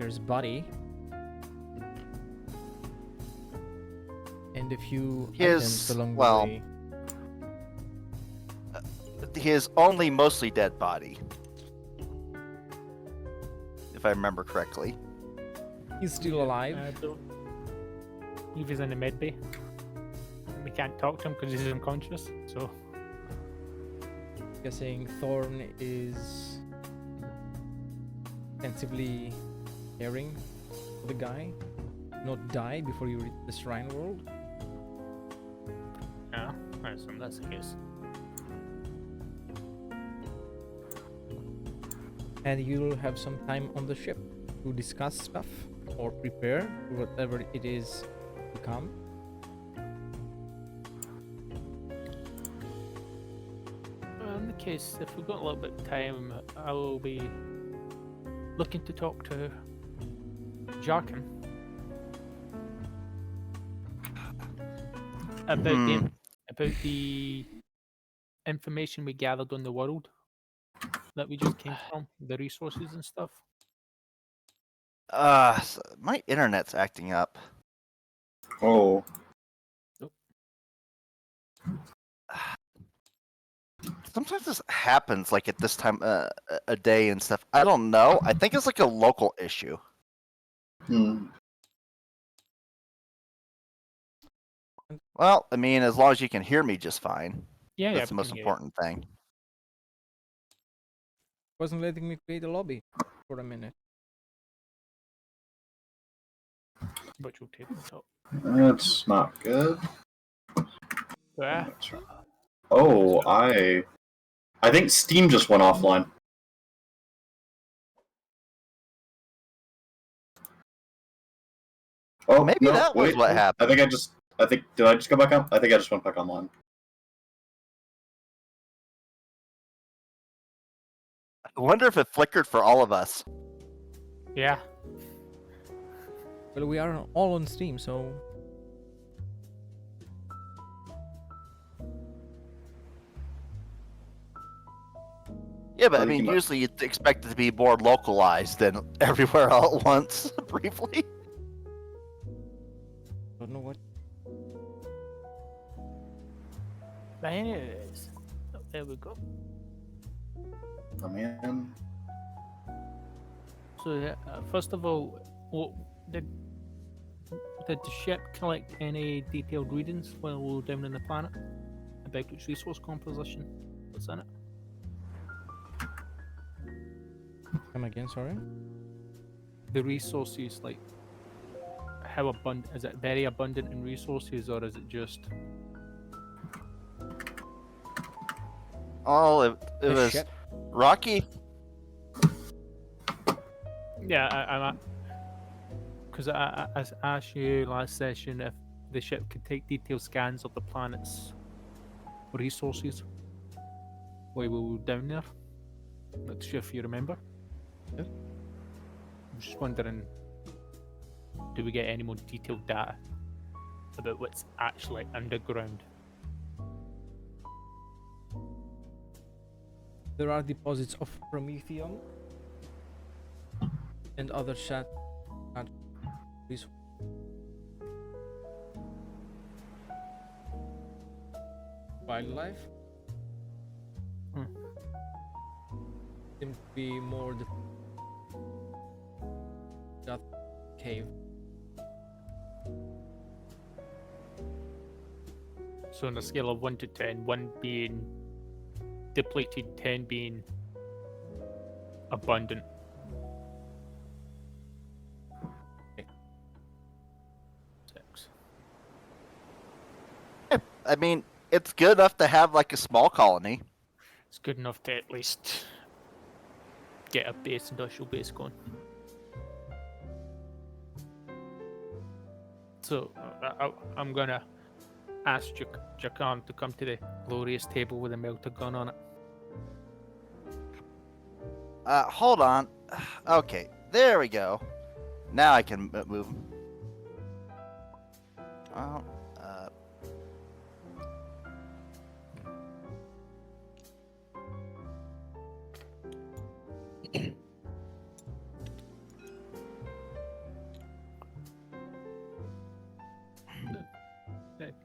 prisoner's body. And a few items along the way. His only mostly dead body, if I remember correctly. He's still alive. He was in the med bay. We can't talk to him because he's unconscious. So, Guessing Thorn is intensively caring for the guy, not die before you reach the shrine world. yeah, I assume that's the case. And you'll have some time on the ship to discuss stuff or prepare for whatever it is to come. In the case, if we've got a little bit of time, I will be looking to talk to Jarkin about the information we gathered on the world that we just came from, the resources and stuff. My internet's acting up. Oh. Sometimes this happens, like at this time a day and stuff. I don't know. I think it's like a local issue. Well, I mean, as long as you can hear me just fine. Yeah, That's the most important thing. Wasn't letting me create a lobby for a minute. Virtual tabletop. That's not good. Yeah. Oh, I think Steam just went offline. Oh, Maybe no, that was wait, what happened. did I just go back on? I think I just went back online. I wonder if it flickered for all of us. Yeah. Well, we are all on Steam, so Yeah, but I mean, usually you'd expect it to be more localized than everywhere all at once, briefly. don't know what. But anyways, there we go. Oh man. So first of all, did the ship collect any detailed readings while we were down on the planet about its resource composition? What's in it? Come again, sorry? The resources, like how abundant is it? Very abundant in resources, or is it just? Oh, it was ship? rocky. Yeah, I'm. Because I asked you last session if the ship could take detailed scans of the planet's resources while we were down there. Not sure if you remember. Yeah. I'm just wondering, do we get any more detailed data about what's actually underground? There are deposits of promethium and other resources. Wildlife seem to be more that cave. So on a scale of 1 to 10, 1 being depleted, 10 being abundant. I mean, it's good enough to have like a small colony. It's good enough to at least get a industrial base going. So I'm gonna ask Jakan to come to the glorious table with a melter gun on it. Hold on. Okay, there we go. Now I can move him. Oh,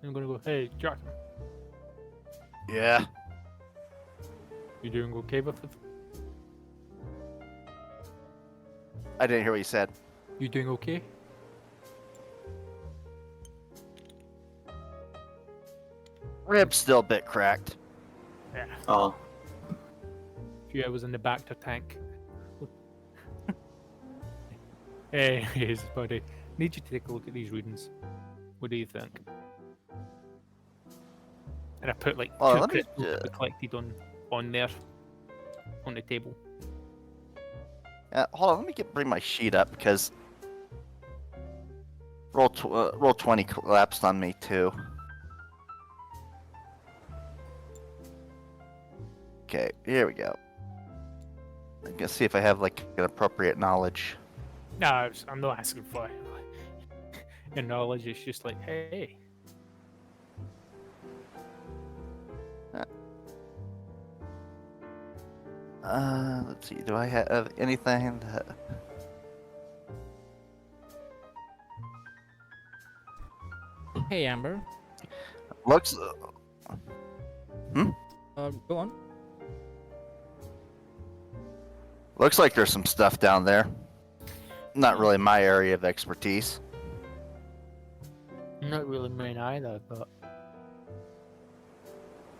I'm gonna go, hey, Jack, Yeah. you doing okay with it? I didn't hear what you said. You doing okay? Rib's still a bit cracked. Yeah. Oh, A few hours in the back to tank. Anyways, buddy, need you to take a look at these readings. What do you think? And I put like Oh, two let me, crystals to be collected on there, on the table. hold on, let me bring my sheet up because roll 20 collapsed on me too. Okay, here we go. I'm gonna see if I have like an appropriate knowledge. No, I'm not asking for your knowledge. It's just like, hey, Let's see. Do I have anything that? Hey, Amber. Looks. Go on. Looks like there's some stuff down there. Not really my area of expertise. not really mine either. But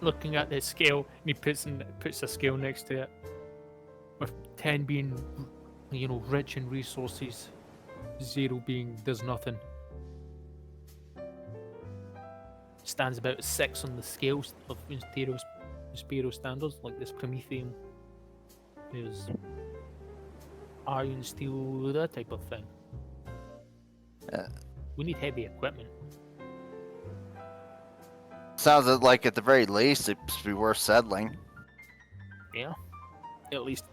looking at the scale, and he puts a scale next to it, with 10 being, rich in resources, 0 being there's nothing. Stands about 6 on the scales of Imperial standards, like this Prometheum. There's iron, steel, that type of thing. We need heavy equipment. Sounds like at the very least it'd be worth settling, Yeah, at least.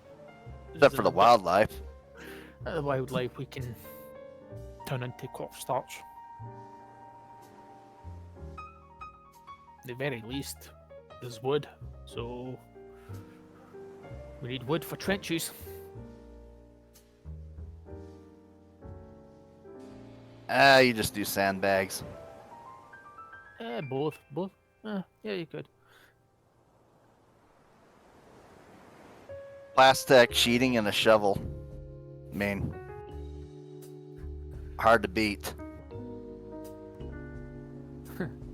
except for the wildlife. The wildlife we can turn into cornstarch. At the very least, there's wood, so we need wood for trenches. You just do sandbags. Both. Yeah, you could. Plastic sheeting and a shovel. I mean, hard to beat.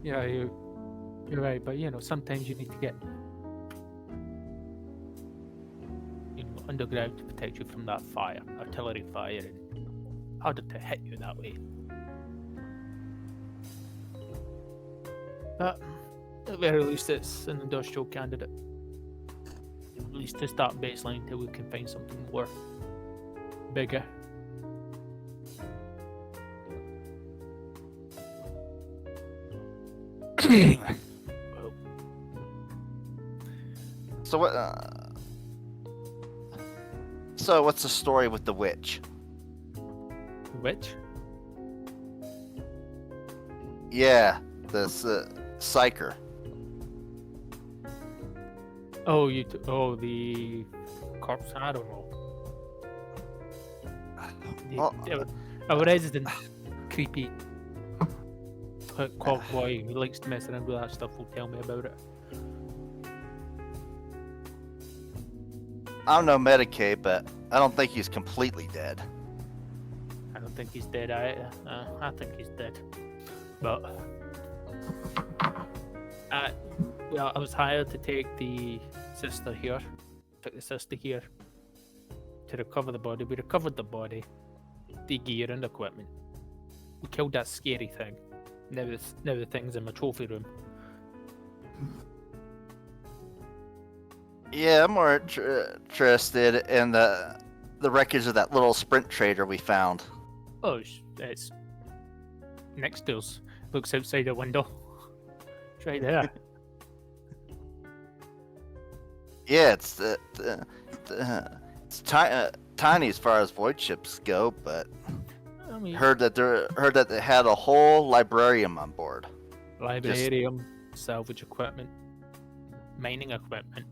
Yeah, you're right, but sometimes you need to get underground to protect you from that fire, artillery fire, and harder to hit you that way. But at the very least, it's an industrial candidate. At least to start baseline until we can find something more bigger. So what? So what's the story with the witch? Which? Yeah, this psyker. Oh, the corpse. I don't know. Our resident creepy cowboy who likes to mess around with that stuff will tell me about it. I'm no Medicaid, but I don't think he's completely dead. I don't think he's dead either. I think he's dead. But yeah, I was hired to take the sister here. Took the sister here to recover the body. We recovered the body, the gear and equipment. We killed that scary thing. Now the thing's in my trophy room. Yeah, I'm more interested in the wreckage of that little sprint trader we found. Oh, it's next to us. Looks outside the window. It's right there. Yeah, it's tiny as far as void ships go, but I mean, heard that they had a whole librarium on board. librarium, salvage equipment, mining equipment.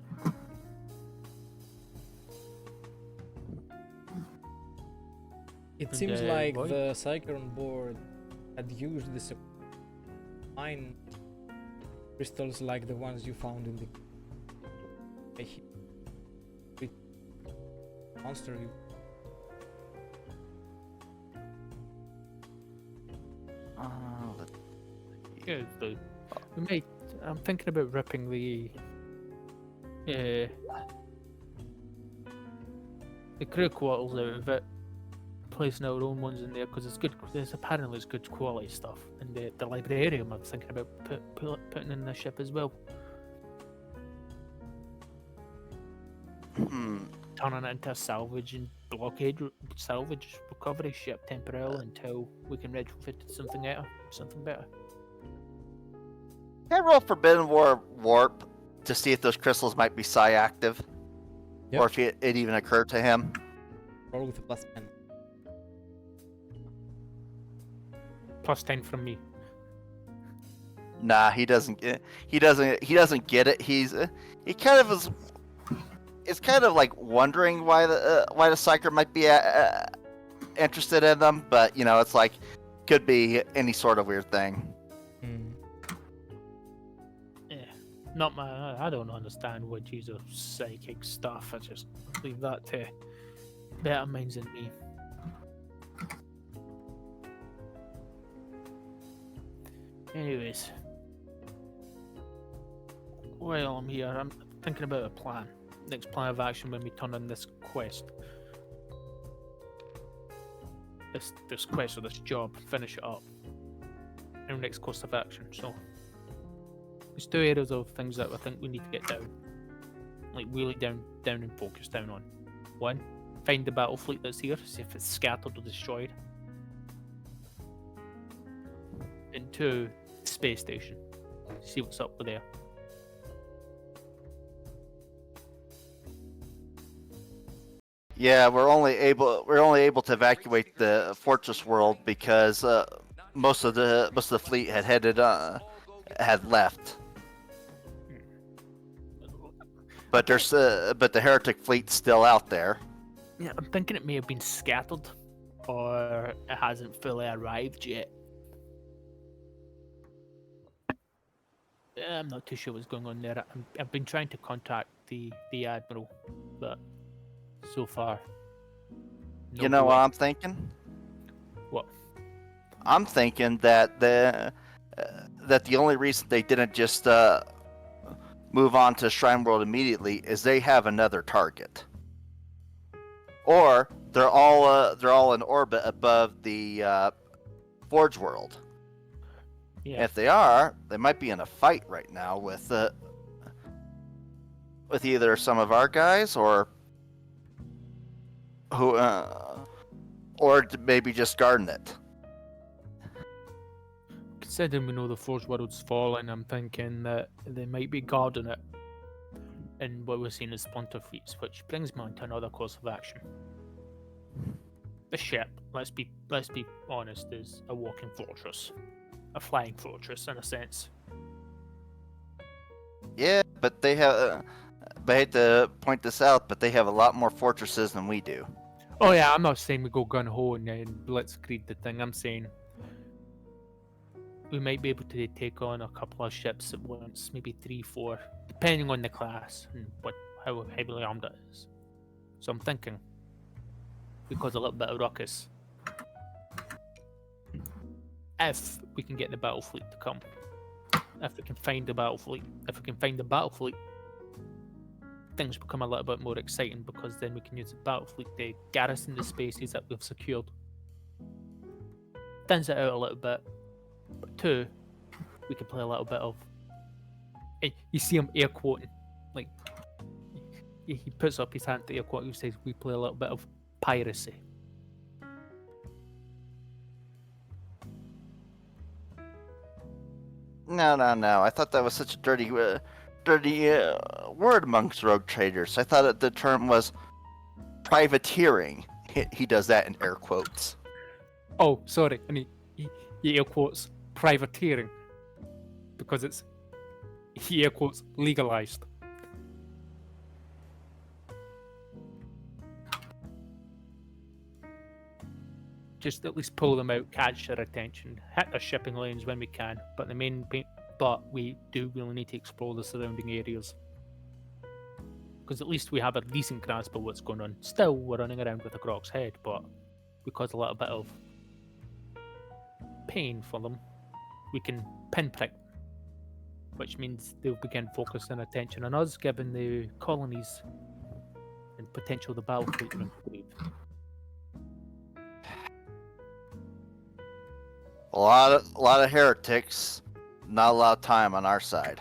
It seems And, like what? the psyker on board had used this find crystals like the ones you found in the monster. Yeah, we might. I'm thinking about ripping the crew quarters out of it, placing our own ones in there because it's good. There's apparently it's good quality stuff, and the librarium I'm thinking about putting in the ship as well. Turning it into a salvage recovery ship temporarily until we can retrofit it to something better. Can I roll Forbidden Warp to see if those crystals might be psi active? Yep. Or if it even occurred to him? Roll with a +10. +10 from me. Nah, he doesn't get it. He kind of is. It's kind of like wondering why the psyker might be interested in them, but you know, it's like could be any sort of weird thing. Not my. I don't understand what use of psychic stuff. I just leave that to better minds than me. Anyways, while I'm here, I'm thinking about a plan. Next plan of action when we turn on this quest. This quest or this job, finish it up. Our next course of action. So there's two areas of things that I think we need to get down. Like really down and focus down on. One, find the battle fleet that's here, see if it's scattered or destroyed. And two, space station. See what's up with there. Yeah, we're only able to evacuate the fortress world because most of the fleet had left. But the heretic fleet's still out there. Yeah, I'm thinking it may have been scattered, or it hasn't fully arrived yet. I'm not too sure what's going on there. I've been trying to contact the admiral, but so far, You know what I'm thinking? What? I'm thinking that the only reason they didn't just move on to Shrine World immediately is they have another target, or they're all in orbit above the Forge World. Yeah. If they are, they might be in a fight right now with either some of our guys or maybe just guarding it. Considering we know the Forge World's fallen, I'm thinking that they might be guarding it. And what we're seeing is splinter fleets, which brings me on to another course of action. The ship, let's be honest, is a walking fortress. A flying fortress, in a sense. Yeah, but they have. I hate to point this out, but they have a lot more fortresses than we do. Oh yeah, I'm not saying we go gun ho and blitzkrieg the thing. I'm saying we might be able to take on a couple of ships at once, maybe 3, 4, depending on the class and how heavily armed it is. So I'm thinking we cause a little bit of ruckus. If we can get the battle fleet to come, if we can find the battle fleet, things become a little bit more exciting because then we can use the battle fleet to garrison the spaces that we've secured. Thins it out a little bit, but two, we can play a little bit of. You see him air quoting, like he puts up his hand to air quote. He says we play a little bit of piracy. No. I thought that was such a dirty word amongst rogue traders. I thought the term was privateering. He does that in air quotes. Oh, sorry, and he air quotes privateering because he air quotes legalized. just at least pull them out, catch their attention, hit their shipping lanes when we can. But but we do really need to explore the surrounding areas, because at least we have a decent grasp of what's going on. Still, we're running around with a Grok's head, but we cause a little bit of pain for them. We can pinprick, which means they'll begin focusing attention on us, given the colonies and potential the battle fleet. A lot of heretics, not a lot of time on our side.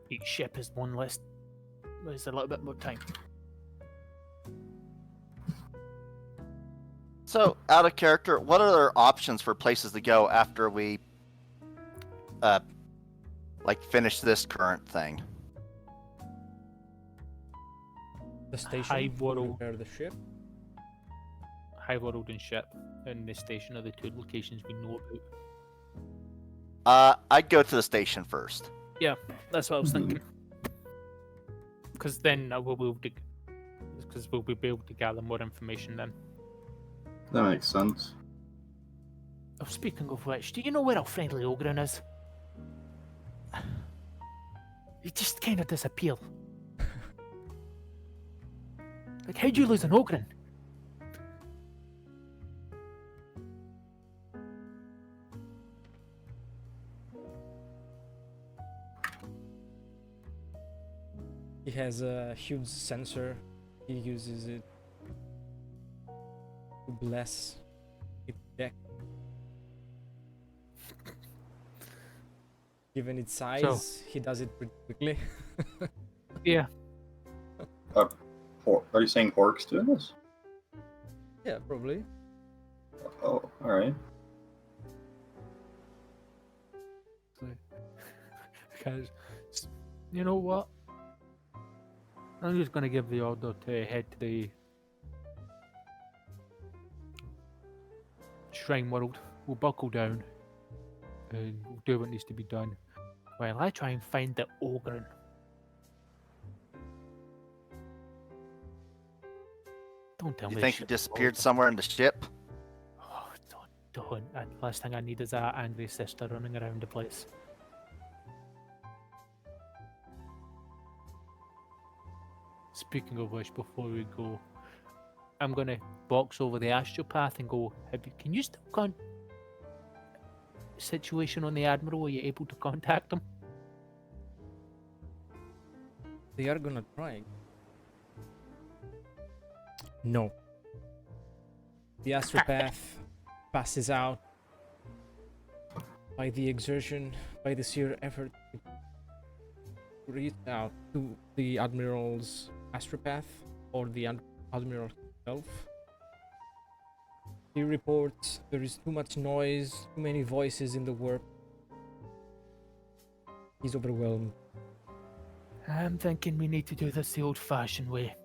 Each ship is one less. There's a little bit more time. So, out of character, what are our options for places to go after we, finish this current thing? The station High to world. repair the ship. High World and ship and the station are the two locations we know about. I'd go to the station first. Yeah, that's what I was thinking. Because then we'll be able to gather more information then. That makes sense. Oh, speaking of which, do you know where our friendly Ogren is? He just kind of disappeared. Like, how'd you lose an Ogren? He has a huge sensor. He uses it to bless its deck. Given its size, he does it pretty quickly. Yeah. Are you saying Hork's doing this? Yeah, probably. Oh, alright. Because, you know what? I'm just going to give the order to head to the Shrine World. We'll buckle down and we'll do what needs to be done while I try and find the Ogren. Don't tell me. You think he disappeared somewhere in the ship? Oh, don't. Last thing I need is that angry sister running around the place. Speaking of which, before we go, I'm gonna box over the astropath and go. Can you still situation on the Admiral? Are you able to contact him? They are gonna try. No. The astropath passes out by the exertion, by the sheer effort to reach out to the Admiral's astropath or the Admiral himself. He reports there is too much noise, too many voices in the warp. He's overwhelmed. I'm thinking we need to do this the old-fashioned way.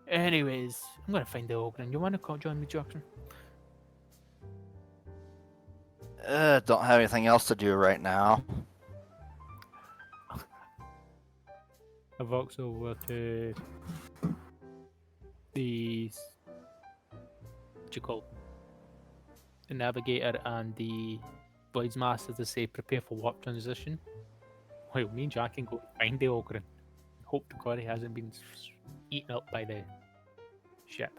Anyways, I'm gonna find the Ogren. You wanna join me, Jackson? Don't have anything else to do right now. I box over to the the Navigator and the Blades Master to say prepare for warp transition. While me and Jack can go find the Ogren. Hope to God he hasn't been eaten up by the ship.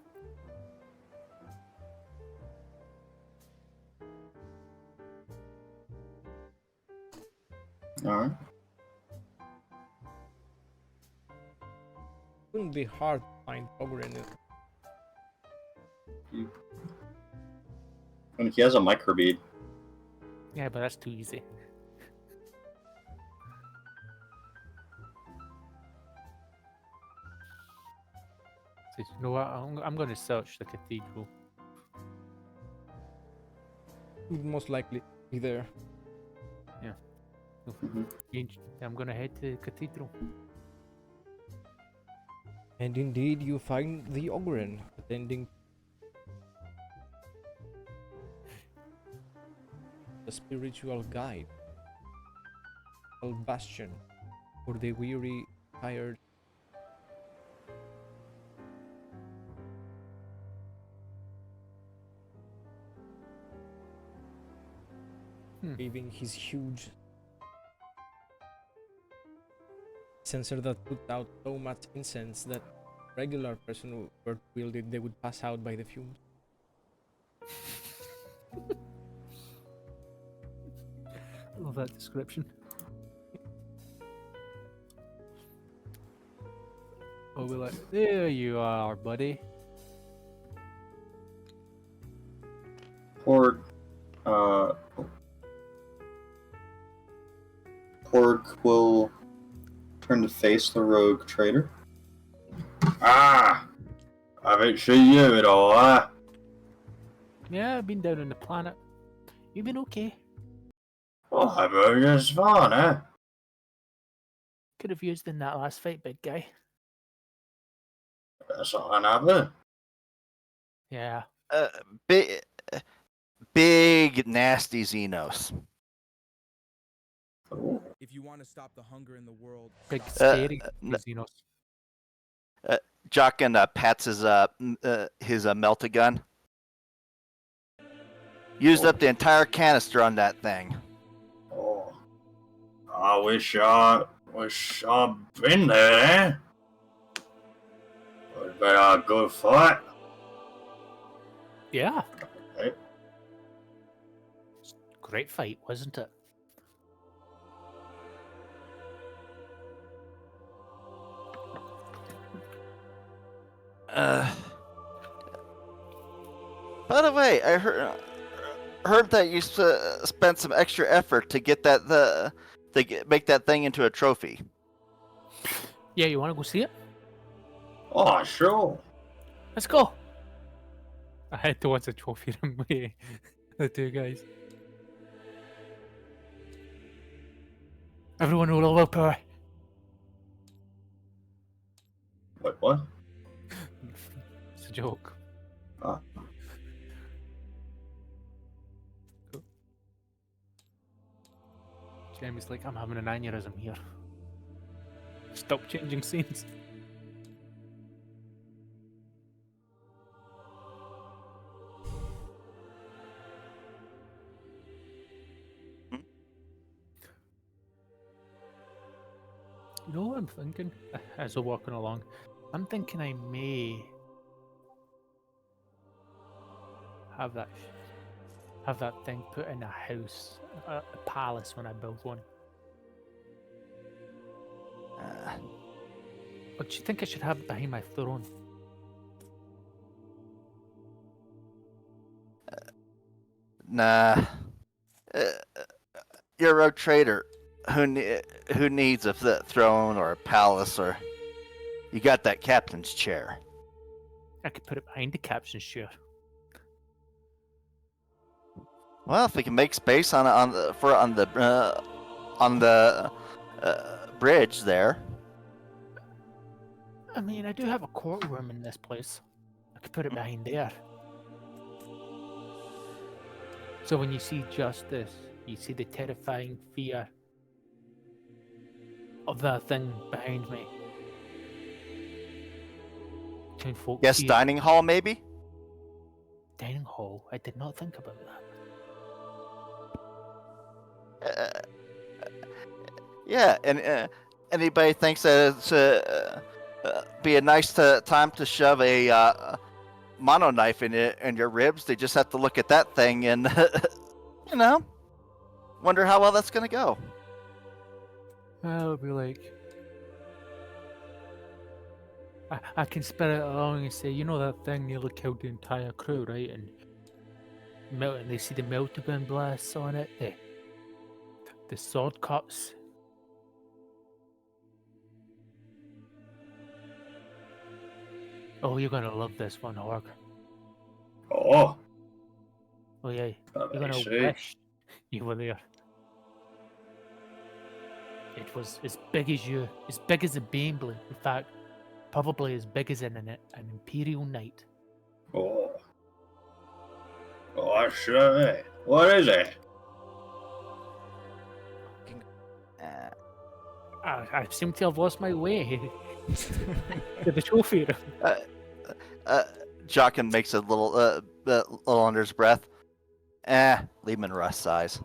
Alright. Wouldn't be hard to find Ogren. And he has a microbead. Yeah, but that's too easy. So, you know what? I'm going to search the cathedral. Would most likely be there. I'm going to head to the cathedral. And indeed, you find the Ogren attending the spiritual guide, a bastion for the weary, tired. waving his huge censer that put out so much incense that regular person who were wielded, they would pass out by the fumes. I love that description. Oh, we're like, there you are, buddy. Porg will turn to face the rogue trader. Ah! I haven't seen you at all, huh? Yeah, I've been down on the planet. You've been okay. Oh, I've been just fine, huh? Could have used in that last fight, big guy. That's all I know. Yeah. Big, big nasty Xenos. Oh. If you want to stop the hunger in the world, Big stop scary n- Xenos. Jock pats his melta gun. Used up the entire canister on that thing. Oh. I wish I'd been there, eh? Would been a good fight. Yeah. Okay. Great fight, wasn't it? By the way, I heard that you spent some extra effort to get that make that thing into a trophy. Yeah, you want to go see it? Oh, sure. Let's go. I head towards the trophy room with the two guys. Everyone roll all willpower. Wait, what? It's a joke. Ah. Cool. Jeremy's like, I'm having an aneurysm here. Stop changing scenes. You know what I'm thinking? As we're walking along, I'm thinking I may have that thing put in a house, a palace when I build one. But do you think I should have it behind my throne? Nah. You're a rogue trader. Who needs a throne or a palace, or you got that captain's chair? I could put it behind the captain's chair. Well, if we can make space on the bridge there. I mean, I do have a courtroom in this place. I could put it behind there. So when you see justice, you see the terrifying fear of that thing behind me. Can folk Yes, see it? dining hall maybe. Dining hall. I did not think about that. Yeah, and anybody thinks that it's be a nice time to shove a mono knife in your ribs, they just have to look at that thing and wonder how well that's gonna go. I'll be like, I can spit it along and say, you know that thing nearly killed the entire crew, right? And they see the meltagun blasts on it, the sword cuts. Oh, you're gonna love this one, Org. Oh. Oh yeah, I you're gonna see. wish you were there. It was as big as you, as big as a Baneblade. In fact, probably as big as an Imperial Knight. Oh. Oh, I sure. What is it? I seem to have lost my way to the trophy room. Jockin makes a little under his breath. Leave him in rust size.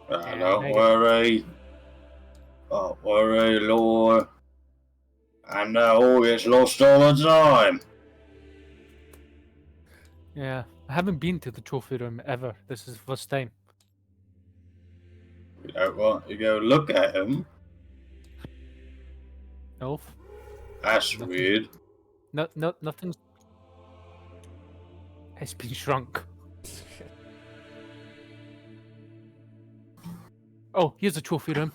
Don't worry. Don't worry, Lord. I know it's lost all the time. Yeah, I haven't been to the trophy room ever. This is the first time. You don't want to go look at him? Elf. That's Nothing. weird. Nothing's. It's been shrunk. Oh, here's the trophy room.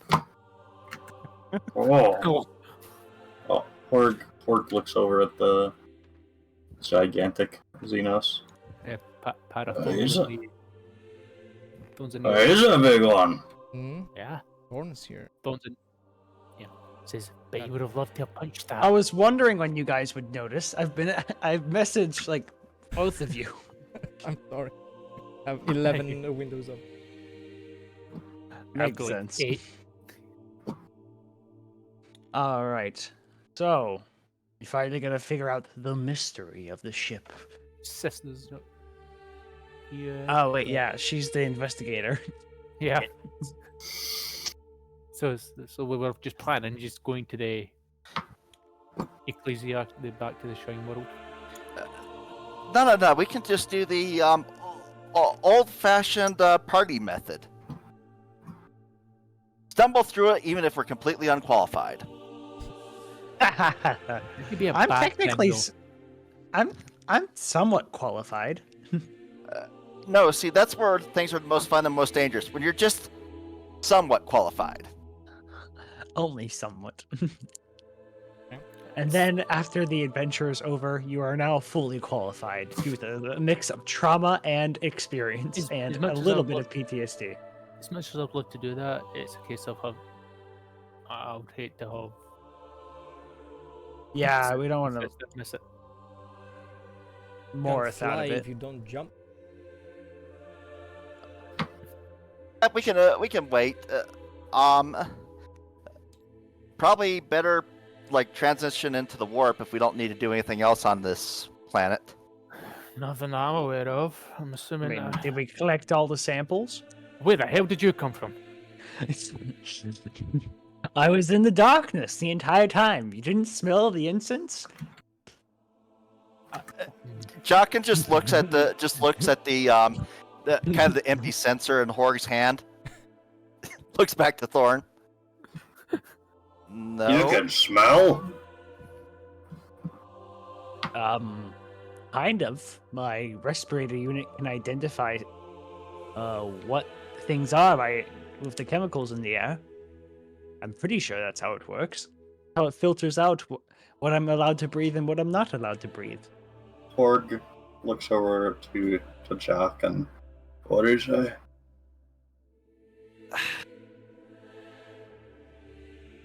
Oh. Oh, Porg looks over at the gigantic Xenos. Yeah, Para Is it? Bones in It is a big one. Hmm? Yeah, Thorns here. bones in. Yeah, says, bet you would have loved to have punched that. I was wondering when you guys would notice. I've messaged like both of you. I'm sorry. I have 11 windows up. Makes going sense. 8. All right. So, you finally gotta figure out the mystery of the ship. Sisters. Yeah. Oh wait, yeah, she's the investigator. Yeah. So we were just planning, just going to the back to the shrine world. No. We can just do the old-fashioned party method. Stumble through it, even if we're completely unqualified. It could be a I'm bad technically, thing, I'm somewhat qualified. No, see, that's where things are the most fun and most dangerous. When you're just somewhat qualified. Only somewhat. And then after the adventure is over, you are now fully qualified due to the mix of trauma and experience As and much a as little I've bit looked- of PTSD. As much as I'd love to do that, it's a case of I would hate to have. Yeah, we don't want to miss it. more Can't us out fly of if it. you don't jump. We can wait. Probably better like transition into the warp if we don't need to do anything else on this planet. Nothing I'm aware of. I'm I assuming. mean, did we collect all the samples? Where the hell did you come from? I was in the darkness the entire time. You didn't smell the incense? Jockin just looks at the kind of the empty sensor in Horg's hand. Looks back to Thorn. No. You can smell. Kind of. My respirator unit can identify what things are with the chemicals in the air. I'm pretty sure that's how it works. How it filters out what I'm allowed to breathe and what I'm not allowed to breathe. Porg looks over to Jock and what do you say?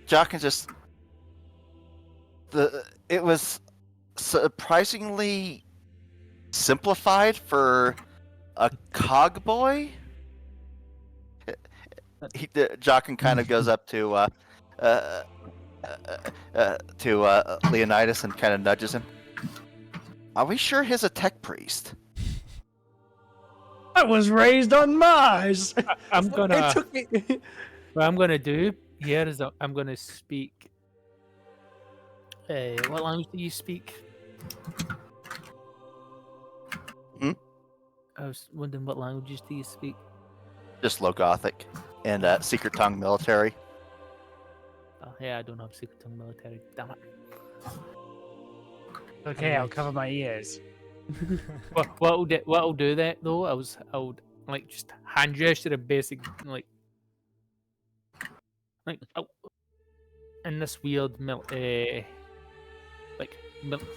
Jockin just it was surprisingly simplified for a cog boy. Jockin kind of goes up to Leonidas and kind of nudges him. Are we sure he's a tech priest? I was raised on Mars. I'm gonna. It took me. What I'm gonna do here is that I'm gonna speak. What language do you speak? Hmm? I was wondering what languages do you speak? Just low Gothic and secret tongue military. Oh, yeah, I don't have secret tongue military. Damn it. Okay, I'll cover my ears. What'll do that though? I would like just hand gesture a basic like in this weird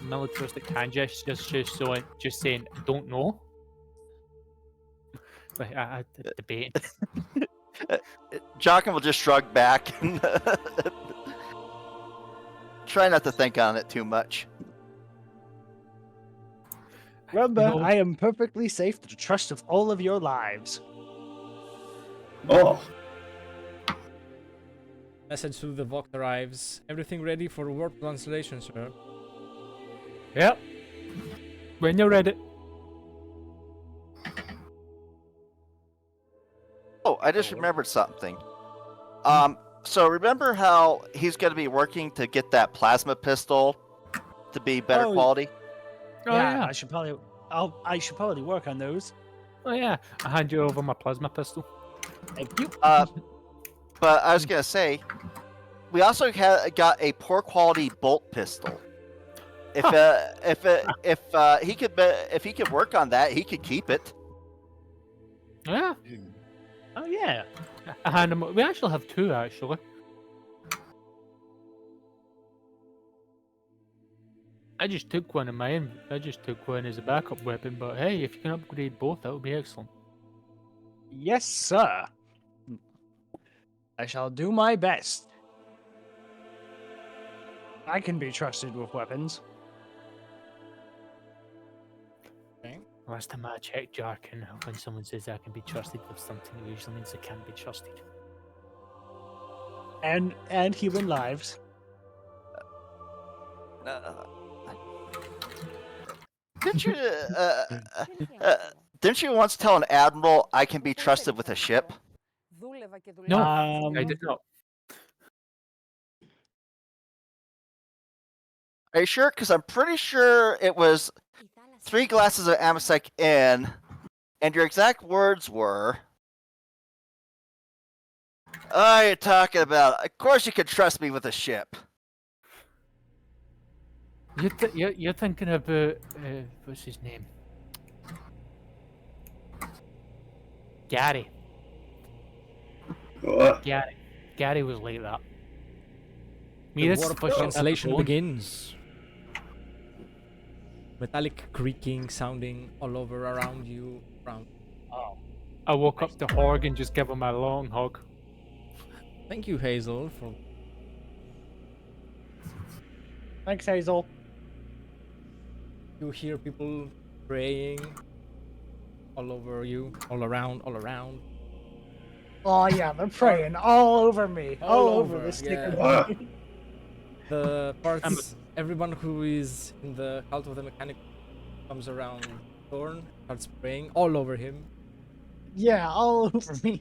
militaristic hand gesture, just saying I don't know. Like I debate. Jockin will just shrug back and try not to think on it too much. Remember, No. I am perfectly safe to the trust of all of your lives. Oh, Message to the Vox arrives. Everything ready for warp translation, sir. Yep. When you're ready. Oh, Oh, I just remembered something. So remember how he's going to be working to get that plasma pistol to be better Oh, quality? Oh yeah, yeah. I should probably work on those. Oh yeah. I hand you over my plasma pistol. Thank you. But I was going to say, we also got a poor quality bolt pistol. If he could work on that, he could keep it. Yeah. Oh yeah. I hand him. We actually have two actually. I just took one in mine. I just took one as a backup weapon. But hey, if you can upgrade both, that would be excellent. Yes, sir. I shall do my best. I can be trusted with weapons. Last time I checked, Jarkin, when someone says I can be trusted with something, it usually means they can't be trusted. And human lives. Didn't you didn't you once tell an admiral I can be trusted with a ship? No, I did not. Are you sure? Because I'm pretty sure it was 3 glasses of Amasec in, and your exact words were, "Oh, you're talking about. Of course, you can trust me with a ship." You're thinking about what's his name? Gary. What? Gary was like that. The war for translation begins. Metallic creaking sounding all over around you. I woke up to Horg and just gave him a long hug. Thank you, Hazel, for Thanks, Hazel. you hear people praying all over you, all around. Oh yeah, they're praying all over me, all over this yeah. sticker. The parts, everyone who is in the cult of the mechanic comes around Thorn, starts praying all over him. Yeah, all over me.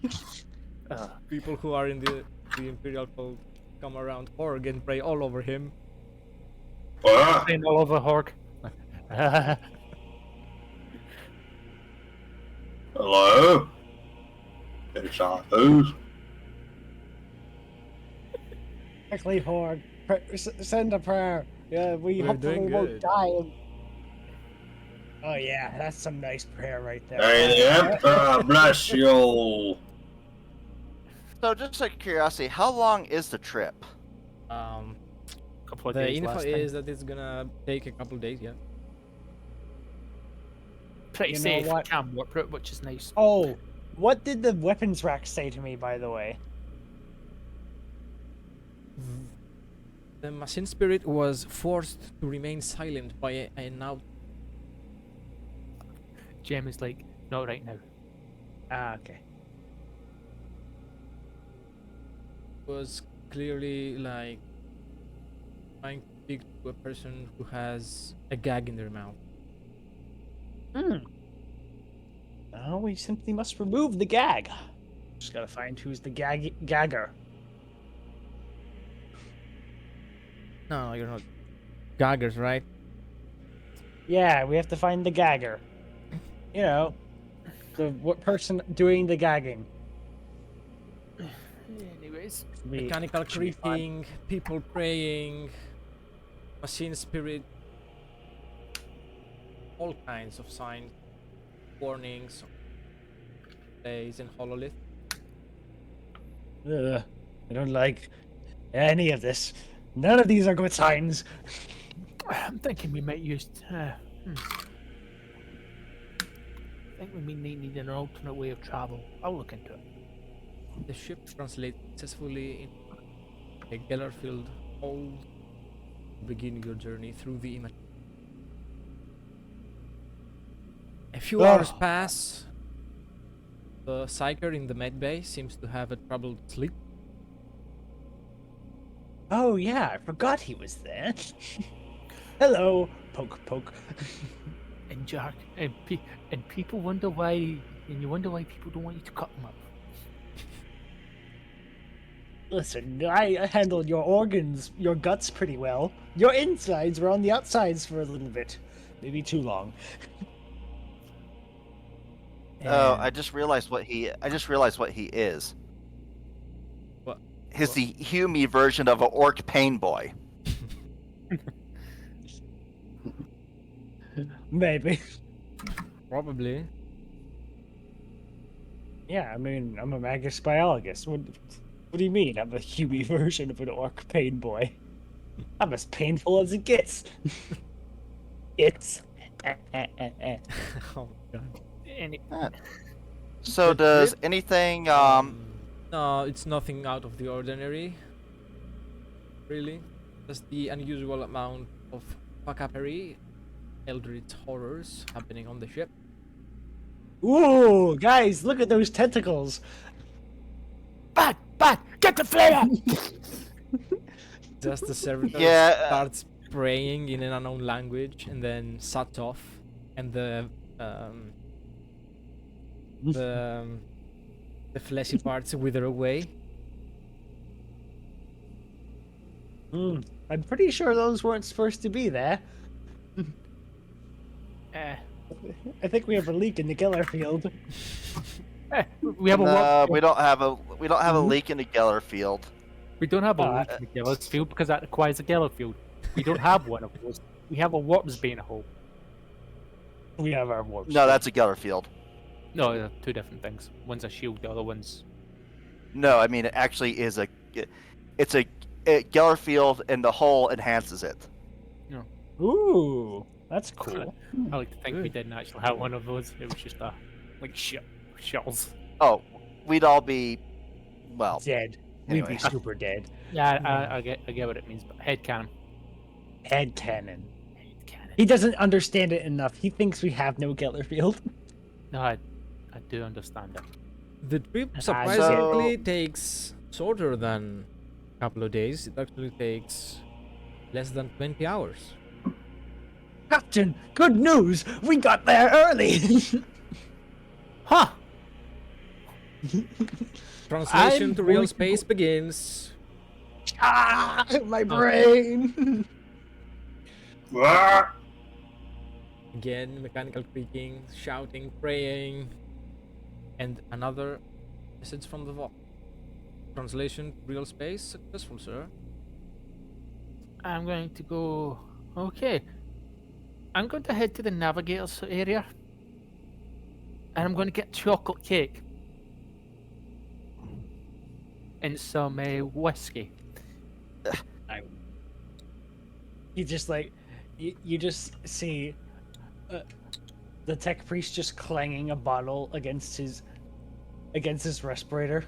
People who are in the Imperial cult come around Horg and pray all over him. What? Praying all over Horg. Hello? Get a shot of food. Quickly, Horg. Send a prayer. Yeah, we We're hopefully doing won't good. die. Oh yeah, that's some nice prayer right there. May the Emperor bless you. So, just out of curiosity, how long is the trip? Couple of The days info last is time. that it's gonna take a couple days, yeah. Pretty You know safe. what? Can work it, which is nice. Oh, what did the weapons rack say to me, by the way? The machine spirit was forced to remain silent by an out. Jem is like, not right now. Ah, okay. Was clearly like trying to speak to a person who has a gag in their mouth. No, we simply must remove the gag. Just gotta find who's the gagger. No, you're not gaggers, right? Yeah, we have to find the gagger. You know, the person doing the gagging. Anyways, Mechanical should be fine. creaking, people praying, machine spirit, all kinds of signs, warnings, days and hololith. Ugh, I don't like any of this. None of these are good signs. I'm thinking we might use. I think we may need an alternate way of travel. I'll look into it. The ship translates successfully in a Gellerfield hold to begin your journey through the image. A few hours pass. The psyker in the med bay seems to have a troubled sleep. Oh yeah, I forgot he was there. Hello, poke poke. And Jack, and people wonder why, and you wonder why people don't want you to cut them up. Listen, I handled your organs, your guts pretty well. Your insides were on the outsides for a little bit. Maybe too long. Oh, And I just realized what he is. What? He's the Hume version of an orc pain boy. maybe. Probably. Yeah, I mean, I'm a magus biologist. What do you mean? I'm a Huey version of an orc pain boy. I'm as painful as it gets. It's. Oh my god. Any, So The does trip? anything No, it's nothing out of the ordinary. Really. Just the unusual amount of fuckapery, eldritch horrors happening on the ship. Ooh, guys, look at those tentacles. Bat! Get the flare! Just the servitor Yeah. starts praying in an unknown language and then shuts off, and the fleshy parts wither away. I'm pretty sure those weren't supposed to be there. I think we have a leak in the killer field. We have a No, warp. we don't have a leak in the Geller field. We don't have a Uh, leak in the Gillis field because that requires a Geller field. We don't have one of those. We have a Warpsbane hole. We have our warp. No, that's a Geller field. No, they're two different things. One's a shield, the other one's. No, I mean it actually is it's a Geller field, and the hole enhances it. Ooh, that's cool. I like to think we didn't actually have one of those. It was just like shells. Oh, we'd all be, well, Dead. We'd Anyway. be super dead. Yeah, I get what it means. But head cannon. Head cannon. Head cannon. He doesn't understand it enough. He thinks we have no Geller field. No, I do understand it. The trip So- surprisingly takes shorter than a couple of days. It actually takes less than 20 hours. Captain, good news! We got there early! Huh! Translation I'm to real going to space begins. Ah, my brain! Ah! Again, mechanical creaking, shouting, praying, and another message from the vault. Translation to real space successful, sir. I'm going to go. Okay. I'm going to head to the navigators area. And I'm going to get chocolate cake. And some whiskey. You just like, you just see the tech priest just clanging a bottle against his respirator.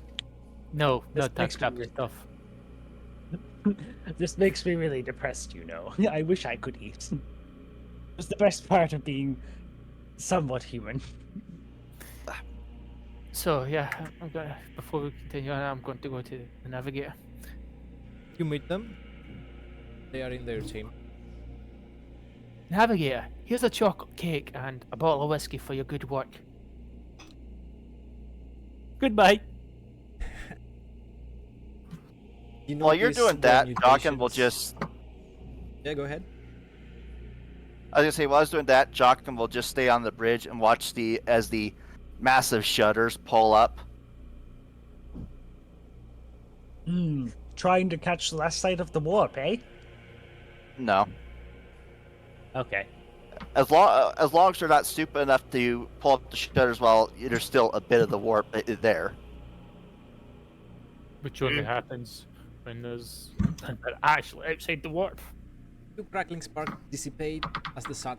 No, This not that makes me crap really- stuff. This makes me really depressed, you know. I wish I could eat. It's the best part of being somewhat human. So yeah, before we continue on, I'm going to go to the navigator. You meet them. They are in their team. Navigator, here's a chocolate cake and a bottle of whiskey for your good work. Goodbye. You while you're notice doing the that, Jochen will mutations- just. Yeah, go ahead. I was gonna say, while I was doing that, Jochen will just stay on the bridge and watch as the massive shutters pull up. Trying to catch the last sight of the warp, eh? No, Okay. as long as they're not stupid enough to pull up the shutters while there's still a bit of the warp there. Which only happens when there's they're actually outside the warp. Two crackling sparks dissipate as the sun.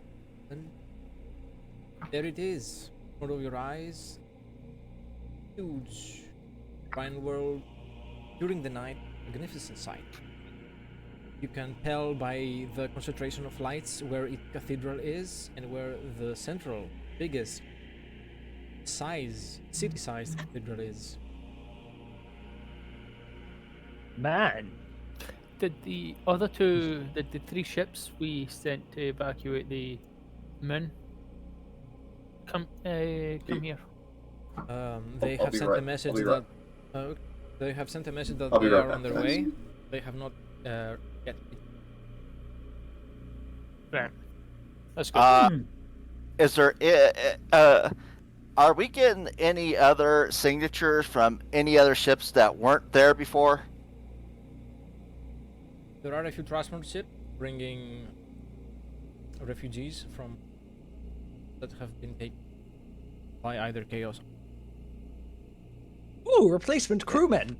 There it is, in front of your eyes. Huge, fine world. During the night, magnificent sight. You can tell by the concentration of lights where its cathedral is and where the central, biggest, city-sized cathedral is. Man. Did the other two, the three ships we sent to evacuate the moon, come here? They I'll have be sent right- a message I'll be that right. They have sent a message that I'll be they right are on back, their guys. way. They have not yet. Right. That's good. Is there? Are we getting any other signatures from any other ships that weren't there before? There are a few transport ships bringing refugees from that have been taken by either Chaos. Ooh, replacement crewmen.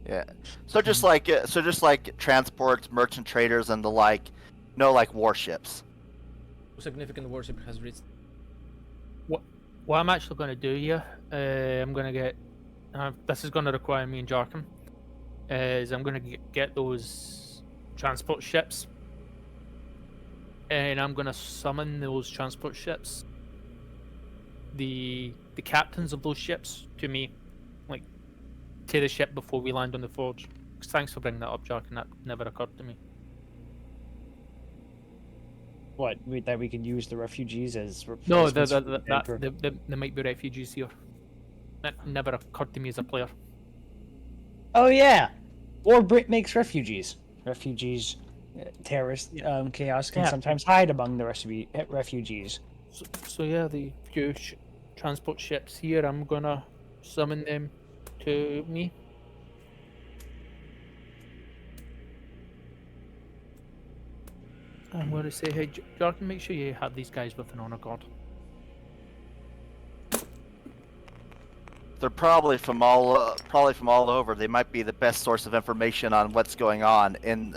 Yeah. So just like transports, merchant traders, and the like, no like warships. Significant warship has reached. What I'm actually going to do here, I'm going to get. This is going to require me and Jarkin. Is I'm going to get those transport ships, and I'm going to summon those transport ships. The captains of those ships to me, like to the ship before we land on the forge. Thanks for bringing that up, Jarkin. That never occurred to me. What? That we can use the refugees as No, replacements for the Emperor? there might be refugees here. That never occurred to me as a player. Oh yeah, or Brit makes refugees. Terrorist chaos can Yeah. sometimes hide among the refugees. So yeah, the few transport ships here, I'm gonna summon them to me. I'm gonna say, hey, Jordan, make sure you have these guys with an honor guard. They're probably from all over. They might be the best source of information on what's going on in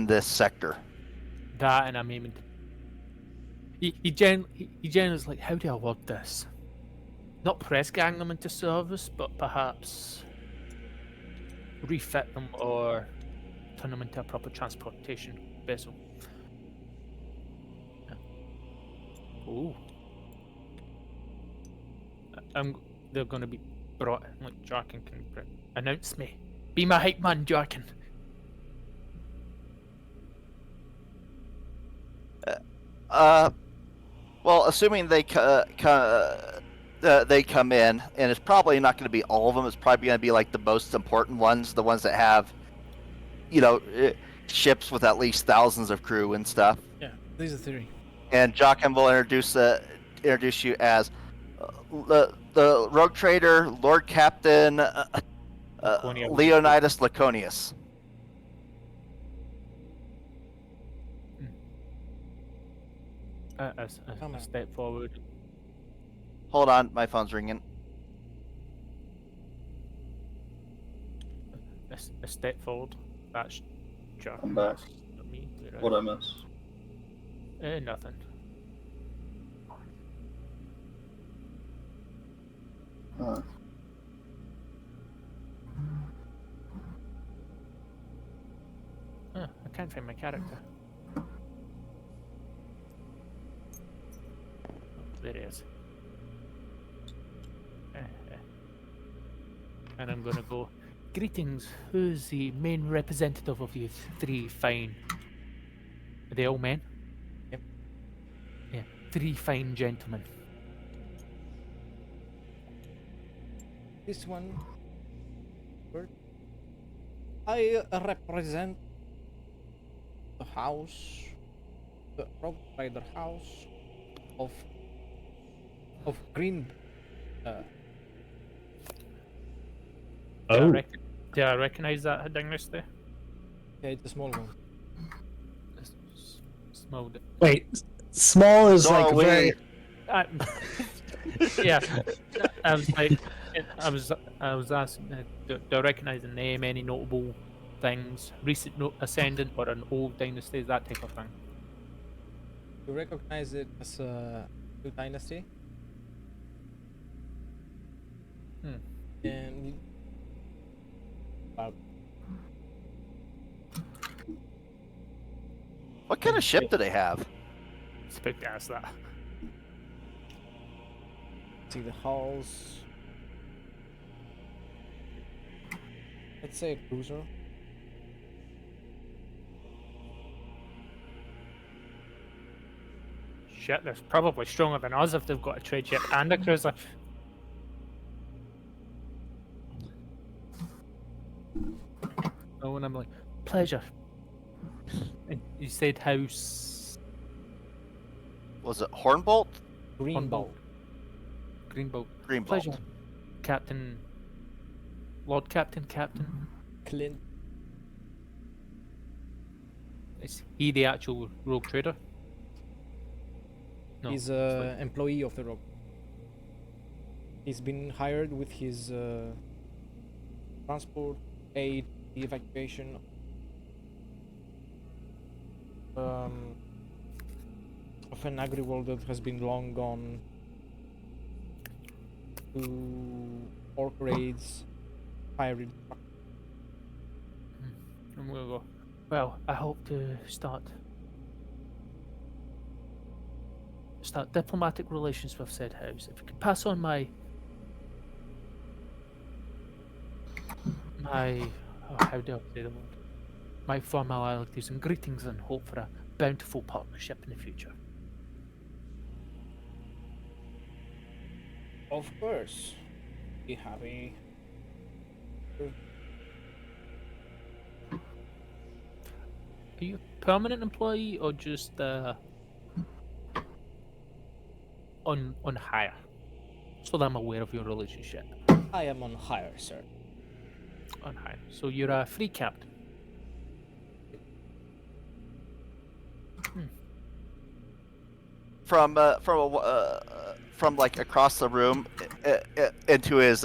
this sector. That, and I'm aiming to. He generally is like, how do I word this? Not press gang them into service, but perhaps refit them or turn them into a proper transportation vessel. Ooh. They're going to be brought in, like Jarkin can announce me. Be my hype man, Jarkin. Well, assuming they come in, and it's probably not going to be all of them. It's probably going to be like the most important ones, the ones that have, ships with at least thousands of crew and stuff. Yeah, these are theory. And Joachim will introduce you as the rogue trader, Lord Captain Laconia. Leonidas Laconius. A step forward. Hold on, my phone's ringing. A step forward. That's Jarkin. I'm back. Not me. What I miss? Nothing. I can't find my character. There it is. And I'm gonna go. Greetings. Who's the main representative of you three fine? Are they all men? Yep. Yeah, three fine gentlemen. This one. I represent the house, the Rogue Rider house of Green. Do I recognize that heading list there? Yeah, it's a small one. Small. Wait, small is No, like we- very. Yeah, I was like, I was asking, do I recognize the name? Any notable things? Recent ascendant or an old dynasty? That type of thing. You recognize it as a new dynasty. And What kind of ship do they have? It's about to ask that. see the hulls. Let's say a cruiser. Shit, they're probably stronger than us if they've got a trade ship and a cruiser. and I'm like, pleasure. And you said house. Was it Hornbolt? Green Hornbolt. Greenbolt. Greenbolt. Pleasure, Captain. Lord Captain. Clint. Is he the actual rogue trader? No. He's it's a like- employee of the Rogue. He's been hired with his transport, aid, the evacuation of an agri-world that has been long gone, to orc raids, pirate. And we'll go. Well, I hope to start diplomatic relations with said house. If you could pass on my how do I say the word? My formalities and greetings, and hope for a bountiful partnership in the future. Of course, be happy. Are you a permanent employee or just on hire? So that I'm aware of your relationship. I am on hire, sir. On hire. So you're a free captain. From like across the room into his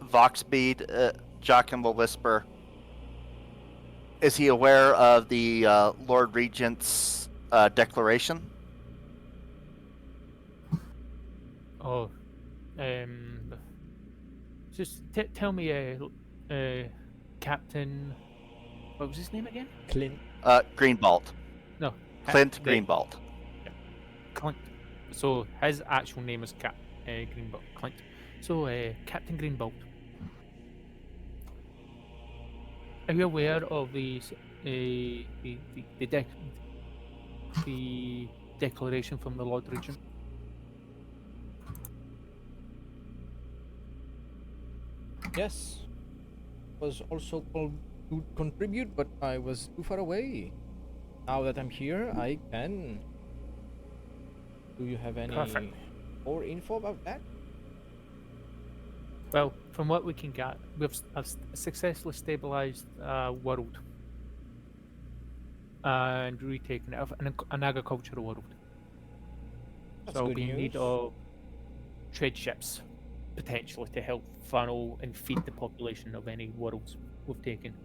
Vox bead, Joachim will whisper. Is he aware of the Lord Regent's declaration? Oh, just tell me, Captain. What was his name again? Clint. Greenbolt. No, Clint the- Greenbolt. Clint. So his actual name is Greenbolt. Clint. So Captain Greenbolt. Are you aware of the declaration from the Lord Regent? Yes. Was also called to contribute, but I was too far away. Now that I'm here, I can. Do you have any Perfect. more info about that? Well, from what we can get, I've successfully stabilized world and retaken it of an agricultural world. That's So I'll good be in need news. of trade ships potentially to help funnel and feed the population of any worlds we've taken.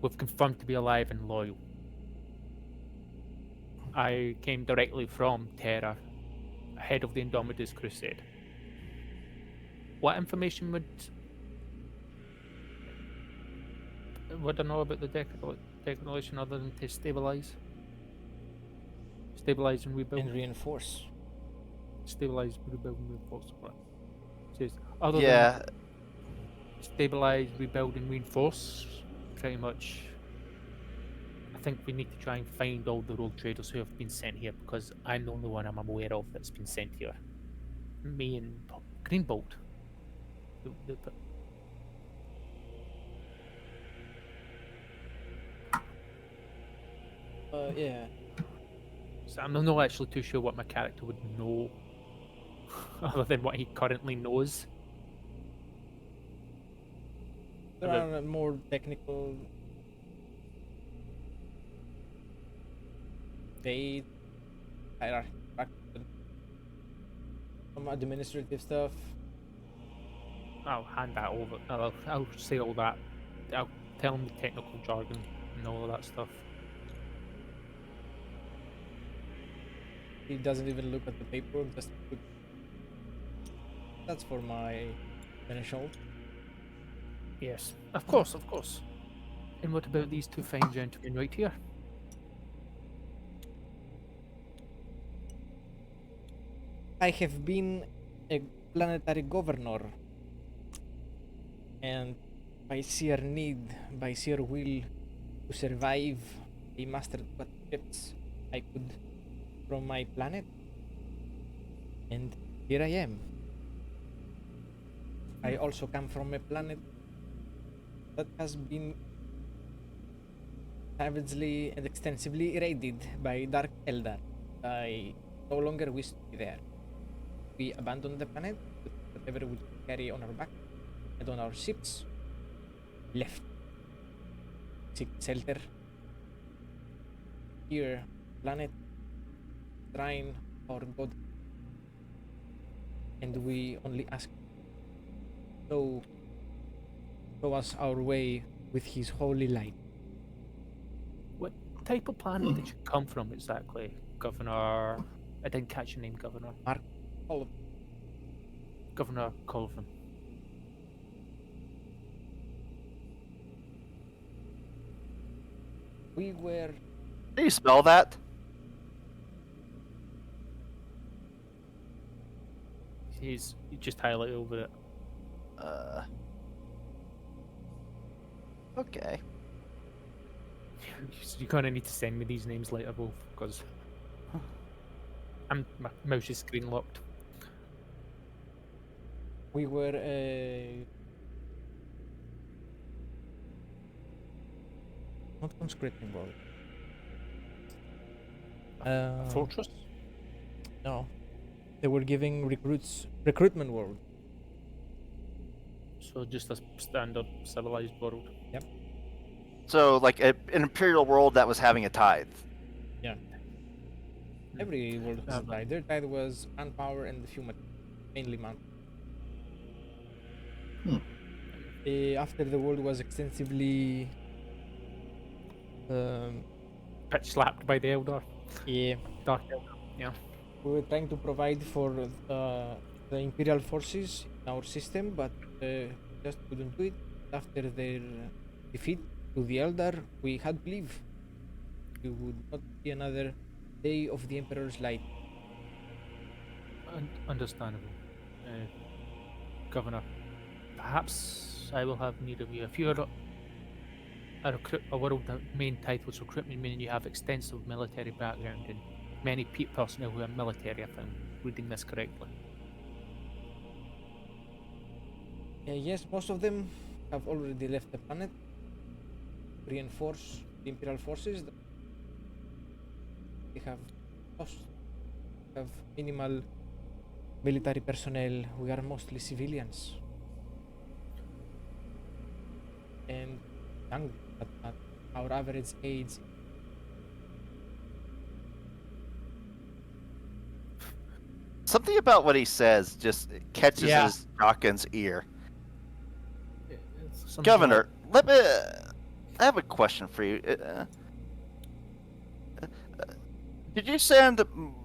We've confirmed to be alive and loyal. I came directly from Terra, ahead of the Indomitus Crusade. What information would I know about the declaration other than to stabilize and rebuild? And reinforce. Stabilize, rebuild, and reinforce. Right. Says other Yeah, than stabilize, rebuild, and reinforce. Pretty much. I think we need to try and find all the rogue traders who have been sent here, because I'm the only one I'm aware of that's been sent here. Me and Greenbolt. Yeah. So I'm not actually too sure what my character would know, other than what he currently knows. There are more technical date, hierarchy, some administrative stuff. I'll hand that over. I'll say all that. I'll tell him the technical jargon and all of that stuff. He doesn't even look at the paper, just that's for my initial. Yes, of course, of course. And what about these two fine gentlemen right here? I have been a planetary governor, and by sheer need, by sheer will to survive, I mastered what ships I could from my planet, and here I am. I also come from a planet that has been savagely and extensively raided by Dark Eldar. I no longer wish to be there. We abandoned the planet with whatever we could carry on our back and on our ships. Left. Seek shelter. Here, planet, shrine, or god. And we only ask so show us our way with his holy light. What type of planet did you come from exactly, Governor? I didn't catch your name, Governor. Mark all of Governor Colvin. we were Do you spell that? You just highlight over it. Okay. You're gonna need to send me these names later, Wolf, because my mouse is screen locked. we were not conscripting world. Fortress? No. They were giving recruitment world. So just a standard civilized world. So, like an imperial world that was having a tithe. Every world has a Uh, tithe. Their tithe was manpower and human, mainly man. After the world was extensively Pitch slapped by the Elder. yeah, Dark Elder. Yeah. we were trying to provide for the imperial forces in our system, but just couldn't do it. After their defeat to the Eldar, we had to leave. We would not see another day of the Emperor's light. Understandable. Governor, perhaps I will have need of you. If you're a world that main title is recruitment, meaning you have extensive military background and many personnel who are military, if I'm reading this correctly. Yes, most of them have already left the planet. Reinforce the Imperial forces. They have lost. Have minimal military personnel. We are mostly civilians. And young at our average age. Something about what he says just catches Yeah. his Jockin's ear. Something Governor, let me. I have a question for you. Did you send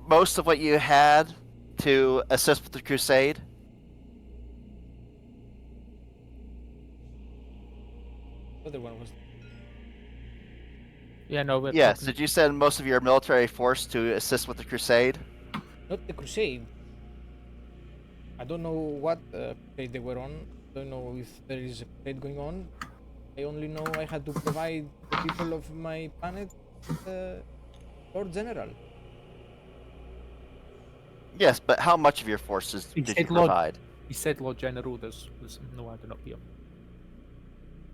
most of what you had to assist with the crusade? The other one was Yeah, no, we're Yes. talking- Did you send most of your military force to assist with the crusade? not the crusade. I don't know what crusade they were on. I don't know if there is a crusade going on. I only know I had to provide the people of my planet Lord General. Yes, but how much of your forces He did you said Lord- provide? He said Lord General, there's no adding up here.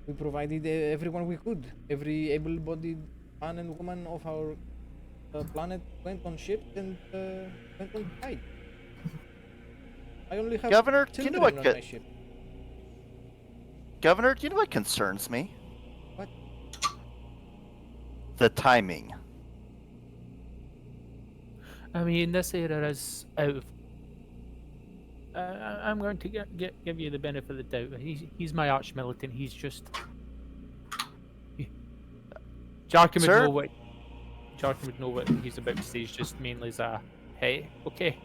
We provided everyone we could. Every able-bodied man and woman of our planet went on ships and went on fight. I only have Governor, do you children know what? on my ship. Governor, do you know what concerns me? What? The timing. I mean, this era is out of. I'm going to give you the benefit of the doubt. He's my arch militant. He's just. Jarkin would Sir? know what. Jarkin would know what he's about to say. He's just mainly as a, hey, okay,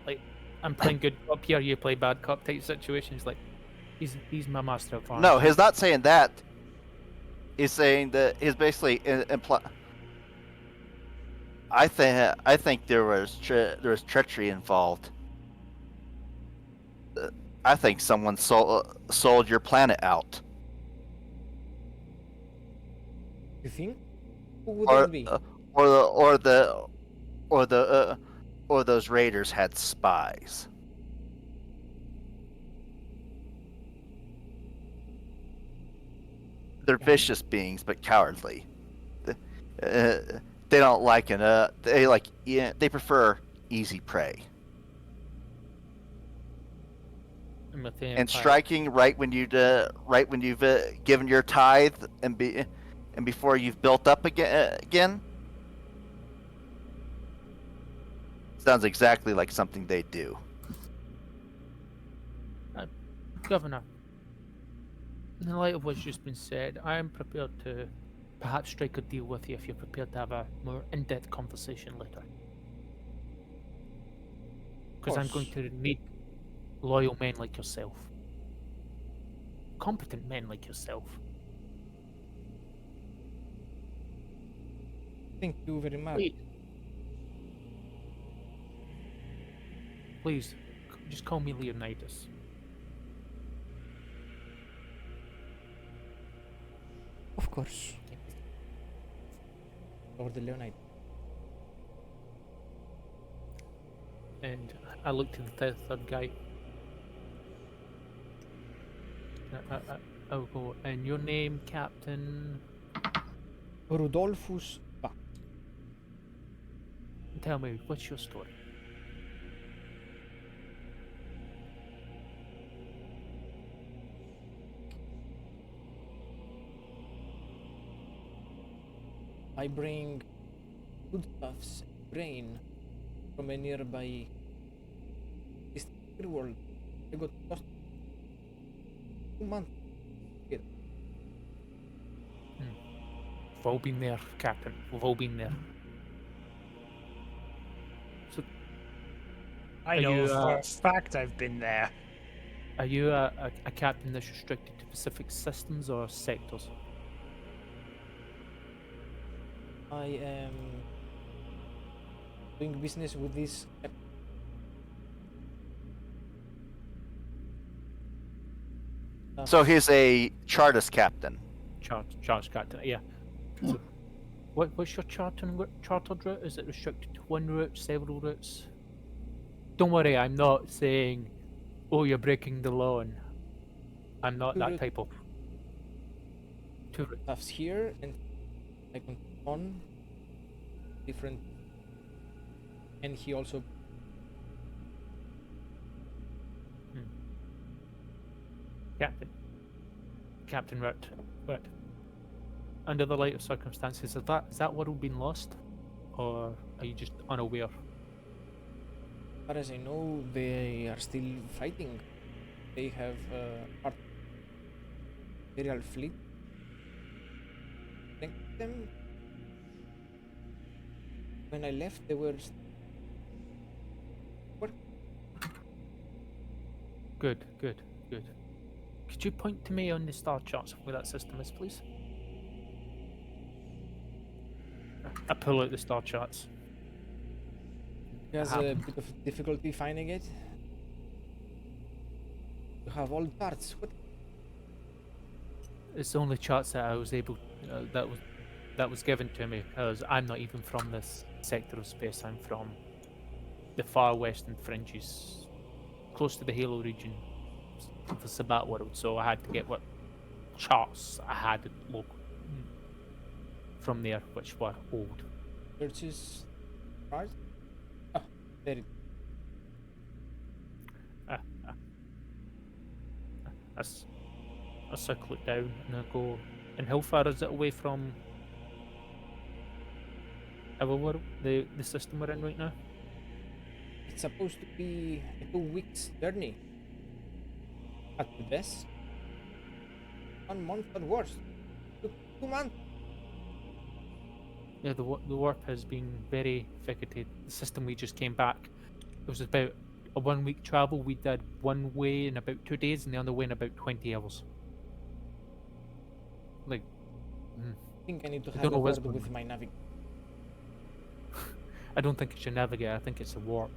like I'm playing good cop here, you play bad cop type situations. Like, he's my master of arms. No, he's not saying that. He's saying that he's basically I think there was treachery involved. I think someone sold your planet out, You think? Who would or that be? or those raiders had spies. They're vicious beings, but cowardly. They don't like they prefer easy prey. I'm a vampire. And striking right when you've given your tithe and before you've built up again sounds exactly like something they do. Governor, in light of what's just been said, I am prepared to perhaps strike a deal with you if you're prepared to have a more in-depth conversation later. Because I'm going to need loyal men like yourself. Competent men like yourself. Thank you very much. Please, just call me Leonidas. Of course. Or the Leonidas. And I looked to the third guy. I'll go. And your name, Captain? Rudolphus Bach. Tell me, what's your story? I bring foodstuffs and grain from a nearby distant world. I got lost 2 months. We've all been there, Captain. We've all been there. So, I Are know you, for a fact I've been there. are you a captain that's restricted to specific systems or sectors? I am doing business with this. So he's a Chartist captain. Charge captain, yeah. So, what's your chartered route? Is it restricted to one route, several routes? Don't worry, I'm not saying, oh, you're breaking the law, and I'm not Two that routes. type of. Two routes. Stuffs here, and I can on different. And he also Captain Route. Right. Under the light of circumstances, is that world been lost, or are you just unaware? as far as I know, they are still fighting. They have part imperial fleet. Thank them. When I left, they were. Good. Could you point to me on the star charts of where that system is, please? I pull out the star charts. He has a bit of difficulty finding it. You have all parts. What? It's the only charts that I was able that was given to me, because I'm not even from this sector of space. I'm from the far western fringes, close to the Halo region of the Sabbat world. So I had to get what charts I had from there, which were old. Searches. Right? Ah, there it. I circle it down and I go. And how far is it away from our world, the system we're in right now? It's supposed to be a 2 weeks journey. At the best. 1 month at worst. 2 months. Yeah, the warp has been very ficketed. The system we just came back, it was about a 1 week travel. We did one way in about 2 days and the other way in about 20 hours. Like, I think I need to I have don't a know what's word going with on. my navigator. I don't think it's your navigator, I think it's a warp.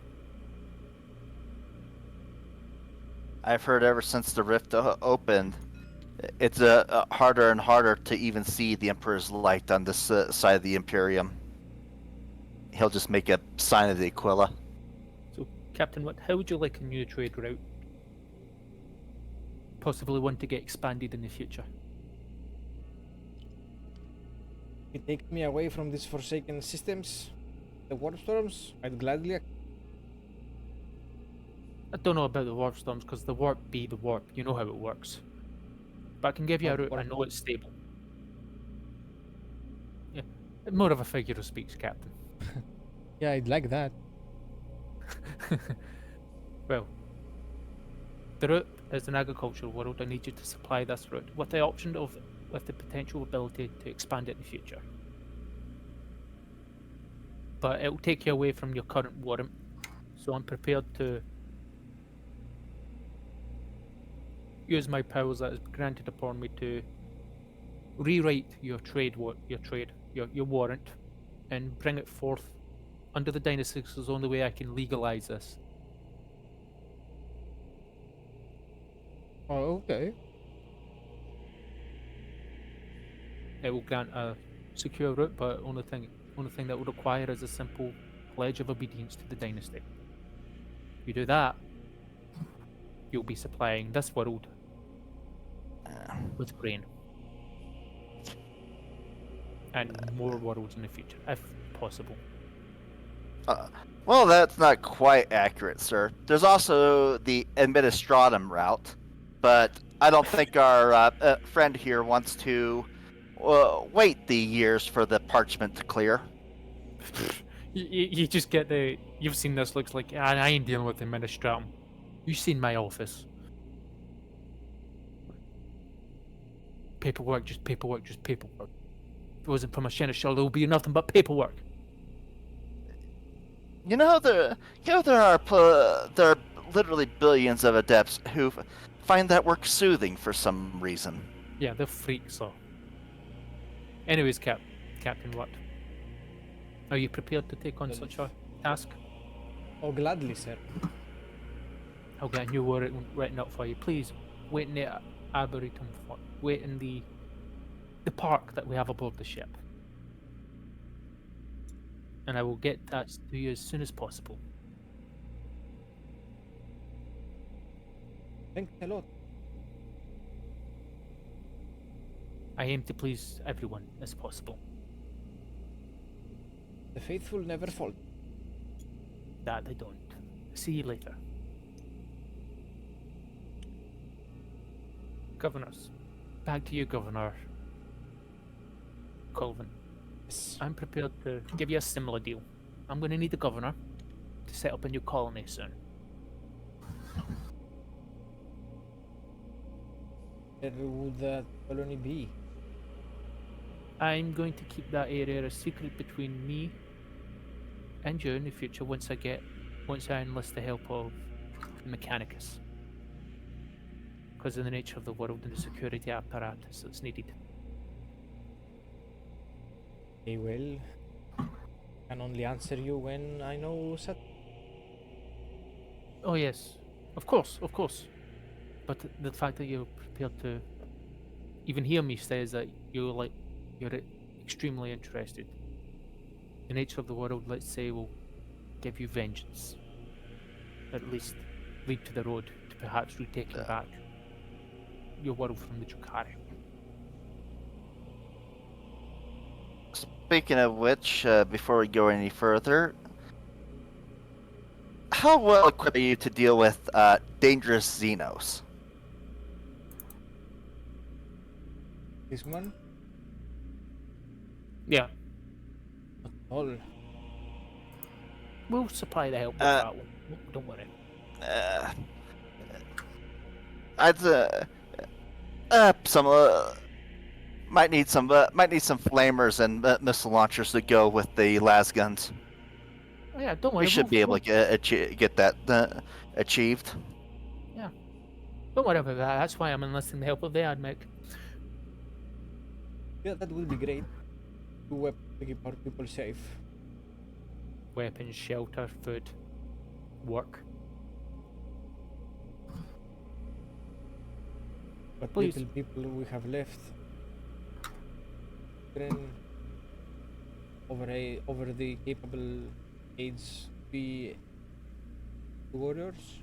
I've heard ever since the rift opened, it's harder and harder to even see the Emperor's light on this side of the Imperium. He'll just make a sign of the Aquila. So, Captain, how would you like a new trade route? Possibly one to get expanded in the future. If it takes me away from these forsaken systems, the warp storms, I'd gladly. I don't know about the warp storms because the warp be the warp. You know how it works. But I can give you a Oh, route. I warp. know it's stable. Yeah, more of a figure of speech, Captain. Yeah, I'd like that. Well, the route is an agricultural world. I need you to supply this route with the option of, with the potential ability to expand it in the future. But it will take you away from your current warrant, so I'm prepared to use my powers that is granted upon me to rewrite your your warrant, and bring it forth under the Dynasty. Is the only way I can legalize this. Oh, okay. It will grant a secure route, but only thing that would require is a simple pledge of obedience to the Dynasty. If you do that, you'll be supplying this world with grain. And more worlds in the future, if possible. Well, that's not quite accurate, sir. There's also the Administratum route, but I don't think our friend here wants to wait the years for the parchment to clear. You just get the. You've seen this. Looks like I ain't dealing with the Ministratum. You've seen my office. Paperwork, just paperwork, just paperwork. If it wasn't for my seneschal, there would be nothing but paperwork. There are literally billions of adepts who find that work soothing for some reason. Yeah, they're freaks, so. Anyways, Captain Watt, are you prepared to take on such a task? Oh, gladly, sir. I'll get a new warrant written up for you. Please wait in the Arboretum for. Wait in the park that we have aboard the ship. And I will get that to you as soon as possible. Thanks a lot. I aim to please everyone as possible. The faithful never fall. That they don't. See you later. Governors. Back to you, Governor Colvin. Yes. I'm prepared to give you a similar deal. I'm going to need the governor to set up a new colony soon. Where would that colony be? I'm going to keep that area a secret between me and you in the future once I enlist the help of the Mechanicus. Because of the nature of the world and the security apparatus that's needed. I will. Can only answer you when I know set. Oh yes, of course. But the fact that you're prepared to even hear me says that you're extremely interested. The nature of the world, let's say, will give you vengeance. At least lead to the road to perhaps retaking back your world from the Drukari. Speaking of which, before we go any further, how well equipped are you to deal with dangerous Xenos? This one? Yeah, Not all. we'll supply the help with that one. Don't worry. I'd some might need some flamers and missile launchers to go with the las guns. Oh yeah, don't worry. We should be able to get that achieved. Don't worry about that. That's why I'm enlisting the help of the AdMech. Yeah, that would be great. To keep our people safe. Weapons, shelter, food, work. But Please. little people we have left. Then over the capable aids be warriors.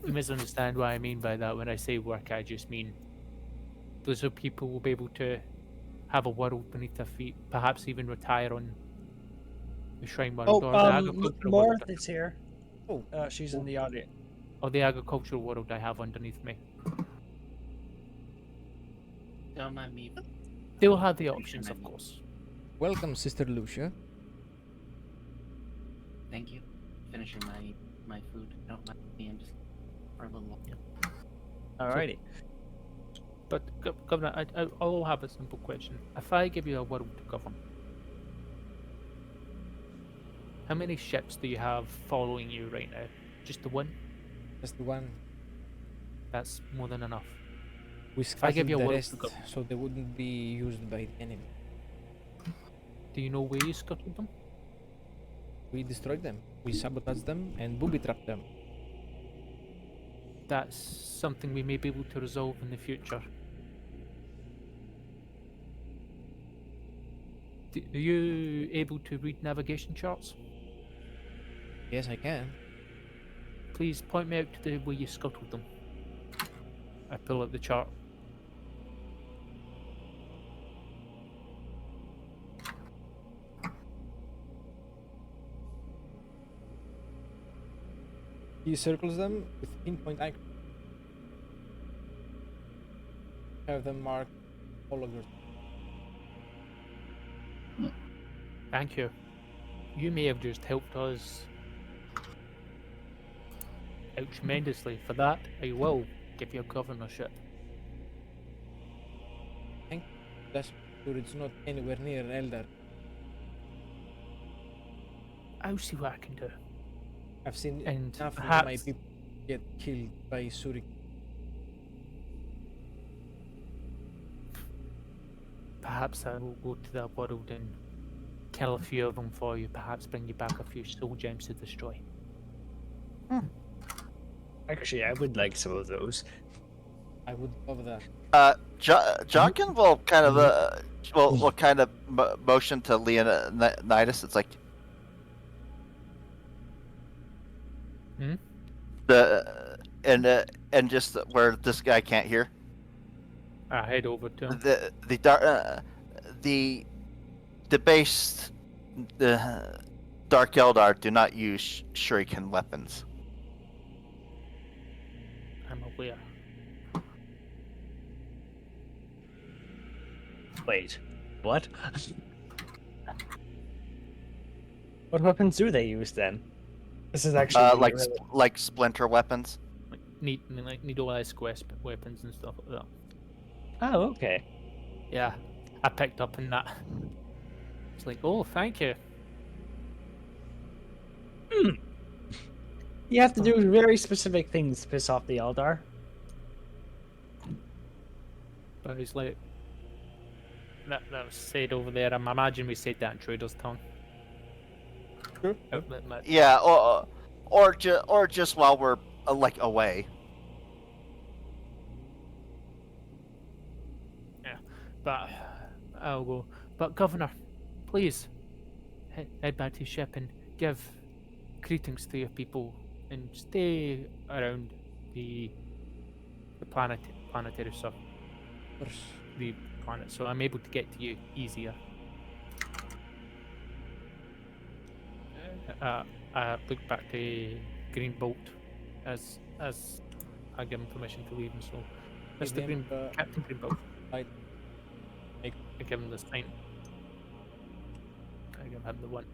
You misunderstand what I mean by that. When I say work, I just mean those are people who will be able to have a world beneath their feet, perhaps even retire on the Shrine World or the agricultural world. Morth is here. Oh, She's in the audience. Or the agricultural world I have underneath me. Don't mind me. They will have the options, of course. welcome, Sister Lucia. Thank you. Finishing my food. Don't mind me. I'm just for a little while. Alrighty. But, Governor, I'll have a simple question. If I give you a world to govern, how many ships do you have following you right now? Just the one? Just the one. That's more than enough. We I give scattered you a the world rest to go. so they wouldn't be used by the enemy. Do you know where you scuttled them? We destroyed them. We sabotaged them and booby-trapped them. That's something we may be able to resolve in the future. Are you able to read navigation charts? Yes, I can. Please point me out to the where you scuttled them. I pull up the chart. He circles them with pinpoint accuracy. Have them marked holograms. Thank you. You may have just helped us out tremendously. For that, I will give you a governorship. That's sure it's not anywhere near Eldar. I'll see what I can do. I've seen And enough of my perhaps people get killed by Surik. Perhaps I will go to that world and kill a few of them for you. Perhaps bring you back a few soul gems to destroy. Actually, I would like some of those. I would love that. Jonkin will kind of will kind of motion to Leonidas. It's like Hmm? and just where this guy can't hear. I head over to him. The debased Dark Eldar do not use shuriken weapons. I'm aware. Wait, what? What weapons do they use then? This is actually Like splinter weapons. Like needle-eyed weapons and stuff like that. Oh, okay. Yeah, I picked up on that. It's like, oh, thank you. You have to do very specific things to piss off the Eldar. But he's like, that was said over there. I imagine we said that in Trader's tongue. Sure. Yeah, or just while we're like away. But I'll go. But Governor, please head back to your ship and give greetings to your people and stay around the planetary stuff, the planet, so I'm able to get to you easier. I look back to Green Bolt as I give him permission to leave, and so Give him, Captain Green Bolt. right. I give him the sign. I give him the one.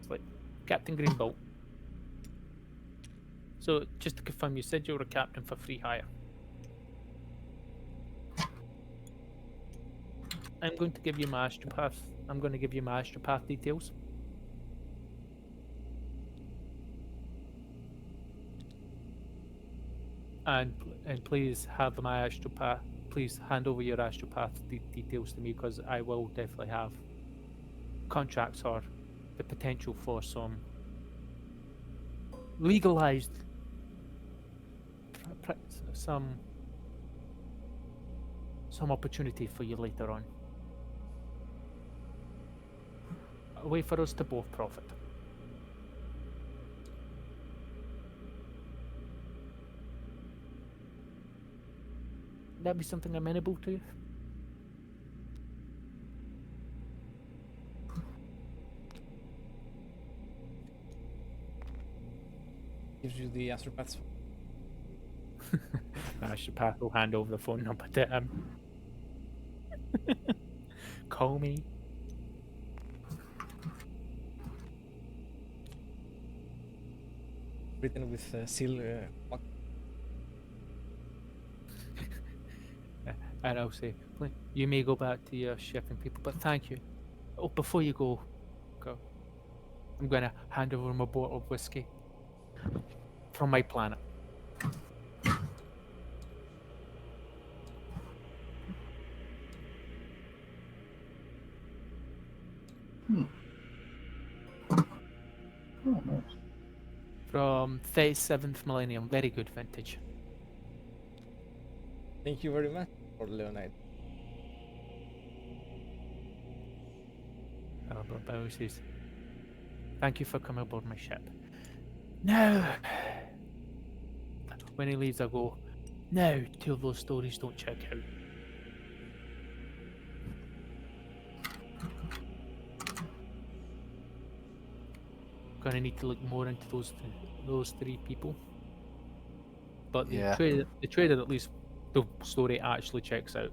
It's like Captain Green Bolt. So just to confirm, you said you were a captain for free hire. I'm going to give you my astropath. I'm going to give you my astropath details. And please have my astropath. Please hand over your astropath details to me, because I will definitely have contracts or the potential for some legalized some opportunity for you later on. A way for us to both profit. That be something amenable to? gives you the astropath's. Astropath will hand over the phone number to him. Call me. Written with seal. And I'll say, you may go back to your shipping people, but thank you. Oh, before you go, I'm gonna hand over my bottle of whiskey from my planet. Oh, nice. From 37th millennium, very good vintage. Thank you very much for Leonidas. Bow says, thank you for coming aboard my ship. Now, when he leaves, I go, now, two of those stories don't check out. Gonna need to look more into those three people. But the Yeah. trader, at least the story actually checks out.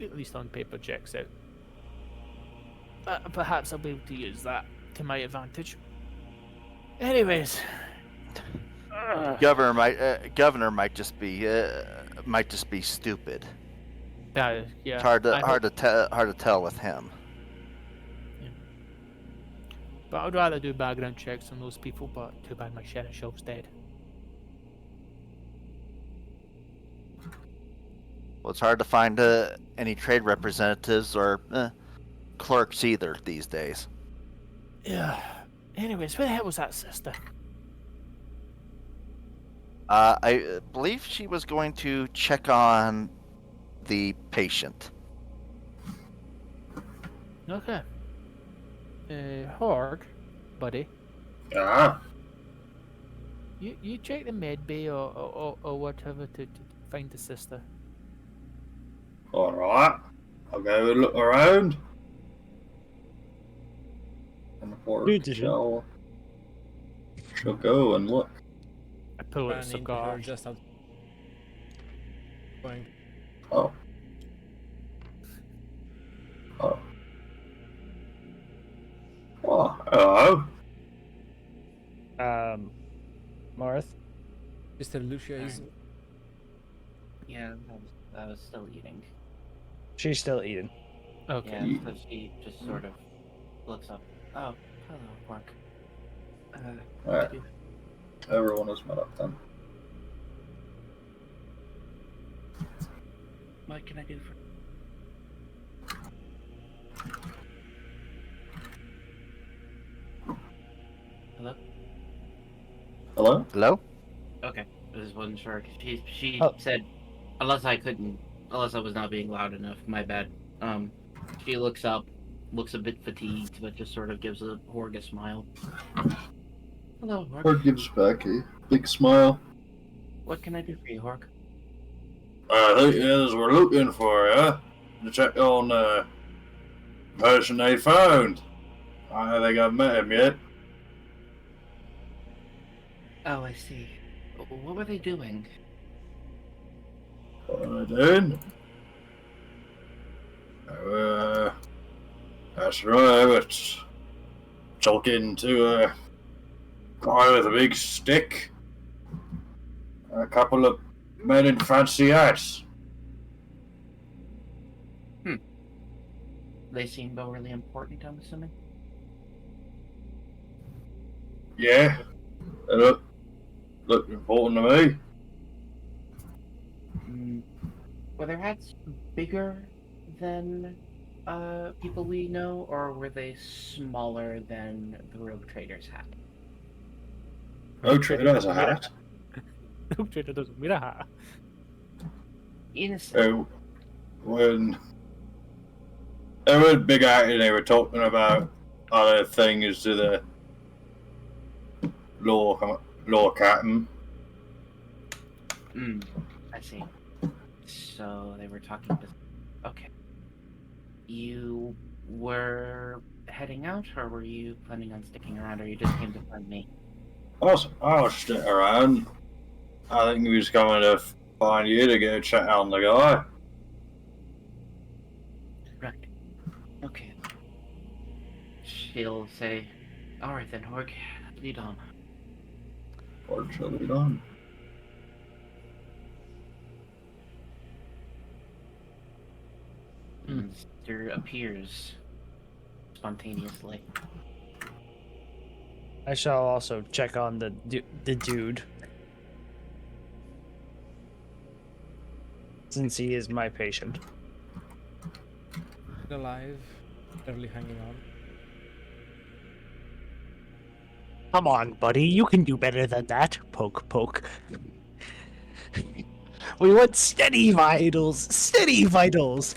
At least on paper checks out. Perhaps I'll be able to use that to my advantage. Anyways, Governor might just be stupid. yeah, It's hard I hope- to tell with him. But I'd rather do background checks on those people. But too bad my sheriff shelf's dead. Well, it's hard to find any trade representatives or clerks either these days. Yeah. Anyways, where the hell was that sister? I believe she was going to check on the patient. Okay. Horg, buddy. Ah, You check the med bay or whatever to find the sister. alright. I'll go and look around. And the pork Good to shall go and look. I pull out a Ran into cigar. her just out. Going. Oh. Oh. Oh, hello. Marth. Mr. Lucia is. Yeah, I was still eating. She's still eating. Okay. Yeah, so she just sort of looks up. Oh, hello, Mark. Alright. Everyone is met up then. What can I do for? Hello? Hello? Hello? Okay, I just wasn't sure. 'Cause she Oh. said, unless I was not being loud enough. My bad. She looks up, looks a bit fatigued, but just sort of gives Horg a smile. Hello, Horg. Horg gives back a big smile. What can I do for you, Horg? I think it is we're looking for you to check on the person they found. I don't think I've met him yet. Oh, I see. What were they doing? What am I doing? That's right, it's talking to a guy with a big stick. A couple of men in fancy hats. They seem overly important, I'm assuming. Yeah, they look important to me. Were their hats bigger than people we know, or were they smaller than the Rogue Trader's hat? Oh, Trader has a hat. No trader doesn't wear a hat. Oh, when they were big hat, they were talking about other things to the law captain. I see. So they were talking. Okay. You we're heading out, or were you planning on sticking around, or you just came to find me? I was sitting around. I think we was going to find you to get a chat on the guy. Right. Okay. She'll say, "Alright then, Horg, lead on." What shall we done? There appears spontaneously. I shall also check on the dude, since he is my patient. Alive, barely hanging on. Come on, buddy, you can do better than that. Poke, poke. We want steady vitals, steady vitals.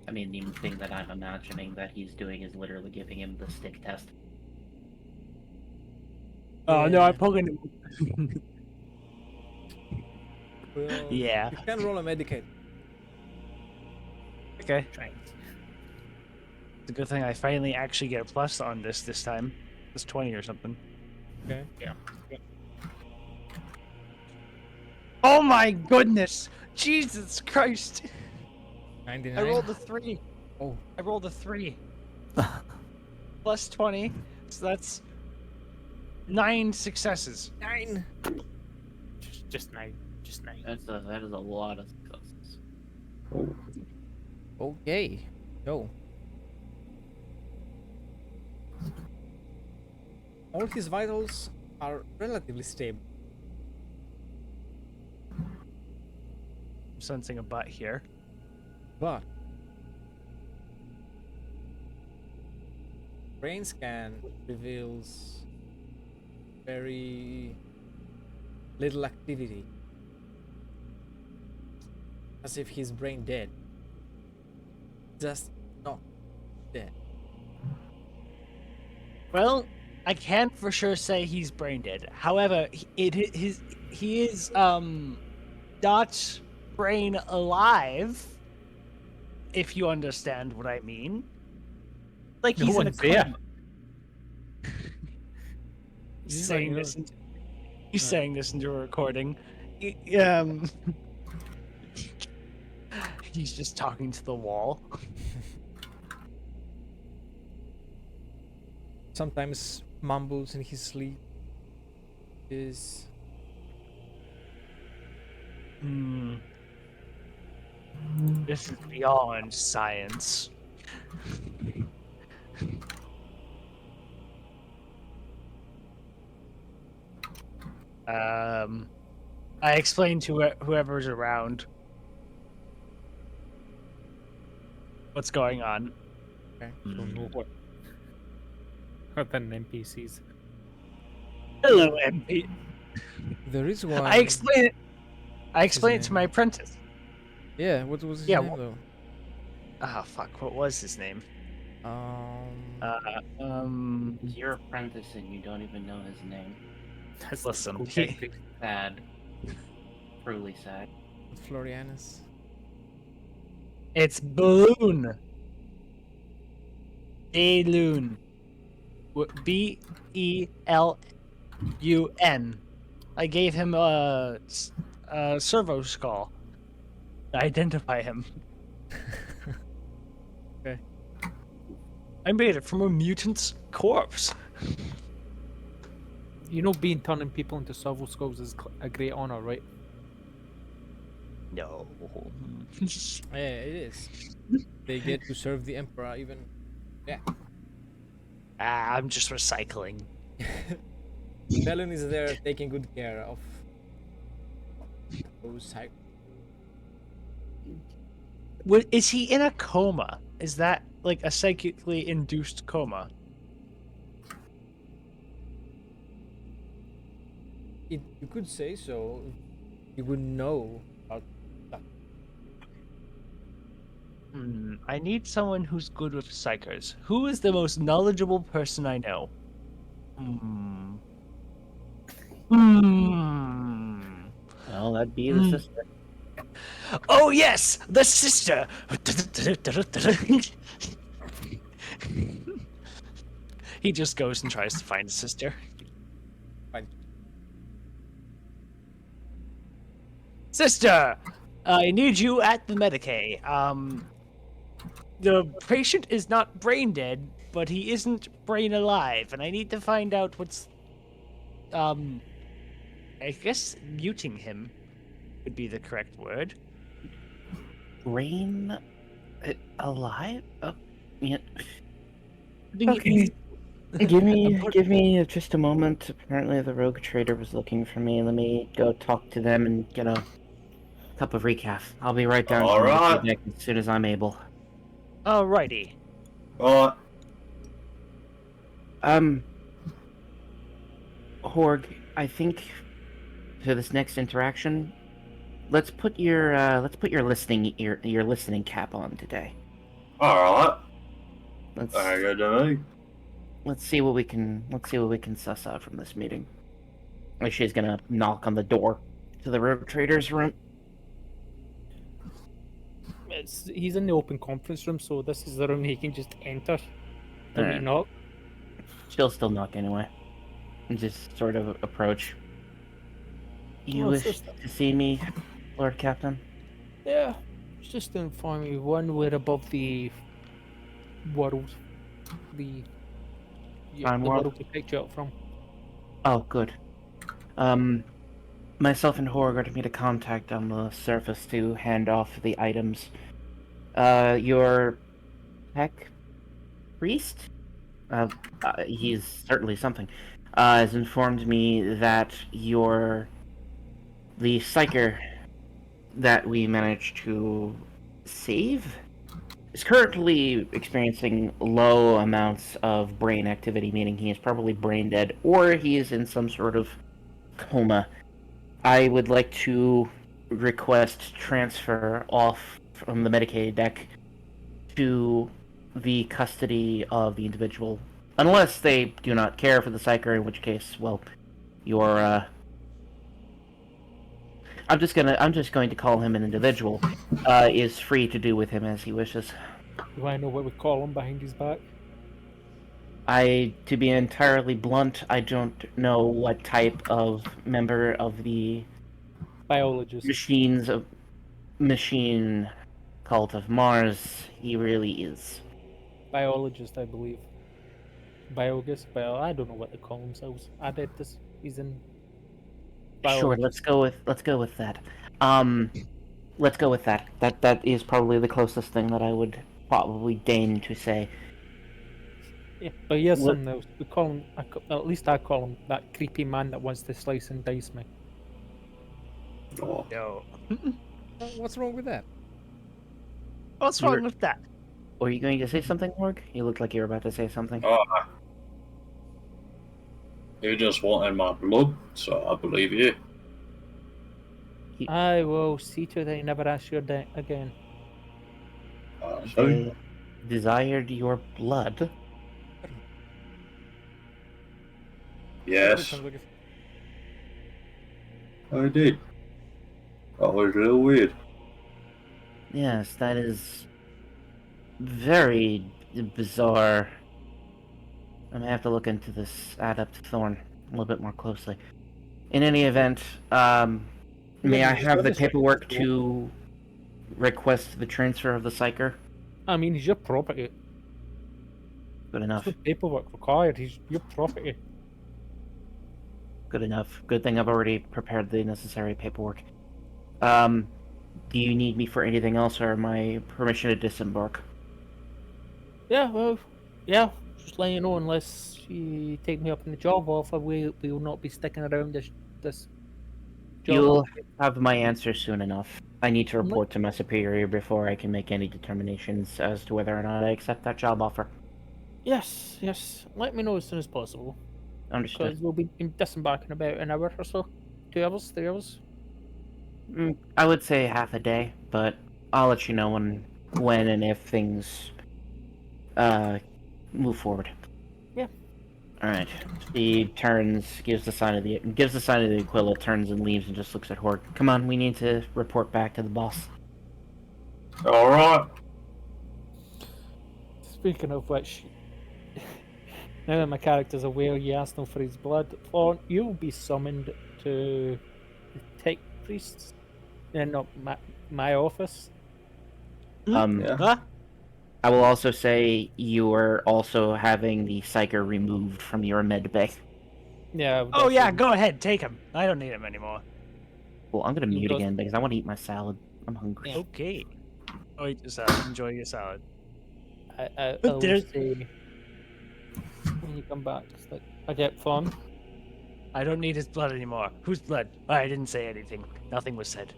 I mean, the thing that I'm imagining that he's doing is literally giving him the stick test. Oh no, Yeah. I'm poking him. Well, Yeah. you can roll a medicate. Okay. Try. It's a good thing I finally actually get a plus on this time. It's 20 or something. Okay. Oh my goodness! Jesus Christ! 99. I rolled a 3. Oh, I rolled a 3. Plus 20, so that's 9 successes. 9. Just 9. Just 9. That is a lot of successes. Okay. Go. All his vitals are relatively stable. I'm sensing a butt here. But brain scan reveals very little activity, as if he's brain dead, just not dead. Well, I can't for sure say he's brain dead. However, he is not brain alive, if you understand what I mean. Like No he's in a one's there. coma. He's He's saying like, this. He's saying this into a recording. He- He's just talking to the wall. Sometimes mumbles in his sleep. Is Hmm. This is beyond science. I explained to whoever's around what's going on. okay. Don't know what. Other than NPCs. Hello, MP. There is one. I explained it. I explained it to name? my apprentice. Yeah. What was his Yeah, name though? Ah, fuck. What was his name? He's your apprentice and you don't even know his name. That's Listen, okay. Sad. Truly sad. Florianus. It's Balloon. Balloon. B-E-L-U-N. I gave him a servo skull to identify him. Okay. I made it from a mutant's corpse. You know, turning people into servo skulls is a great honor, right? No. Yeah, it is. They get to serve the emperor even. Yeah. I'm just recycling. Bellun is there taking good care of those cycles. Is he in a coma? Is that like a psychically induced coma? You could say so. You would know about that. I need someone who's good with psychers. Who is the most knowledgeable person I know? Well, that'd be the sister. Oh yes, the sister. He just goes and tries to find his sister. Fine. Sister, I need you at the Medicaid. The patient is not brain dead, but he isn't brain alive, and I need to find out what's, I guess muting him would be the correct word. Brain alive? Yeah. Okay. Give me just a moment. Apparently, the rogue trader was looking for me. Let me go talk to them and get a cup of recaf. I'll be right down to the Alright. deck as soon as I'm able. Alrighty. Right. Horg, I think for this next interaction, let's put your listening cap on today. Alright. Let's Very good to me. let's see what we can suss out from this meeting. Like she's gonna knock on the door to the rogue trader's room. He's in the open conference room, so this is the room he can just enter. Don't Alright. knock. She'll still knock anyway. And just sort of approach. You Well, it's wish just- to see me, Lord Captain? Yeah, it's just to inform you, one, we're above the world. The Prime the world? world we picked you up from. Oh, good. Myself and Horg are to meet a contact on the surface to hand off the items. Your tech priest? He's certainly something. Has informed me that the psyker that we managed to save is currently experiencing low amounts of brain activity, meaning he is probably brain dead or he is in some sort of coma. I would like to request transfer off from the Medicaid deck to the custody of the individual, unless they do not care for the psyker, in which case, well, your I'm just going to call him an individual, is free to do with him as he wishes. Do I know what we call him behind his back? To be entirely blunt, I don't know what type of member of the Biologist. machine cult of Mars he really is. Biologist, I believe. Biologist? I don't know what they call themselves. Adeptus. He's in. Sure, Biologist. let's go with that. Let's go with that. That is probably the closest thing that I would probably deign to say. Yeah, but he has What- something else. We call him. At least I call him that creepy man that wants to slice and dice me. Oh. No. What's wrong with that? What's You're- wrong with that? Were you going to say something, Morg? You looked like you were about to say something. You just wanted my blood, so I believe you. I will see to it that he never asks you again. So, They desired your blood. yes, I did. That was a little weird. Yes, that is very bizarre. I'm gonna have to look into this Adept Thorn a little bit more closely. In any event, may I have the paperwork to request the transfer of the psyker? I mean, he's your property. Good enough. There's no paperwork required. He's your property. Good enough. Good thing I've already prepared the necessary paperwork. Do you need me for anything else, or my permission to disembark? Yeah, well, yeah. Just letting you know, unless you take me up in the job offer, we will not be sticking around this job. You'll have my answer soon enough. I need to Let- report to my superior before I can make any determinations as to whether or not I accept that job offer. Yes, yes. Let me know as soon as possible, Understood. because we'll be disembarking about an hour or so, 2 hours, 3 hours. I would say half a day, but I'll let you know when and if things move forward. Yeah. All right. He turns, gives the sign of the Aquila, turns and leaves, and just looks at Horde. Come on, we need to report back to the boss. All right. Speaking of which, now that my character's aware you asked him for his blood, Thorn, you'll be summoned to the tech priests, and not my office. Huh? I will also say you are also having the psyker removed from your med bay. Yeah. Oh yeah, go ahead, take him. I don't need him anymore. Well, I'm gonna You mute go- again because I want to eat my salad. I'm hungry. Yeah. Okay. Oh, eat your salad. Enjoy your salad. I But will there's- say when you come back, it's like, I get Thorn. I don't need his blood anymore. Whose blood? I didn't say anything. Nothing was said.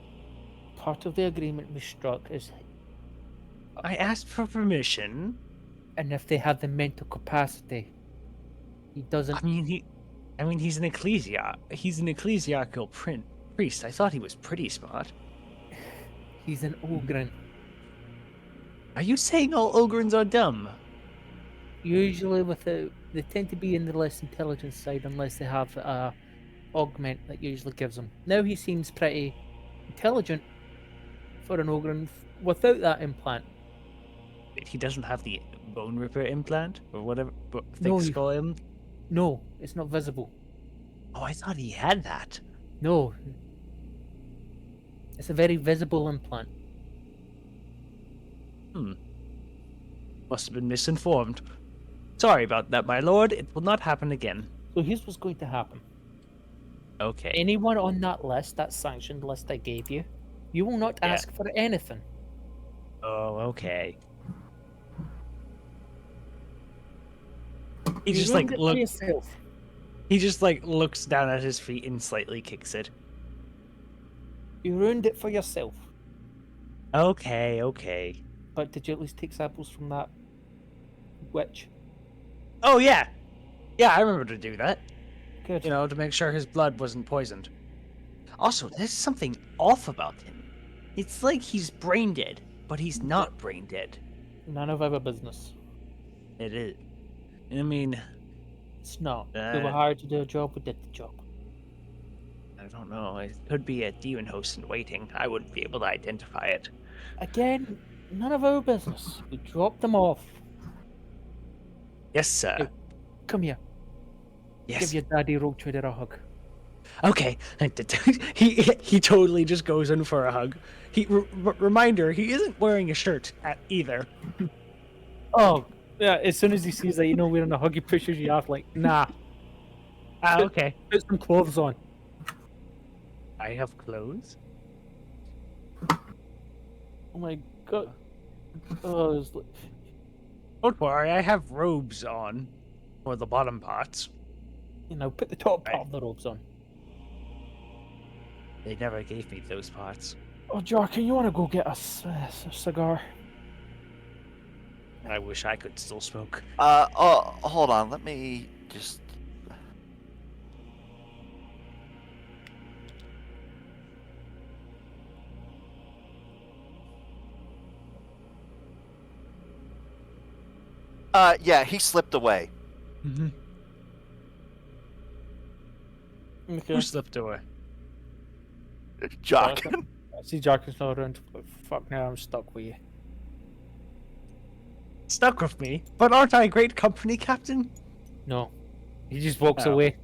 Part of the agreement we struck is, I asked for permission. and if they have the mental capacity, he doesn't. I mean, he's an ecclesiarchal priest. I thought he was pretty smart. He's an Ogren. Are you saying all Ogrins are dumb? Usually, they tend to be in the less intelligent side unless they have augment that usually gives them. Now he seems pretty intelligent for an Ogren without that implant. Wait, he doesn't have the bone ripper implant or whatever No, things you- call him. No, it's not visible. Oh, I thought he had that. No, it's a very visible implant. Must have been misinformed. Sorry about that, my lord. It will not happen again. So here's what's going to happen. Okay. Anyone on that list, that sanctioned list I gave you, you will not Yeah. ask for anything. Oh, okay. He You just ruined like it for look. yourself. He just like looks down at his feet and slightly kicks it. You ruined it for yourself. Okay, okay. But did you at least take samples from that witch? Oh yeah, yeah. I remember to do that. Good. You know, to make sure his blood wasn't poisoned. Also, there's something off about him. It's like he's brain dead, but he's not brain dead. None of our business. It is. I mean, It's not. We were hired to do a job. We did the job. I don't know. It could be a demon host in waiting. I wouldn't be able to identify it. Again, none of our business. We dropped them off. Yes, sir. Hey, come here. Yes. Give your daddy Rogue Trader a hug. Okay. he totally just goes in for a hug. Reminder, he isn't wearing a shirt either. Oh, yeah. As soon as he sees that, wearing a hug, he pushes you off like, nah. Okay. Put some clothes on. I have clothes. Oh my god. Oh, it's like... Don't worry, I have robes on for the bottom parts. Put the top part of the robes on. They never gave me those parts. Oh, Jarkin, you want to go get us a cigar? I wish I could still smoke. Oh, hold on. Let me just. Yeah, he slipped away. Mm-hmm. Okay. Who slipped away? Jock. I see Jarkin's not around. Fuck, now I'm stuck with you. Stuck with me? But aren't I great company, Captain? No. He just walks Oh. away.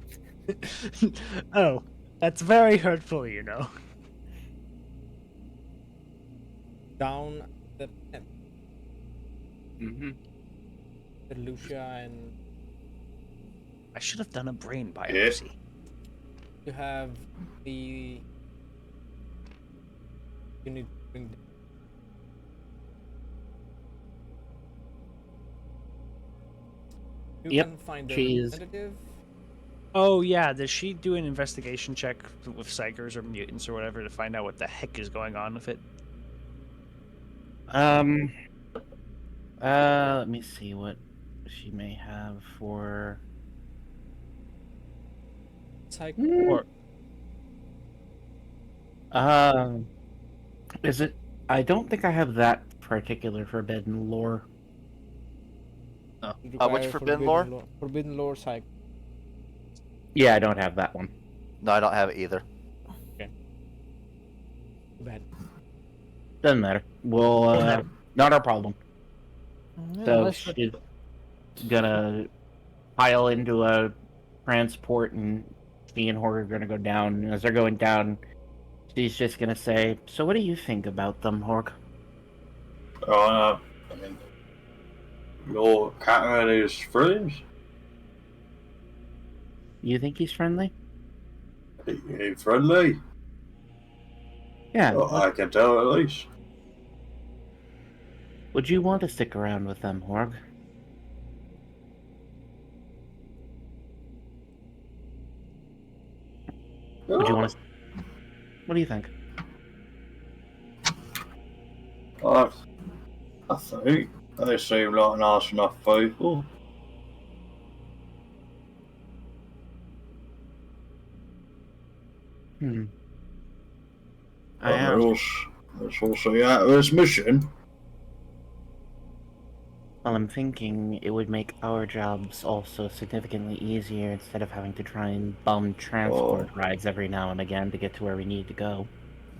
Oh, that's very hurtful, you know. Down the pen. Mm-hmm. With Lucia and I should have done a brain biopsy. you have the. You need to bring. You Yep, can find the she is- representative. Oh yeah, does she do an investigation check with psychers or mutants or whatever to find out what the heck is going on with it? Let me see what she may have for. Psych. Or Is it? I don't think I have that particular forbidden lore. You which require forbidden lore? Forbidden lore psych. Yeah, I don't have that one. No, I don't have it either. Too bad. Doesn't matter. We'll, not our problem. Yeah, So let's- she's gonna pile into a transport, and she and Horde are gonna go down. And as they're going down, she's just gonna say, "So what do you think about them, Horg?" I mean, your cat is friends. You think he's friendly? He friendly. Yeah. Well, I can tell at least. Would you want to stick around with them, Horg? Would you want to? What do you think? I think they seem like nice enough people. I am. Let's all see out of this mission. Well, I'm thinking it would make our jobs also significantly easier instead of having to try and bum transport rides every now and again to get to where we need to go.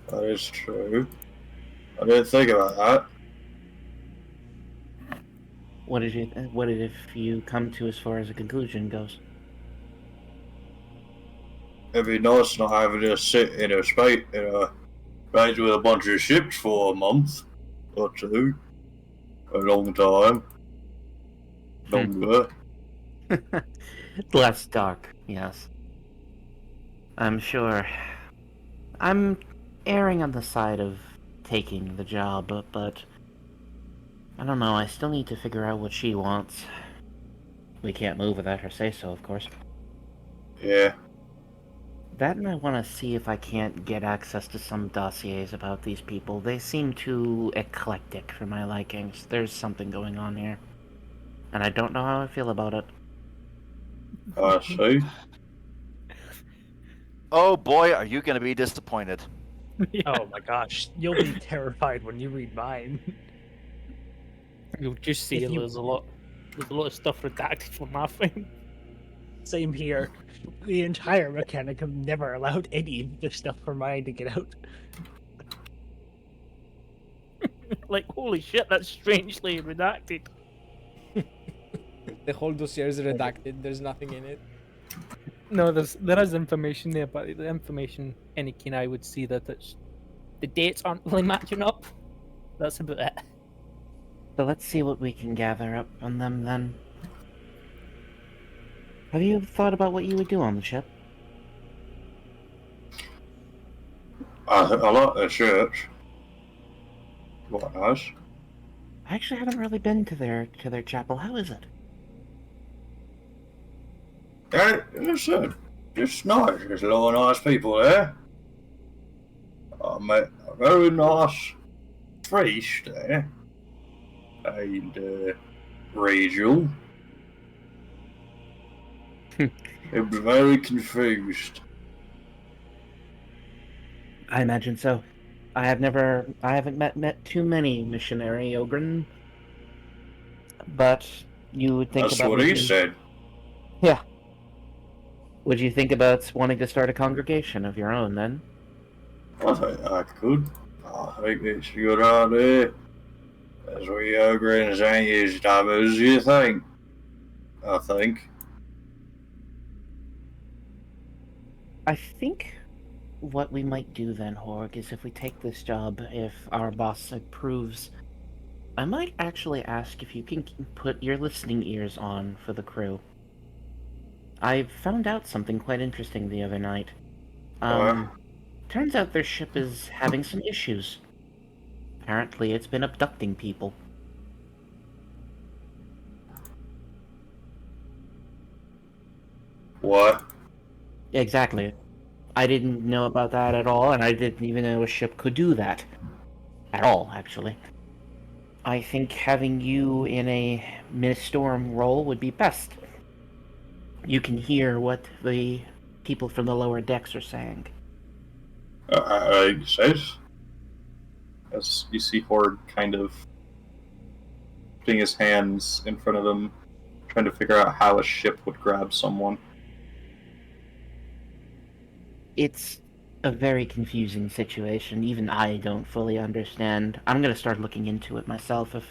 That is true. I didn't think about that. What if you come to as far as a conclusion goes? It'd be nice not having to sit in a space in a base with a bunch of ships for a month or two. A long time. Longer. Less dark, yes. I'm sure. I'm erring on the side of taking the job, but I don't know, I still need to figure out what she wants. We can't move without her say so, of course. Yeah. That, and I want to see if I can't get access to some dossiers about these people. They seem too eclectic for my likings. There's something going on here. And I don't know how I feel about it. I see. Oh boy, are you going to be disappointed. Oh my gosh, you'll be terrified when you read mine. You'll just see If you- there's a lot of stuff redacted from my thing. Same here. The entire Mechanicum never allowed any of the stuff for mine to get out. Like, holy shit, that's strangely redacted. The whole dossier is redacted. There's nothing in it. No, there is information there, but the information any keen eye would see that it's the dates aren't really matching up. That's about it. So let's see what we can gather up on them then. Have you thought about what you would do on the ship? I like the church. Quite nice. I actually haven't really been to their chapel. How is it? Yeah, listen, it's nice. There's a lot of nice people there. I met a very nice priest there. And Rachel. He was very confused. I imagine so. I haven't met too many missionary Ogren. But you would think That's about what he maybe- said. Yeah. Would you think about wanting to start a congregation of your own then? I think I could. I think it's a good idea. As we Ogrins ain't as dumb as you think. I think. I think what we might do then, Horg, is if we take this job, if our boss approves, I might actually ask if you can put your listening ears on for the crew. I found out something quite interesting the other night. Turns out their ship is having some issues. Apparently, it's been abducting people. What? Exactly. I didn't know about that at all, and I didn't even know a ship could do that. At all, actually. I think having you in a mid-storm role would be best. You can hear what the people from the lower decks are saying. I said. As you see Horde kind of putting his hands in front of him, trying to figure out how a ship would grab someone. It's a very confusing situation. Even I don't fully understand. I'm gonna start looking into it myself if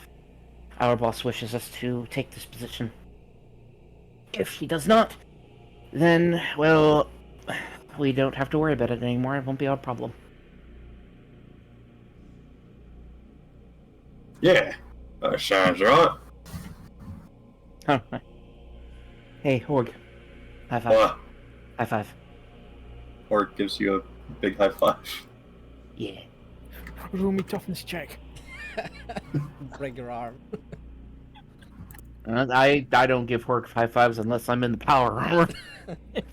our boss wishes us to take this position. If he does not, then, well, we don't have to worry about it anymore. It won't be our problem. Yeah, that sounds right. Huh. Hey, Horg. High five. What? High five. Or gives you a big high five. Yeah. Roll me toughness check. Break your arm. I don't give Horg high fives unless I'm in the power armor.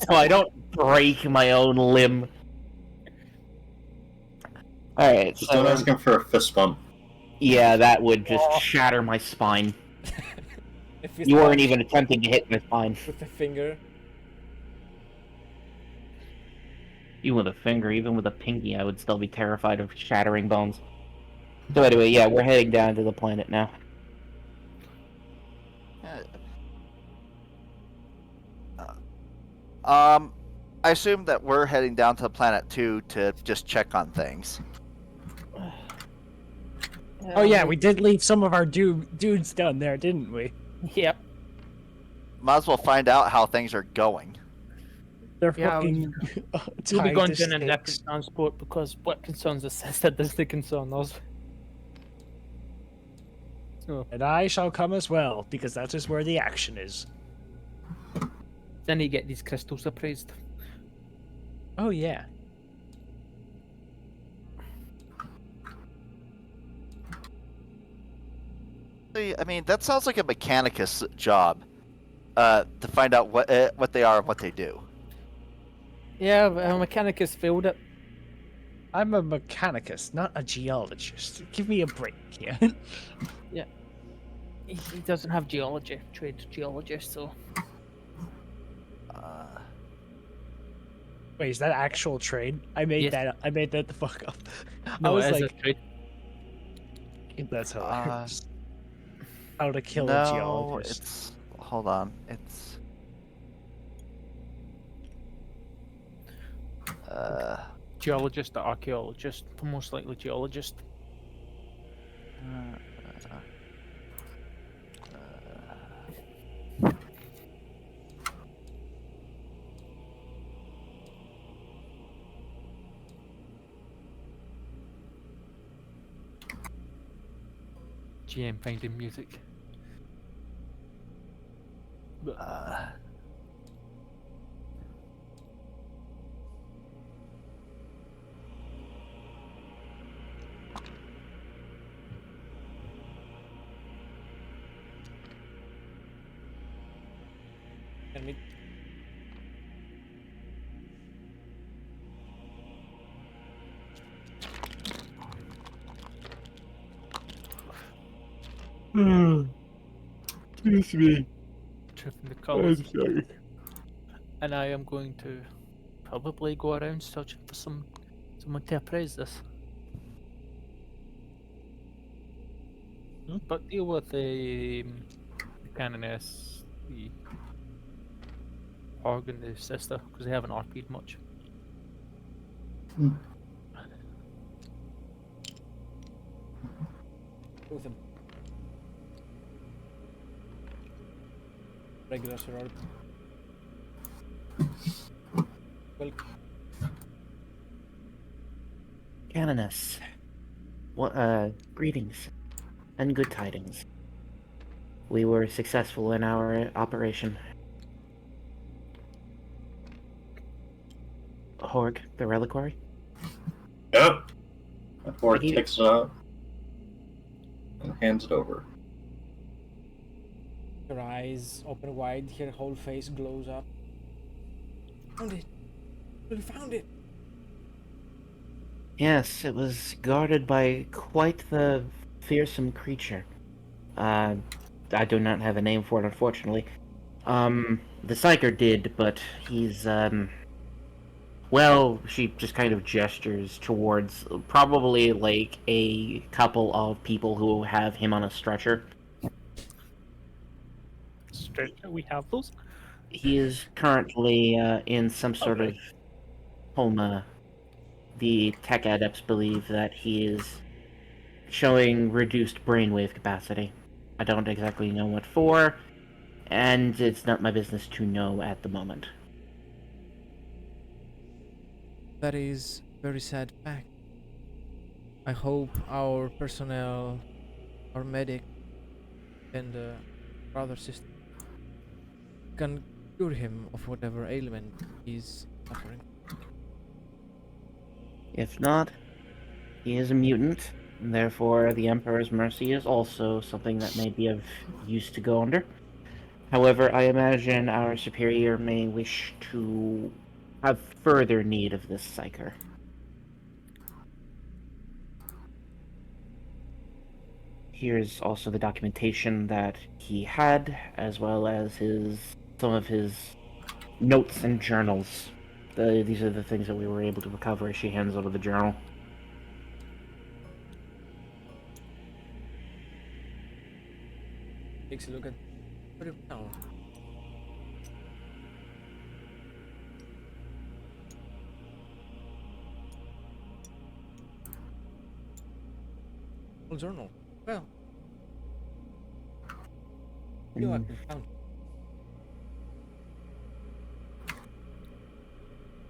So I don't break my own limb. Alright, Just don't ask him for a fist bump. yeah, that would just shatter my spine. If you You weren't start even attempting to hit my spine. with a finger. Even with a finger, even with a pinky, I would still be terrified of shattering bones. So anyway, yeah, we're heading down to the planet now. I assume that we're heading down to the planet too to just check on things. Oh yeah, we did leave some of our dudes down there, didn't we? Yep. Might as well find out how things are going. They're Yeah, fucking We'll be tied going to down in different stakes. transport because what concerns us sister doesn't concern us. So And I shall come as well, because that is where the action is. then you get these crystals appraised. Oh yeah. I mean, that sounds like a mechanicus job. To find out what they are and what they do. Yeah, but a mechanicus failed it. I'm a mechanicus, not a geologist. Give me a break here. He doesn't have geology, trained geologist, so Wait, is that actual trade? I made Yes. that up. I made that the fuck up. no, I was it is like, a trade. that's hilarious. How to kill a No, geologist. it's hold on. It's Geologist or archaeologist, most likely geologist. GM finding music. And we Excuse me. Tripping the colours. sorry. And I am going to probably go around searching for someone to appraise this. But deal with the canoness, the organ, the sister, because they haven't RP'd much. with a regular sorority. Well, Canoness. What, greetings. And good tidings. We were successful in our operation. Horg, the reliquary? Yep. Before it Thank you. takes it out and hands it over. her eyes open wide, her whole face glows up. Found it! We found it! Yes, it was guarded by quite the fearsome creature. I do not have a name for it, unfortunately. The Psyker did, but he's, well, she just kind of gestures towards probably like a couple of people who have him on a stretcher. Stretcher, we have those. He is currently in some sort of Homa, the tech adepts believe that he is showing reduced brainwave capacity. I don't exactly know what for, and it's not my business to know at the moment. That is very sad fact. I hope our personnel, our medic, and brother sister can cure him of whatever ailment he's suffering. If not, he is a mutant, and therefore the Emperor's mercy is also something that may be of use to go under. However, I imagine our superior may wish to have further need of this psyker. Here's also the documentation that he had, as well as some of his notes and journals. These are the things that we were able to recover as she hands over the journal. Takes a look at what now. Journal. Well, you I can count.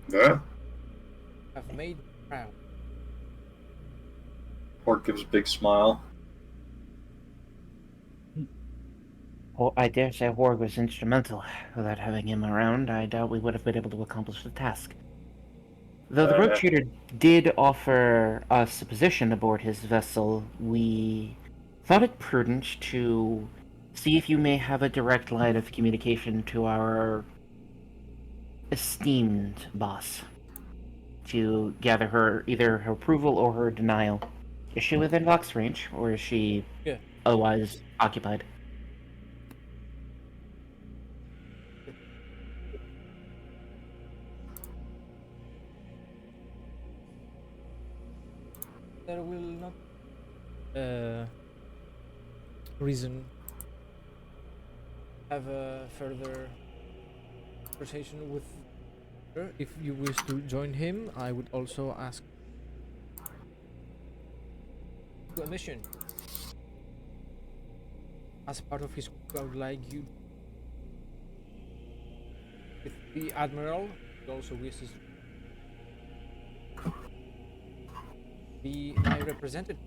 Yeah. I've made proud. Horde gives a big smile. Well, I dare say Horg was instrumental. Without having him around, I doubt we would have been able to accomplish the task. Though the rogue trader did offer us a position aboard his vessel, we thought it prudent to see if you may have a direct line of communication to our esteemed boss to gather either her approval or her denial. Is she within Vox range, or is she Yeah. otherwise occupied? There will not reason have a further conversation with her. If you wish to join him, I would also ask to a mission. As part of his crew, I would like you with the Admiral. He also wishes to be my representative.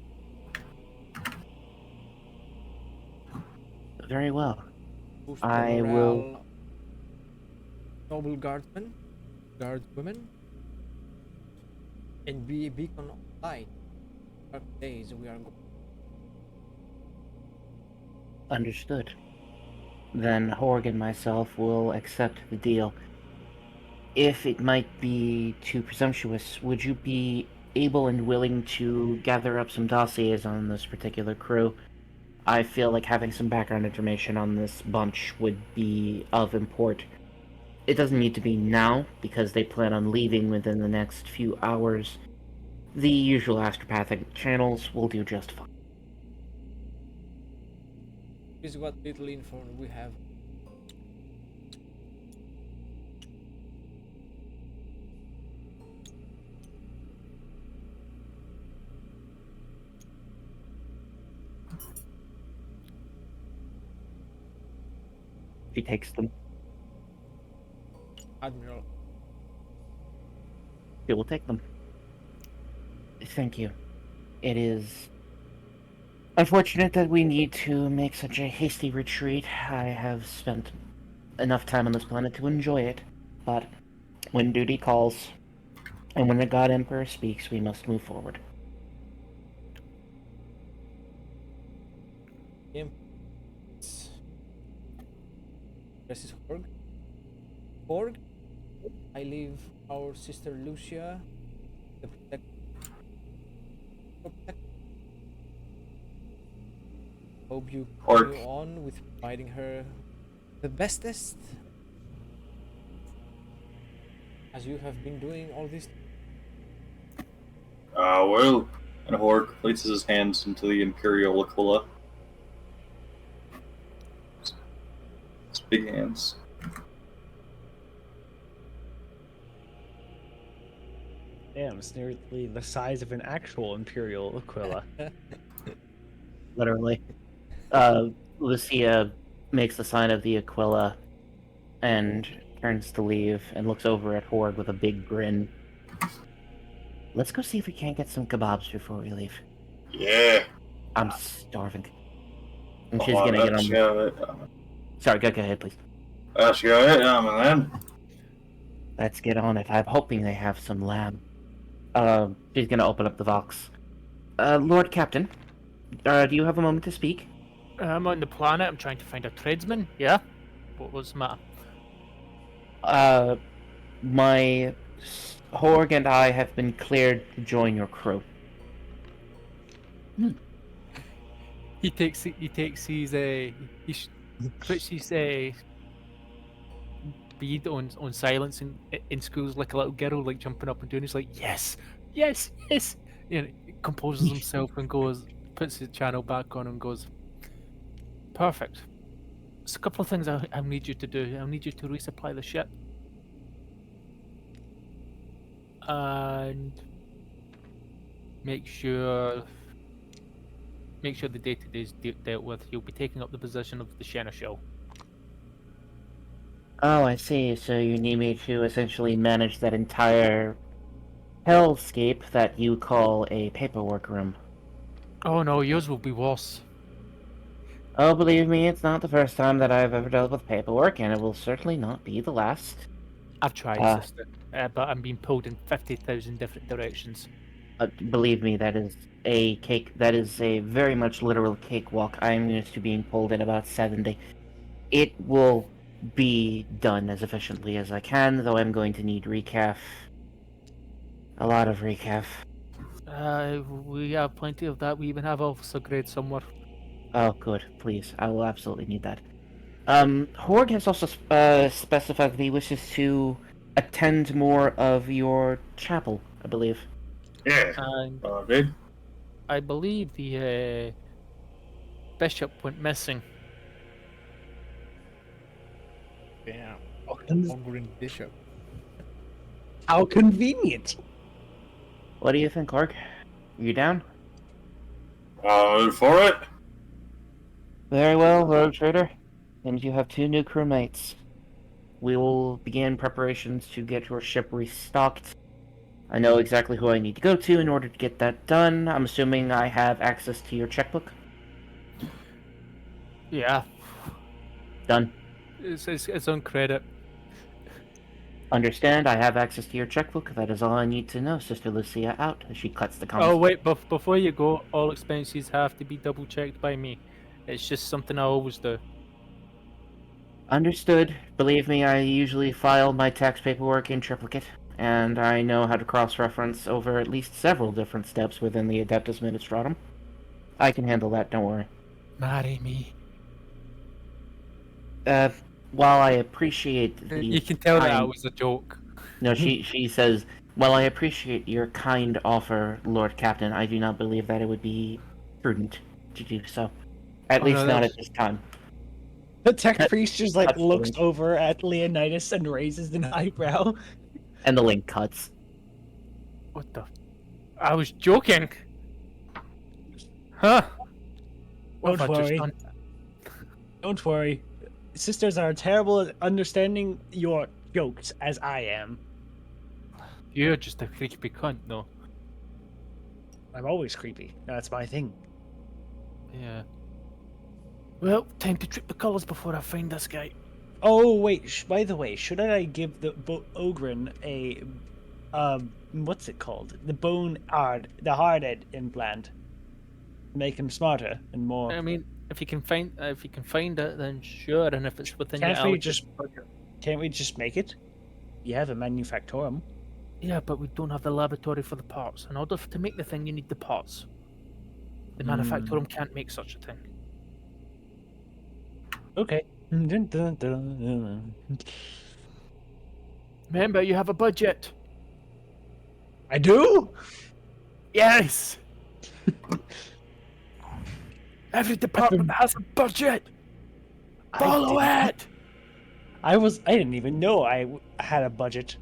Very well. Boost the I morale, will. noble guardsmen, guardswomen, and be a beacon of light. Dark days we are going. Understood. Then Horg and myself will accept the deal. If it might be too presumptuous, would you be able and willing to gather up some dossiers on this particular crew? I feel like having some background information on this bunch would be of import. It doesn't need to be now, because they plan on leaving within the next few hours. The usual astropathic channels will do just fine. This is what little info we have. She takes them. Admiral, She will take them. Thank you. It is unfortunate that we need to make such a hasty retreat. I have spent enough time on this planet to enjoy it, but when duty calls, and when the God Emperor speaks, we must move forward. this is Horg. Horg, I leave our sister Lucia, the hope you Horg. continue on with providing her the bestest, as you have been doing all this. Well. And Horg places his hands into the Imperial Aquila. His big hands. Damn, it's nearly the size of an actual Imperial Aquila. Literally. Lucia makes the sign of the Aquila and turns to leave and looks over at Horde with a big grin. Let's go see if we can't get some kebabs before we leave. Yeah. I'm starving. And she's Oh, gonna get let's on. go. Sorry, go ahead, please. Let's go it, then. Let's get on it. I'm hoping they have some lamb. She's gonna open up the box. Lord Captain, do you have a moment to speak? I'm on the planet. I'm trying to find a tradesman. Yeah. What was the matter? My Horg and I have been cleared to join your crew. He takes his puts his bead on silence and schools like a little girl, like jumping up and doing. He's like, yes, yes, yes. You know, composes himself and puts the channel back on and goes, perfect. There's a couple of things I need you to do. I need you to resupply the ship. And make sure the day-to-day is dealt with. You'll be taking up the position of the Seneschal. Oh, I see. So you need me to essentially manage that entire hellscape that you call a paperwork room. Oh no, yours will be worse. Oh, believe me, it's not the first time that I've ever dealt with paperwork, and it will certainly not be the last. I've tried, sister, but I'm being pulled in 50,000 different directions. Believe me, that is a cake. That is a very much literal cakewalk. I'm used to being pulled in about 70. It will be done as efficiently as I can, though I'm going to need recaf. A lot of recaf. We have plenty of that. We even have officer grade somewhere. Oh, good. Please, I will absolutely need that. Horg has also specified that he wishes to attend more of your chapel, I believe. Yeah. And Good. I believe the bishop went missing. Yeah. And- Hungry bishop. How convenient! What do you think, Horg? You down? For it? Very well, Rogue Trader. And you have 2 new crewmates. We will begin preparations to get your ship restocked. I know exactly who I need to go to in order to get that done. I'm assuming I have access to your checkbook. Yeah, Done. it's on credit. Understand, I have access to your checkbook. That is all I need to know, Sister Lucia out as she cuts the comms. Oh wait, before you go, all expenses have to be double checked by me. It's just something I always do. Understood. Believe me, I usually file my tax paperwork in triplicate, and I know how to cross-reference over at least several different steps within the Adeptus Ministratum. I can handle that, don't worry. Marry me. While I appreciate the You can tell that kind- was a joke. No, she says, while I appreciate your kind offer, Lord Captain, I do not believe that it would be prudent to do so. At Oh, least no, not that's- at this time. The tech That- priest just like that's looks funny. over at Leonidas and raises an eyebrow. And the link cuts. What the? I was joking. Huh? What Don't have I just worry. done? Don't worry. Sisters are terrible at understanding your jokes as I am. You're just a creepy cunt, though. I'm always creepy. That's my thing. Yeah. Well, time to trip the colours before I find this guy. Oh wait, by the way, should I give the Ogren a what's it called? The hard ed implant. Make him smarter and more. I mean, if you can find it, then sure. And if it's within your Can't we allocated just budget. can't we just make it? You have a manufactorum. Yeah, but we don't have the laboratory for the parts. In order to make the thing, you need the parts. The manufacturer can't make such a thing. Okay. Dun, dun, dun. Remember, you have a budget. I do? Yes. Every department has a budget. Follow it. I didn't even know I had a budget.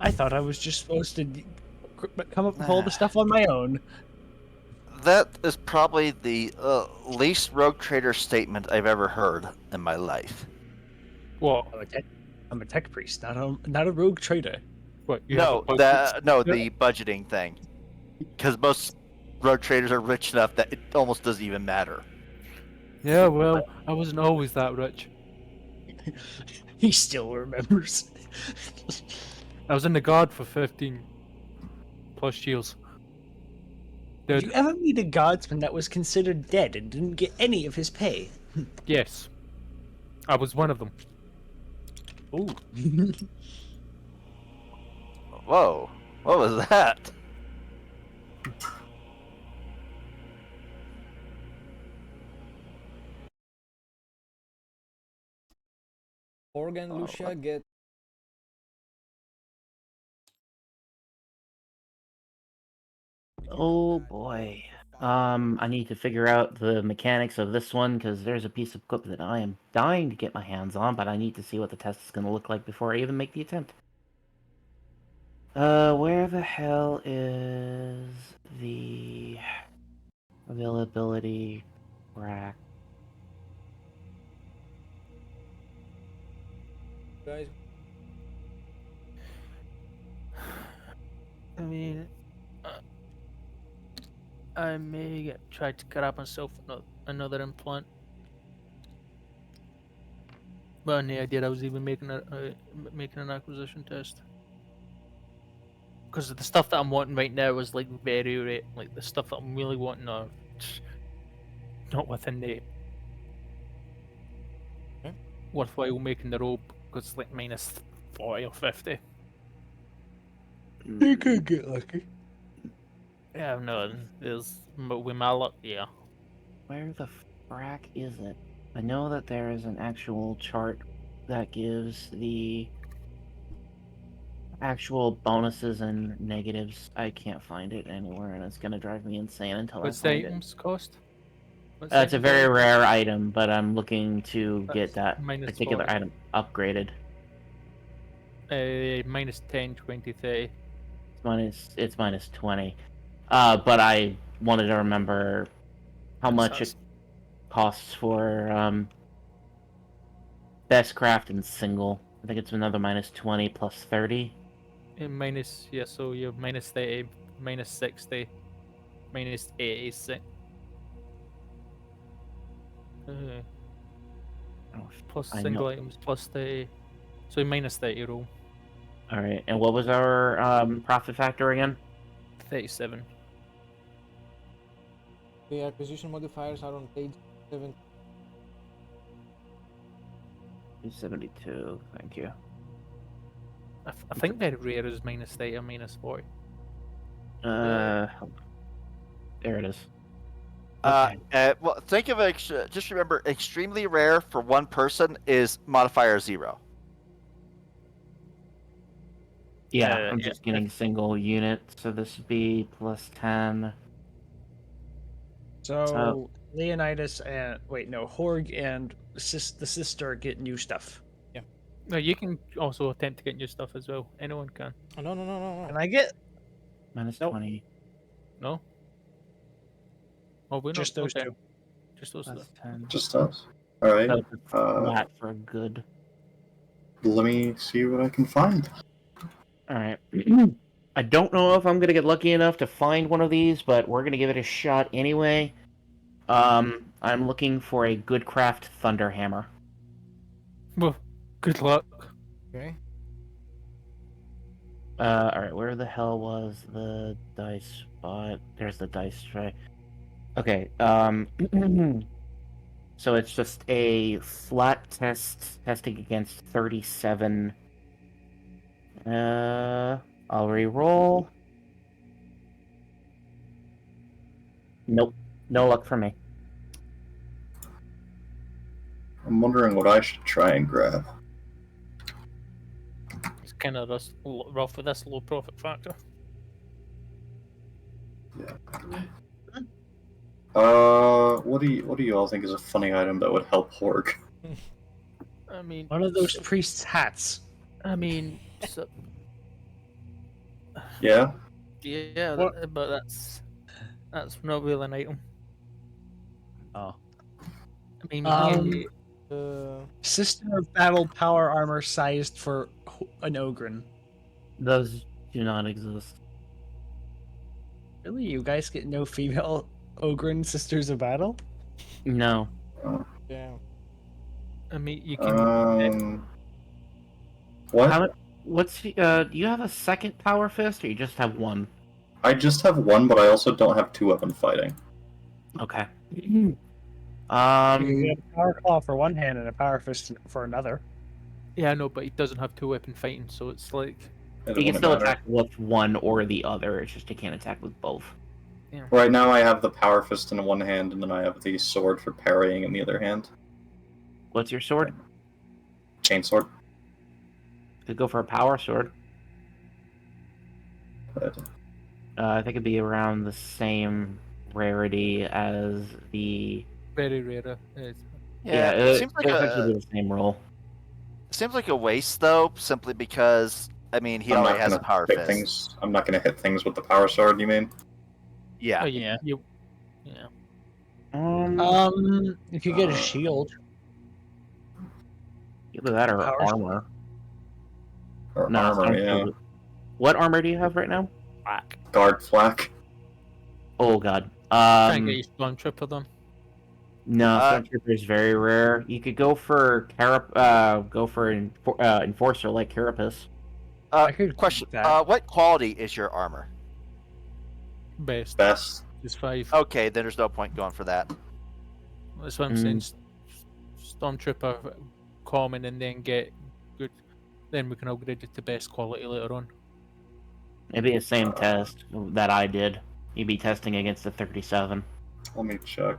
I thought I was just supposed to come up with all the stuff on my own. That is probably the least rogue trader statement I've ever heard in my life. What? I'm a tech priest, not a rogue trader. What? You have a budget? The budgeting thing. Because most rogue traders are rich enough that it almost doesn't even matter. Yeah, well, I wasn't always that rich. He still remembers. I was in the guard for 15 plus years. Did Dude, you ever meet a guardsman that was considered dead and didn't get any of his pay? yes. I was one of them. Ooh. Whoa. What was that? Org and Lucia get Oh boy. I need to figure out the mechanics of this one because there's a piece of equipment that I am dying to get my hands on, but I need to see what the test is going to look like before I even make the attempt. Where the hell is the availability rack? guys. I mean, I may try to cut up myself another implant. But any idea I was even making making an acquisition test. Because the stuff that I'm wanting right now is like very rare. Like the stuff that I'm really wanting are not within the worthwhile making the rope. Because it's like minus 40 or 50. You could get lucky. Yeah, no, there's with my luck, yeah. Where the frack is it? I know that there is an actual chart that gives the actual bonuses and negatives. I can't find it anywhere, and it's gonna drive me insane until What's I the find it. items cost? It's a very rare item, but I'm looking to get that minus particular 40. item upgraded. Minus 10, 20, 30. It's minus 20. But I wanted to remember how much it costs for best craft and single. I think it's another minus 20 plus 30. Minus, yeah, so you're minus 30, minus 60, minus 86. Plus I single know. items, plus 30. So minus 30 roll. Alright, and what was our profit factor again? 37. The acquisition modifiers are on page 7. 72, thank you. I think very rare is minus 30 or minus 40. There it is. Well, think of it. Just remember, extremely rare for one person is modifier 0. Yeah, I'm yeah. just getting single unit, so this would be plus 10. So Leonidas and Horg and the sister get new stuff. No, you can also attempt to get new stuff as well. Anyone can. Oh, no. Can I get Minus Nope. 20 No? Oh, we're just not. those Okay. two? Just those plus two. 10. Just us. Alright. That was flat for a good. Let me see what I can find. Alright. I don't know if I'm gonna get lucky enough to find one of these, but we're gonna give it a shot anyway. I'm looking for a good craft thunder hammer. Well, good luck. Okay. Alright, where the hell was the dice spot? There's the dice tray. Okay, so it's just a flat testing against 37. I'll re-roll. Nope, no luck for me. I'm wondering what I should try and grab. It's kind of rough with this low profit factor. What do you all think is a funny item that would help Horg? I mean, One of those priests' hats. I mean, so, Yeah? Yeah, What? but that's not really an item. Oh. I mean, Um, Uh, System of battle power armor sized for an Ogren. Those do not exist. Really? You guys get no female Ogren Sisters of Battle? No. yeah. I mean, you can. What? How, do you have a second power fist, or you just have one? I just have one, but I also don't have two weapon fighting. Okay. You can Um, get a power claw for one hand and a power fist for another. Yeah, I know, but he doesn't have two weapon fighting, so it's like. It you can wouldn't still matter. attack with one or the other. It's just you can't attack with both. Right now, I have the power fist in one hand, and then I have the sword for parrying in the other hand. What's your sword? Chainsword. Could go for a power sword. But I think it'd be around the same rarity as the. Very rare. Yeah, it it seems like it'd actually a be the same roll. waste though, simply because I mean he I'm already not has a gonna power hit fist. things. I'm not gonna hit things with the power sword. You mean? Yeah. Oh, Yeah. Yeah. You could get a shield. Either that or Power armor. Or No, armor? stone Yeah. shield. What armor do you have right now? Black. Guard flak. Oh god. Try and get your stormtrooper then. No, Uh, Stormtrooper is very rare. You could go for Enforcer like Carapace. I could Question. get that. What quality is your armor? Best. Best. Is 5. Okay, then there's no point going for that. That's what I'm saying. Stormtrooper common and then get good. Then we can upgrade it to best quality later on. It'd be the same test that I did. You'd be testing against the 37. Let me check.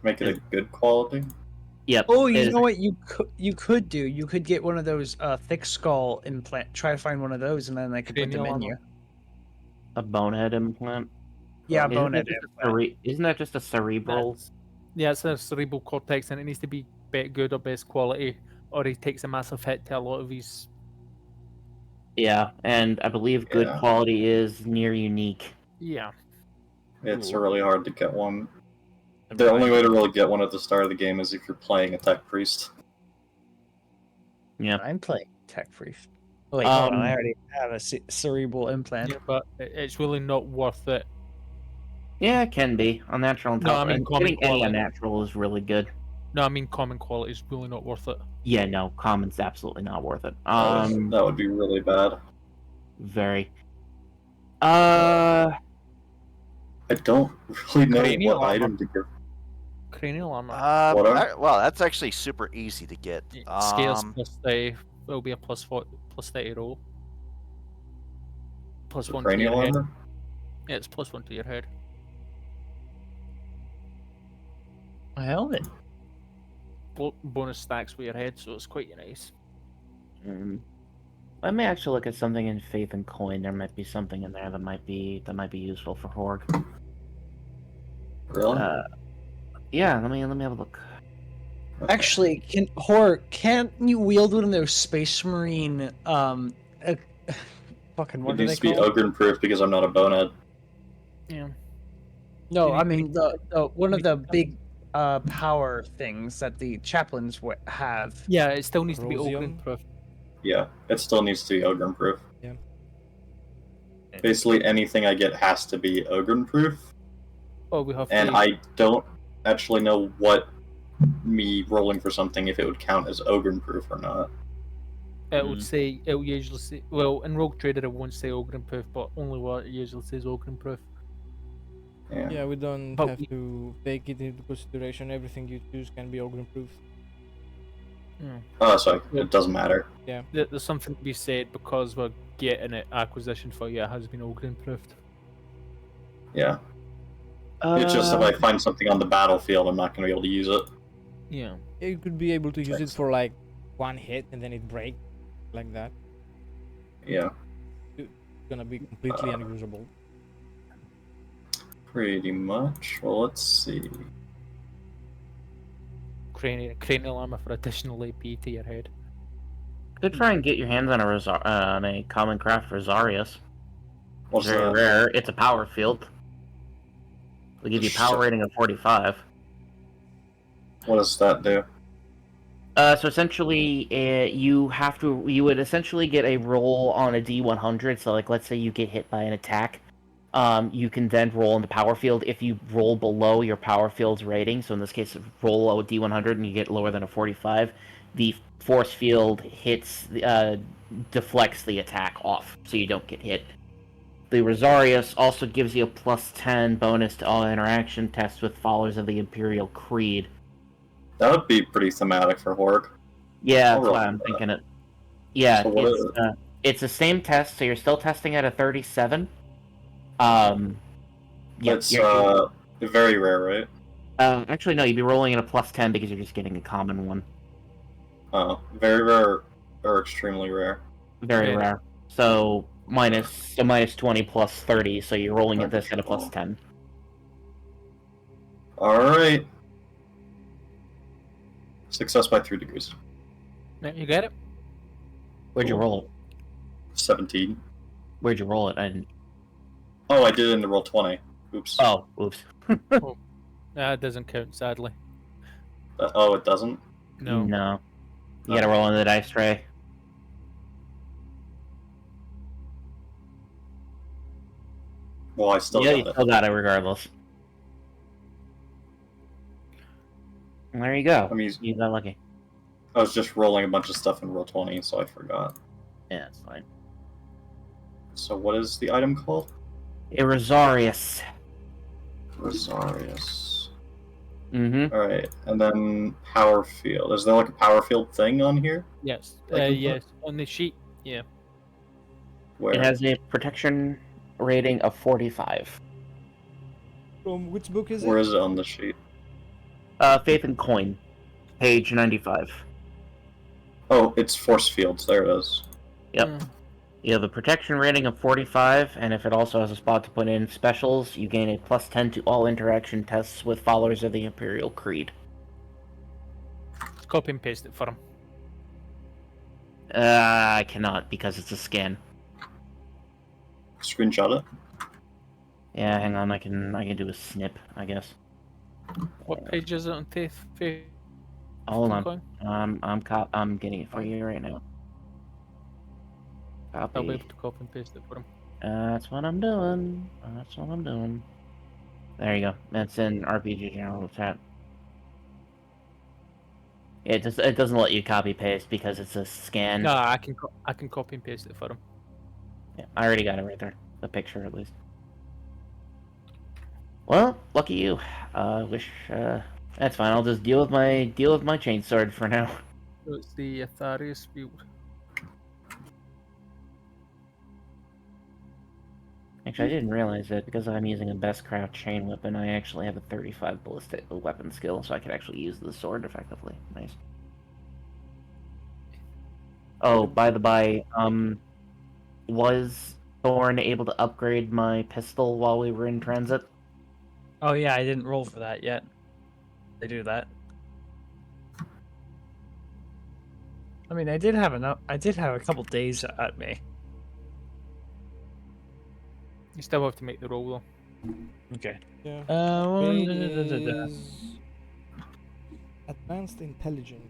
Make it a good quality. Yep. Oh, you it- know what you could do? You could get one of those thick skull implant. Try to find one of those, and then I could put them Cranial in armor. you. A bonehead implant. Yeah, Isn't bonehead Isn't implant. that just a cerebral? Yeah, it's a cerebral cortex, and it needs to be good or best quality, or he takes a massive hit to a lot of his. Yeah, and I believe good Yeah. quality is near unique. Yeah. It's really hard to get one. The only way to really get one at the start of the game is if you're playing a tech priest. Yeah. I'm playing tech priest. Oh, wait, hold on. I Um, already have a cerebral implant. Yeah, but it's really not worth it. Yeah, it can be. Unnatural and No, I mean, common getting any quality. unnatural is really good. No, I mean common quality is really not worth it. Yeah, no, common's absolutely not worth it. That would be really bad. Very. I don't really know Cranial what armor. item to give. Cranial armor. What are- Well, that's actually super easy to get. Scales plus 30 will be a plus 30 roll. Plus 1 to Cranial your head. armor? Yeah, it's plus 1 to your head. A helmet. Bonus stacks with your head, so it's quite nice. I may actually look at something in Faith and Coin. There might be something in there that might be useful for Horg. Really? Yeah, let me have a look. Actually, can't you wield one of those Space Marine fucking what It are they needs to be called? Ogren proof because I'm not a bonehead. Yeah. No, I mean the one of the big power things that the chaplains have. Yeah, it still needs to be Rosium? open proof. Yeah, it still needs to be Ogren proof. Yeah. Basically, anything I get has to be Ogren proof, Oh, we have and to. I don't actually know what me rolling for something if it would count as Ogren proof or not. It would say. It will usually say. Well, in Rogue Trader, it won't say Ogren proof, but only what it usually says Ogren proof. Yeah. Yeah, we don't But have to take it into consideration. Everything you choose can be Ogren proof. Oh, so it doesn't matter. There's something to be said because we're getting it acquisition for you. It has been Ogren proofed. Yeah. It's just if I find something on the battlefield, I'm not going to be able to use it. Yeah. You could be able to use it for like one hit and then it break like that. Yeah. It's gonna be completely unusable. Pretty much. Well, let's see. Cranial armor for additional AP to your head. Could try and get your hands on a common craft Rosarius. What's Very that? rare. It's a power field. We'll give you a power rating of 45. What does that do? So essentially, you would essentially get a roll on a D100. So, like, let's say you get hit by an attack, you can then roll in the power field. If you roll below your power field's rating, so in this case, roll a D100 and you get lower than a 45, the force field deflects the attack off, so you don't get hit. The Rosarius also gives you a +10 bonus to all interaction tests with followers of the Imperial Creed. That would be pretty thematic for Horg. Yeah, I'll that's roll why for I'm that. thinking it. Yeah, So what is it? it's the same test, so you're still testing at a 37. Yep, It's very rare, right? actually, no, you'd be rolling at a +10 because you're just getting a common one. Oh, very rare or extremely rare. Very Very. rare. So minus 20 plus 30, so you're rolling at this at a +10. Alright. Success by 3 degrees. Yeah, you get it? Where'd you roll it? 17. Where'd you roll it? I didn't... Oh, I did it in the roll 20. Oops. Oh, oops. That doesn't count, sadly. Oh, it doesn't? No. No. You gotta roll into the dice tray. Well, I still Yeah, you got it. still got it regardless. And there you go. I mean, You got lucky. I was just rolling a bunch of stuff in roll 20, so I forgot. Yeah, that's fine. So what is the item called? A Rosarius. Rosarius. Mm-hmm. Alright, and then power field. Is there like a power field thing on here? Yes. Like input? Yes. On the sheet. Yeah. Where? It has a protection rating of 45. From which book is Where it? is it on the sheet? Faith and Coin. Page 95. Oh, it's force fields. There it is. Yep. Mm. You have a protection rating of 45, and if it also has a spot to put in specials, you gain a +10 to all interaction tests with followers of the Imperial Creed. Just copy and paste it for him. I cannot because it's a scan. Screenshot it. Yeah, hang on, I can do a snip, I guess. What page is it on Faith? Hold on. Coin? I'm getting it for you right now. I'll be Copy. able to copy and paste it for him. That's what I'm doing. There you go. That's in RPG General Chat. It doesn't let you copy paste because it's a scan. No, I can copy and paste it for him. Yeah, I already got it right there. The picture at least. Well, lucky you. Wish that's fine. I'll just deal with my chainsword for now. So it's the Atharius field. Actually, I didn't realize that because I'm using a Bestcraft chain weapon, I actually have a 35 ballistic weapon skill, so I could actually use the sword effectively. Nice. Oh, by the by, was Thorn able to upgrade my pistol while we were in transit? Oh yeah, I didn't roll for that yet. They do that. I mean, I did have a couple days at me. You still have to make the roll though. Okay. Yeah. Da. Is advanced intelligence.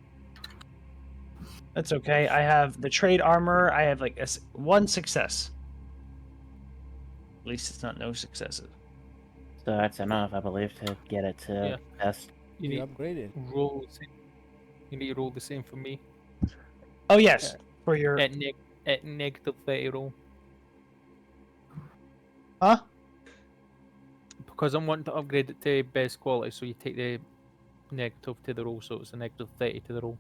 That's okay. I have the trade armor. I have like one success. At least it's not no successes. So that's enough, I believe, to get it to best. You You need upgraded. roll the same. You need to roll the same for me. Oh yes, for your At negative 30 roll. huh? Because I'm wanting to upgrade it to best quality, so you take the negative to the roll, so it's a negative 30 to the roll.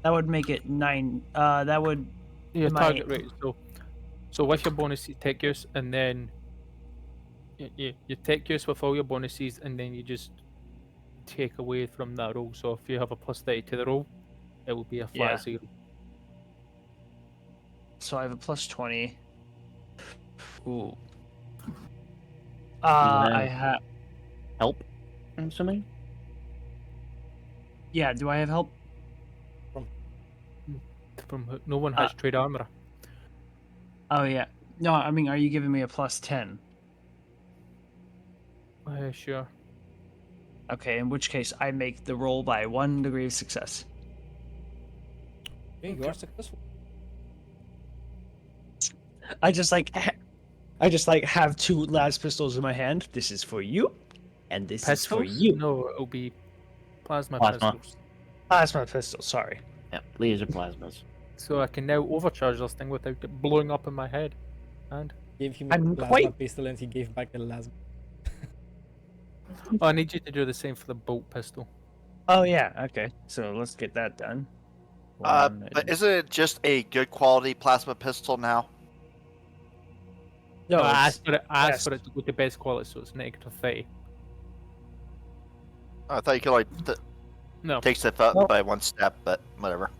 That would make it 9. That would Your My- target rate. So with your bonus, you take use, and then you take use with all your bonuses, and then you just take away from that roll. So if you have a +30 to the roll, it will be a flat Yeah. 0. so I have a +20. Ooh. have- I have. Help, I'm assuming? Yeah. Do I have help? from no one has trade armor. Oh yeah. No, I mean, are you giving me a +10? Sure. Okay, in which case I make the roll by 1 degree of success. Okay, you are successful. I just like have 2 las pistols in my hand. This is for you, and this is for Pistols? you. No, it'll be plasma Plasma. pistols. Plasma pistol. Sorry. Yeah, laser plasmas. So I can now overcharge this thing without it blowing up in my head. And Gave him I'm a plasma quite- pistol and he gave back the plasma. I need you to do the same for the bolt pistol. Oh yeah. Okay. So let's get that done. But isn't it just a good quality plasma pistol now? No, I it's- asked for it to go to best quality, so it's -30. I thought you could like No. take stuff up Nope. by one step, but whatever.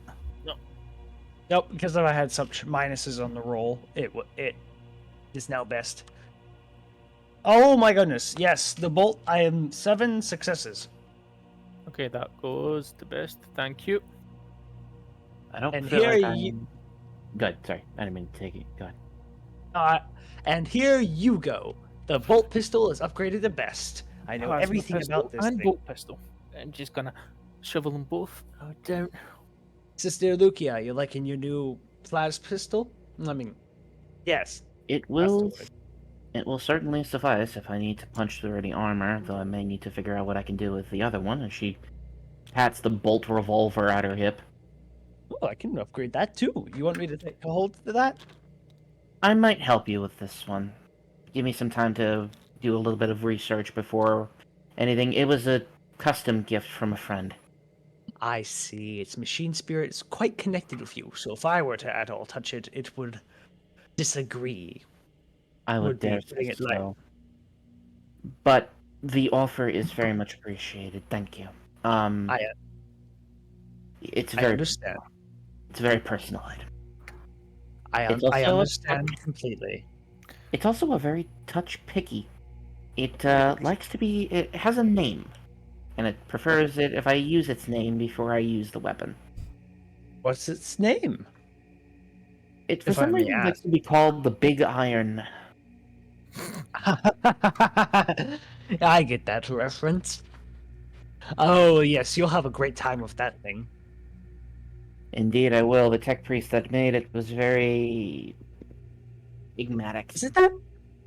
Nope, because if I had such minuses on the roll, it is now best. Oh my goodness! Yes, the bolt. I am 7 successes. Okay, that goes to best. Thank you. I don't And feel here like you- I'm... Good, sorry. I didn't mean to take it. Go ahead. And here you go. The bolt pistol is upgraded to best. I know Plasma everything pistol about this and thing. bolt pistol. I'm just gonna shovel them both down. Sister Lucia, you liking your new plas pistol? I mean, yes. It that's the will... word. It will certainly suffice if I need to punch through any armor, though I may need to figure out what I can do with the other one as she pats the bolt revolver at her hip. Oh, I can upgrade that too. You want me to take a hold of that? I might help you with this one. Give me some time to do a little bit of research before anything. It was a custom gift from a friend. I see. Its machine spirit is quite connected with you, so if I were to at all touch it, it would disagree. I would Would be dare putting say it light. so. But the offer is very much appreciated. Thank you. It's I very understand. It's a very personal item. I It's also a understand completely. It's also a very touch picky. It likes to be. It has a name, and it prefers it if I use its name before I use the weapon. What's its name? It for If I some may reason likes to be called the Big Iron. I get that reference. Oh yes, you'll have a great time with that thing. Indeed, I will. The tech priest that made it was very enigmatic. Is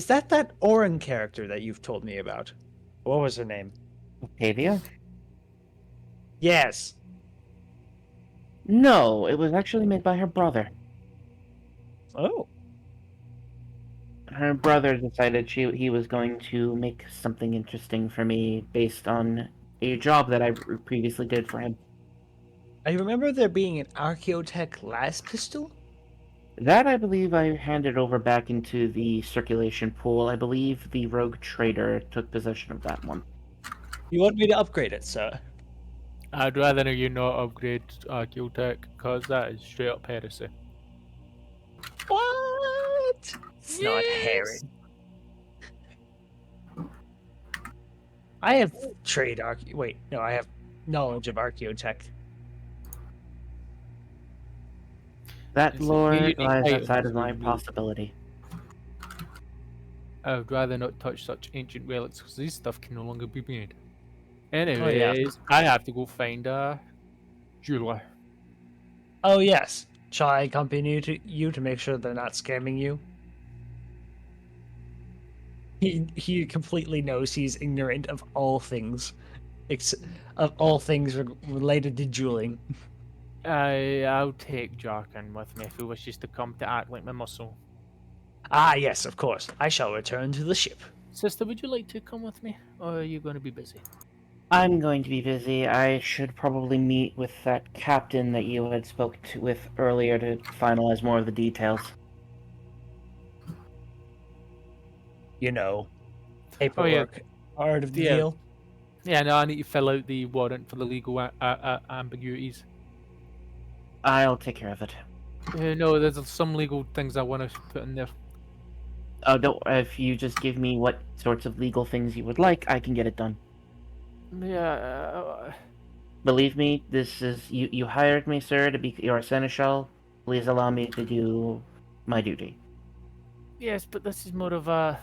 that Orin character that you've told me about? What was her name? Octavia? Yes. No, it was actually made by her brother. Oh. Her brother decided he was going to make something interesting for me based on a job that I previously did for him. I remember there being an Archaeotech las pistol. That I believe I handed over back into the circulation pool. I believe the rogue trader took possession of that one. You want me to upgrade it, sir? I'd rather you not upgrade Archaeotech, because that is straight up heresy. What? It's not Harry. I have trade Wait, no, I have knowledge of Archaeotech. That It's a lore unique lies item, outside of so my you- possibility. I would rather not touch such ancient relics, because these stuff can no longer be made. Anyways, I have to go find a jeweler. Oh yes. Shall I accompany you to make sure they're not scamming you? He completely knows he's ignorant of all things, related to dueling. I'll take Jarkin with me if he wishes to come to act like my muscle. Ah yes, of course. I shall return to the ship. Sister, would you like to come with me, or are you going to be busy? I'm going to be busy. I should probably meet with that captain that you had with earlier to finalize more of the details. You know, paperwork, part of the Yeah. deal. Yeah, no, I need to fill out the warrant for the legal ambiguities. I'll take care of it. No, there's some legal things I want to put in there. Oh, don't. If you just give me what sorts of legal things you would like, I can get it done. Yeah, Believe me, this is you. You hired me, sir, to be your seneschal. Please allow me to do my duty. Yes, but this is more of a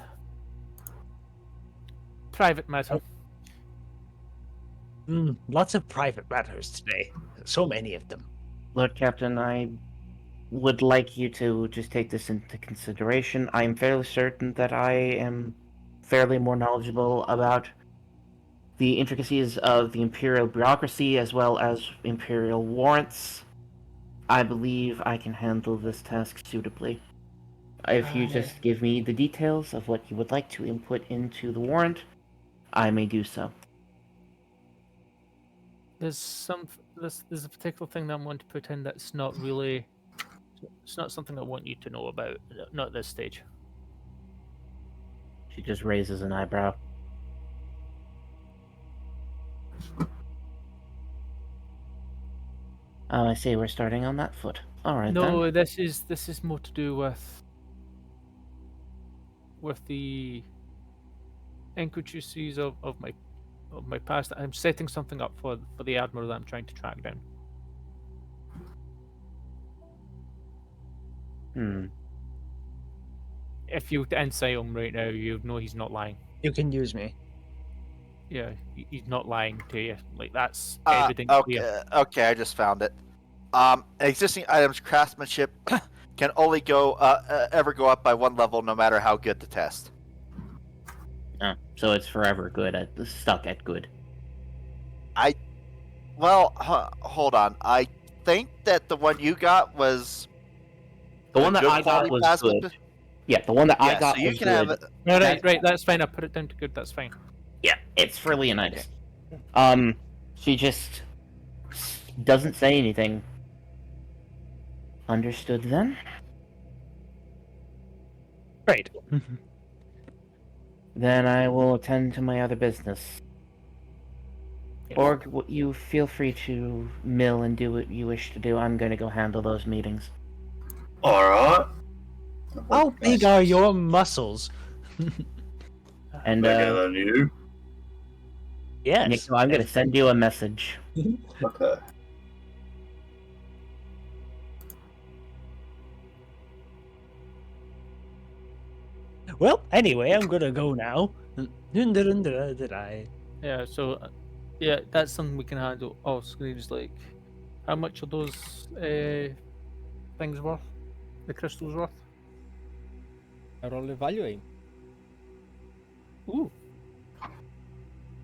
private matter. Lots of private matters today. So many of them. Lord Captain, I would like you to just take this into consideration. I am fairly certain that I am fairly more knowledgeable about the intricacies of the Imperial bureaucracy as well as Imperial warrants. I believe I can handle this task suitably. If you just give me the details of what you would like to input into the warrant, I may do so. There's a particular thing that I want to put in that's not really. It's not something I want you to know about. Not at this stage. She just raises an eyebrow. Oh, I see. We're starting on that foot. All right No, then. this is more to do with the intricacies of my past. I'm setting something up for the admiral that I'm trying to track down. If you insight him right now, you know he's not lying. You can use me. Yeah, he's not lying to you. Like that's evident. Okay, I just found it. Existing items craftsmanship can only ever go up by 1 level, no matter how good the test. Oh, so it's forever stuck at good. Hold on. I think that the one you got was The one that good I got quality was plasma. good. Yeah, the one that I Yeah, got so you was can good. have it. No, right, That's- that's fine. I put it down to good. That's fine. Yeah, it's for Leonidas. She just doesn't say anything. Understood then? Right. Then I will attend to my other business. Org, you feel free to mill and do what you wish to do. I'm going to go handle those meetings. Alright. How big are your muscles? And Bigger than you. Yes. Nico, I'm going to send you a message. Okay. Well, anyway, I'm gonna go now. Yeah. So, yeah, that's something we can handle. Oh, Scream's like, how much are those things worth? The crystals worth? I roll evaluate. Ooh.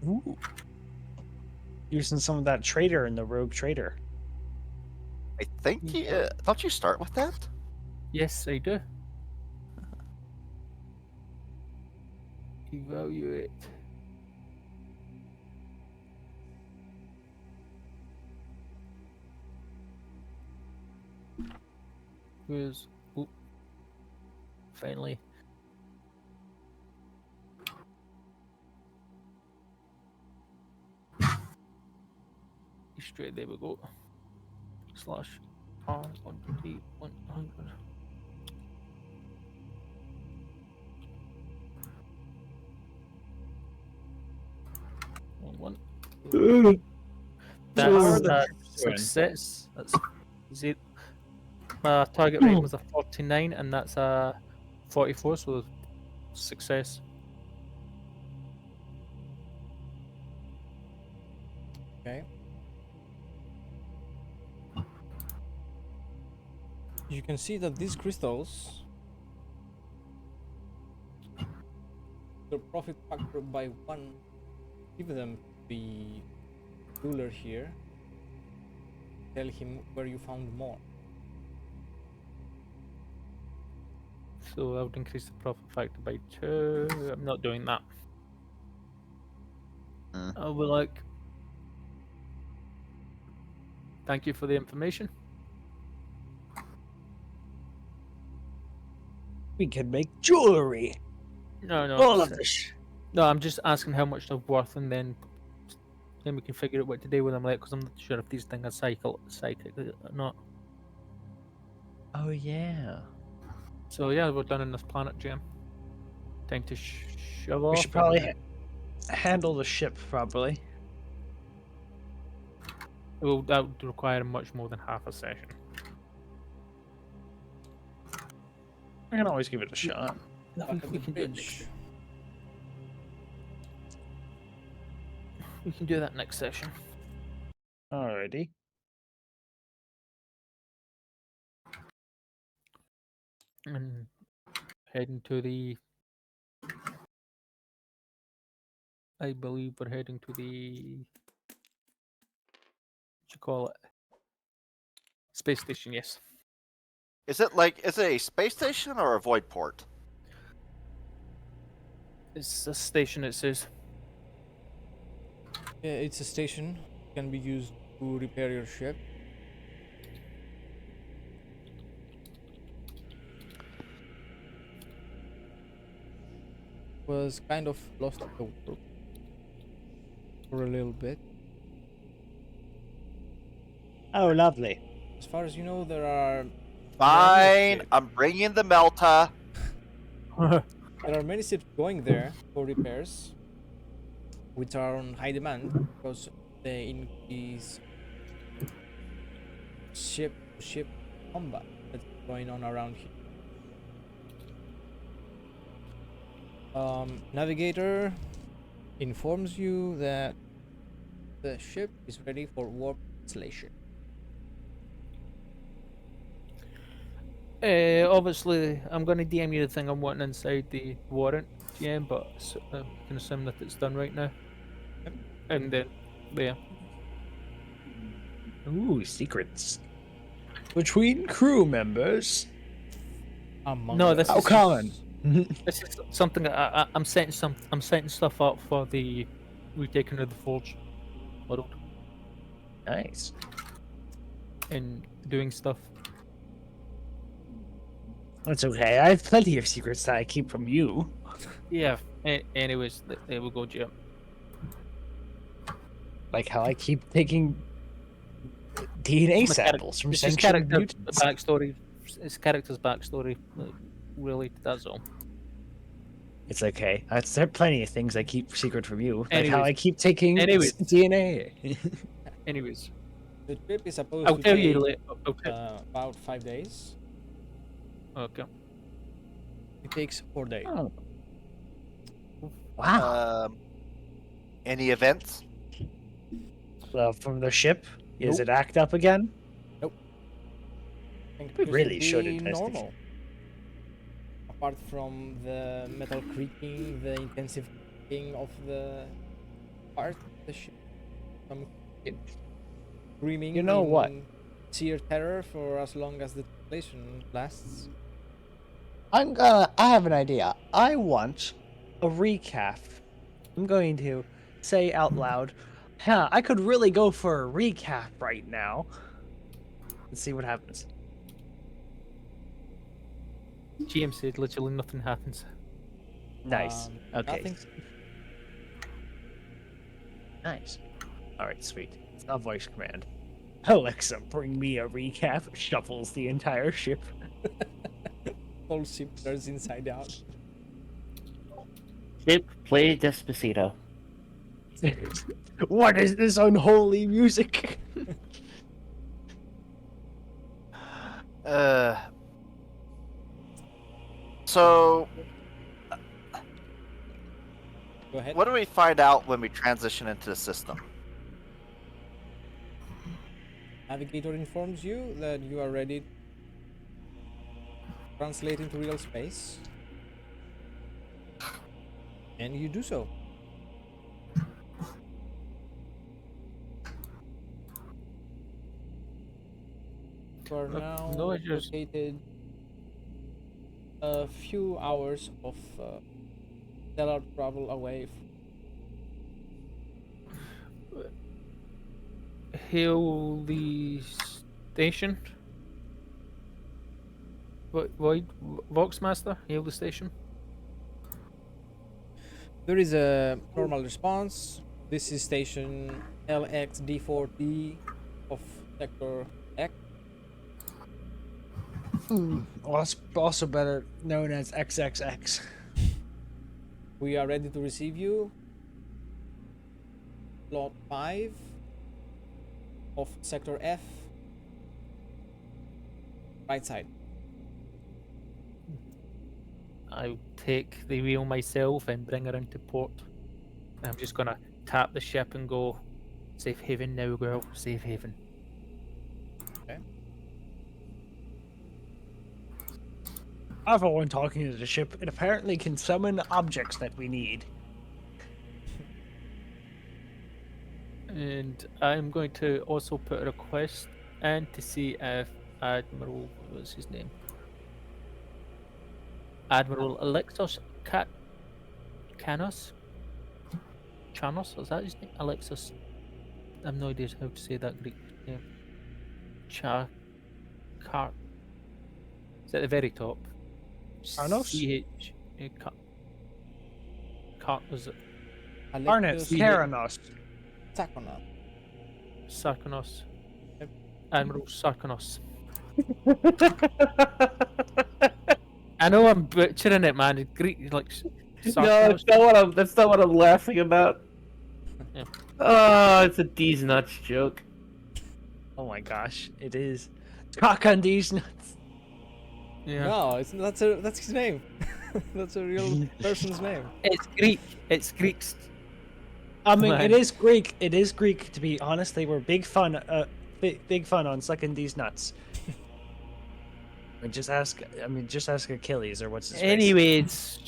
Ooh. Using some of that trader in the rogue trader. I think don't you start with that? Yes, I do. Evaluate. Where's... Oop. Finally. Straight, there we go. Slash R1D 100. One. That's success. That's zero. My target rate was a 49, and that's a 44, so success. Okay. You can see that these crystals, your profit factor by 1. Give them to the ruler here. Tell him where you found more. So I would increase the profit factor by 2. I'm not doing that. I'll be like, thank you for the information. We can make jewelry. No, All of this. No, I'm just asking how much they're worth, and then we can figure out what to do with them later. Because I'm not sure if these things are psychic or not. Oh yeah. So yeah, we're done on this planet, Jim. Time to shove off. We should probably handle the ship properly. Well, that would require much more than half a session. I can always give it a shot. Back at the We can do it bridge. We can do that next session. Alrighty. And heading to the. I believe we're heading to the. What you call it? Space station, yes. Is it a space station or a void port? It's a station, it says. Yeah, it's a station. Can be used to repair your ship. Was kind of lost in the world for a little bit. Oh, lovely. As far as you know, there are Fine, ships. I'm bringing the Melta. There are many ships going there for repairs, which are on high demand because they increase ship-to-ship combat that's going on around here. Navigator informs you that the ship is ready for warp translation. Obviously, I'm going to DM you the thing I'm wanting inside the warrant, GM, but you can assume that it's done right now. Yep. And then, yeah. Ooh, secrets. Between crew members. Among No, this How is common? This is something I'm setting stuff up for the retaking of the forge world Nice. and doing stuff. That's okay. I have plenty of secrets that I keep from you. Yeah. Anyways, there we go, Jim. Like how I keep taking DNA samples from It's his sanctioned character mutants. backstory. His character's backstory. Really, that's all. It's okay. There are plenty of things I keep secret from you. Like how Anyways. I keep taking Anyways. DNA. Anyways, The trip is supposed I'll to tell you take later. Okay. about 5 days. Okay. It takes 4 days. Oh. Wow. Any events? Well, from the ship, is Nope. it act up again? I think We this really would should be investigate. normal. Apart from the metal creaking, the intensive creaking of the part of the ship, some screaming. You know what? in sheer terror for as long as the translation lasts. I have an idea. I want a recap. I'm going to say out loud, "Huh, I could really go for a recap right now." Let's see what happens. GM said literally nothing happens. Nice. Okay. Nothing. Nice. All right, sweet. It's a voice command. Alexa, bring me a recap. Shuffles the entire ship. Whole ship turns inside out. Ship, play Despacito. What is this unholy music? So, Go ahead. what do we find out when we transition into the system? Navigator informs you that you are ready to translate into real space. And you do so. You are now no, I just- located a few hours of stellar travel away Hail the station. Void Voxmaster, hail the station. There is a normal response. This is station LXD4D of Sector X. Also better known as XXX. We are ready to receive you. Plot 5 of Sector F. Right side. I'll take the wheel myself and bring her into port. I'm just gonna tap the ship and go, safe haven now, girl, safe haven. I've one talking to the ship. It apparently can summon objects that we need. And I'm going to also put a request in to see if Admiral, what's his name? Admiral Alexos Chanos, is that his name? Alexis. I have no idea how to say that Greek name. Car. It's at the very top. Chanos? CH. Was it Arnett, Alexis Karanos. Sakona. Sarkonos? Yep. Admiral Sarkonos. I know I'm butchering it, man. It's Greek, like No, Sarkonos. that's not what I'm laughing about. Yeah. Oh, it's a D's nuts joke. Oh my gosh, it is. Cock on these nuts. Yeah. No, that's his name. That's a real person's name. It's Greek. It's Greek. I mean, Man. it is Greek. It is Greek. To be honest, they were big fun. Big fun on sucking these nuts. Just ask Achilles or what's his face. Anyways,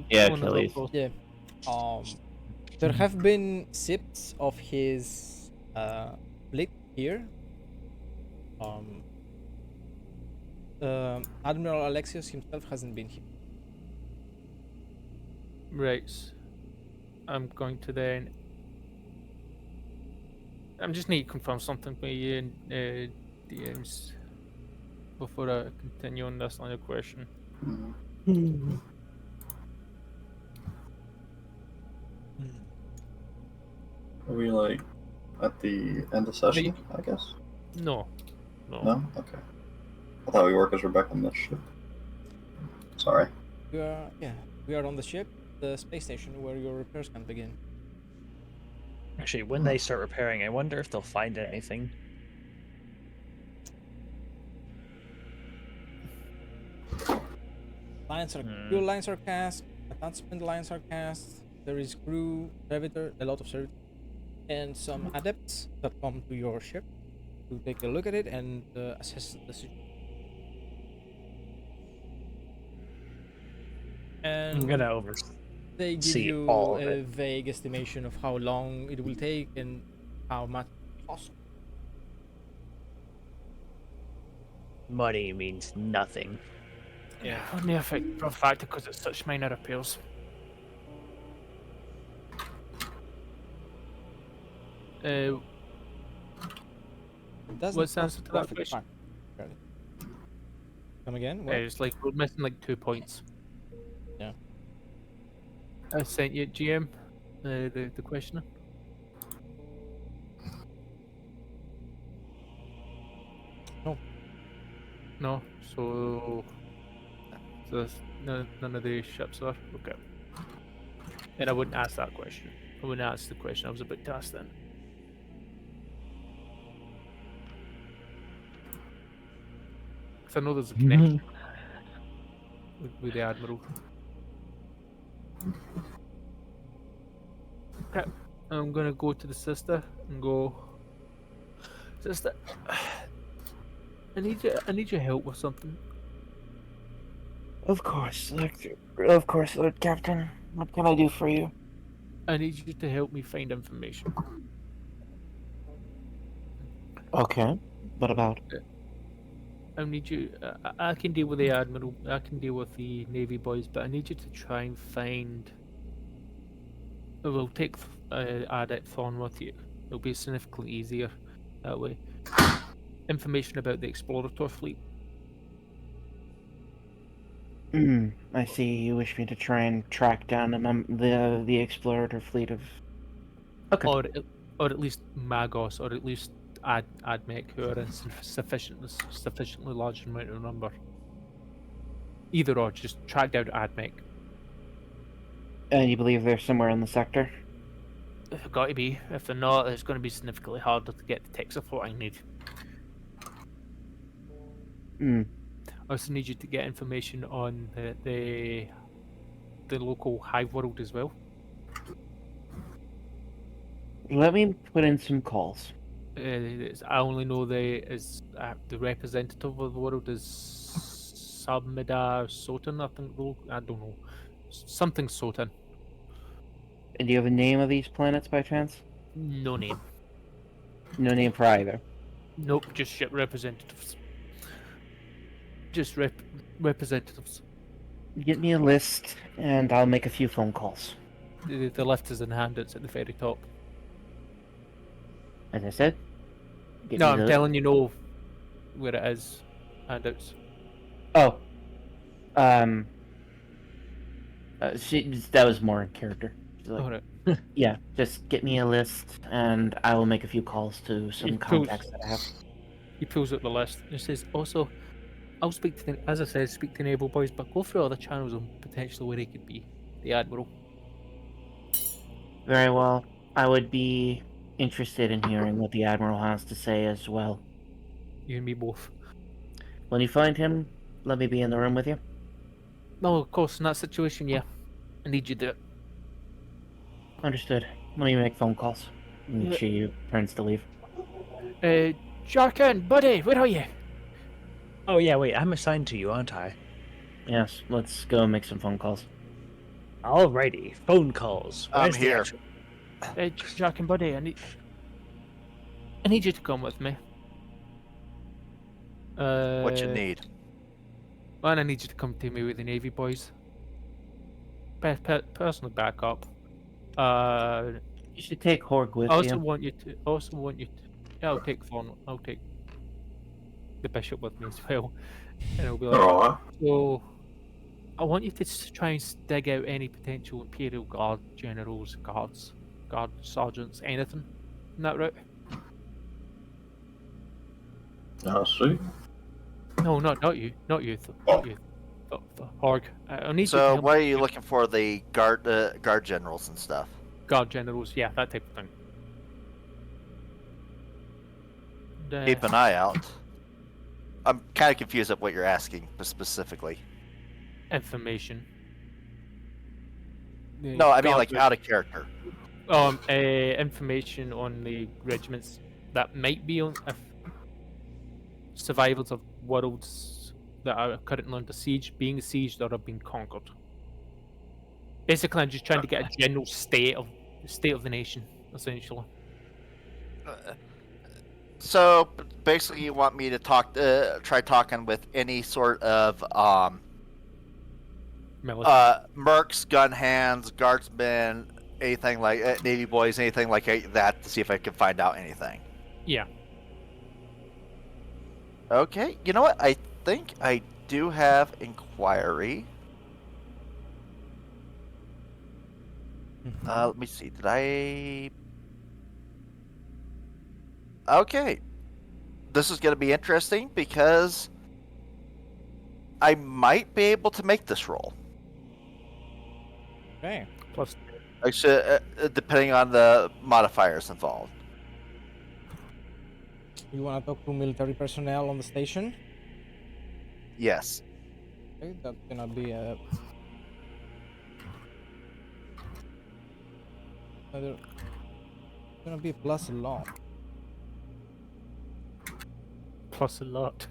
Yeah, Achilles. Yeah. There have been sips of his fleet here. Admiral Alexios himself hasn't been here. Right. I'm going to then. I'm just need to confirm something with you and DMs before I continue on this line of question. Are we like at the end of session? I guess. No. No. Okay. I thought we were because we're back on this ship. Sorry. We are on the ship, the space station, where your repairs can begin. Actually, when they start repairing, I wonder if they'll find anything. Fuel lines are cast, attachment lines are cast. There is crew, servitor, a lot of servitors, and some adepts that come to your ship to take a look at it and assess the situation. And I'm gonna over. they give see you all of a it. vague estimation of how long it will take and how much it costs. Money means nothing. Yeah. Only a factor because it's such minor repairs. It doesn't What's the cost answer to that perfect question? fine. Really. Come again? What? It's like we're missing like 2 points. Yeah. I sent you GM the questioner. No. No. So that's none of the ships are okay. And I wouldn't ask that question. I wouldn't ask the question. I was a bit tasked then. Because I know there's a connection with the Admiral. Okay, I'm gonna go to the sister and go, sister, I need your help with something. Of course, Lord Captain. What can I do for you? I need you to help me find information. Okay. What about? I need you. I can deal with the Admiral. I can deal with the Navy boys, but I need you to try and find. We'll take Adept Thorn with you. It'll be significantly easier that way. Information about the Explorator fleet. I see. You wish me to try and track down the Explorator fleet of. Okay. Or at least Magos, or at least Admech, who are in sufficiently large amount of number. Either or, just track down Admech. You believe they're somewhere in the sector? They've got to be. If they're not, it's going to be significantly harder to get the tech support I need. I also need you to get information on the local hive world as well. Let me put in some calls. I only know the representative of the world is Submida Sotan, I think. I don't know. Something Sotan. And do you have a name of these planets by chance? No name. No name for either. Nope, just ship representatives. Just representatives. Get me a list, and I'll make a few phone calls. The list is in hand, it's at the very top. As I said, get No, me I'm the... telling you no where it is. Handouts. Oh. That was more in character. She's like, Alright. yeah, just get me a list, and I will make a few calls to some He contacts that I have. He pulls up the list and says, also, I'll speak to as I said, speak to Naval Boys, but go through other channels on potentially where he could be. The Admiral. Very well. I would be interested in hearing what the Admiral has to say as well. You and me both. When you find him, let me be in the room with you. No, of course, in that situation, yeah. I need you to do it. Understood. Let me make phone calls. And she turns to leave. Jarkin, buddy, where are you? Oh yeah, wait, I'm assigned to you, aren't I? Yes, let's go make some phone calls. Alrighty, phone calls. I'm Where's the here. actual- Jarkin, buddy, I need you to come with me. What you need? And I need you to come to me with the Navy Boys. Personal backup. You should take Horg with I also you. want you to. Yeah, I'll take Thorn. I'll take the bishop with me as well, and I'll be like, Alright. so. I want you to try and dig out any potential Imperial Guard generals, guard sergeants, anything in that route. I see. No, not you, not you, Oh. not you. Horg. I need you to So, help what are me you get looking for? The guard generals and stuff. guard generals, yeah, that type of thing. And, Keep an eye out. I'm kind of confused at what you're asking specifically. information. No, I mean Guard like out of character. Information on the regiments that might be on survivors of worlds that are currently under siege, being sieged or have been conquered. Basically, I'm just trying to get a general state of the nation, essentially. So basically, you want me to try talking with any sort of Military. mercs, gun hands, guardsmen, anything like Navy boys, anything like that, to see if I can find out anything. Yeah. Okay, you know what? I think I do have inquiry. Let me see. Did I? Okay. This is going to be interesting because I might be able to make this roll. Okay. Plus, Actually, depending on the modifiers involved. You want to talk to military personnel on the station? Yes. Okay, that's gonna be a gonna be a plus a lot. plus a lot.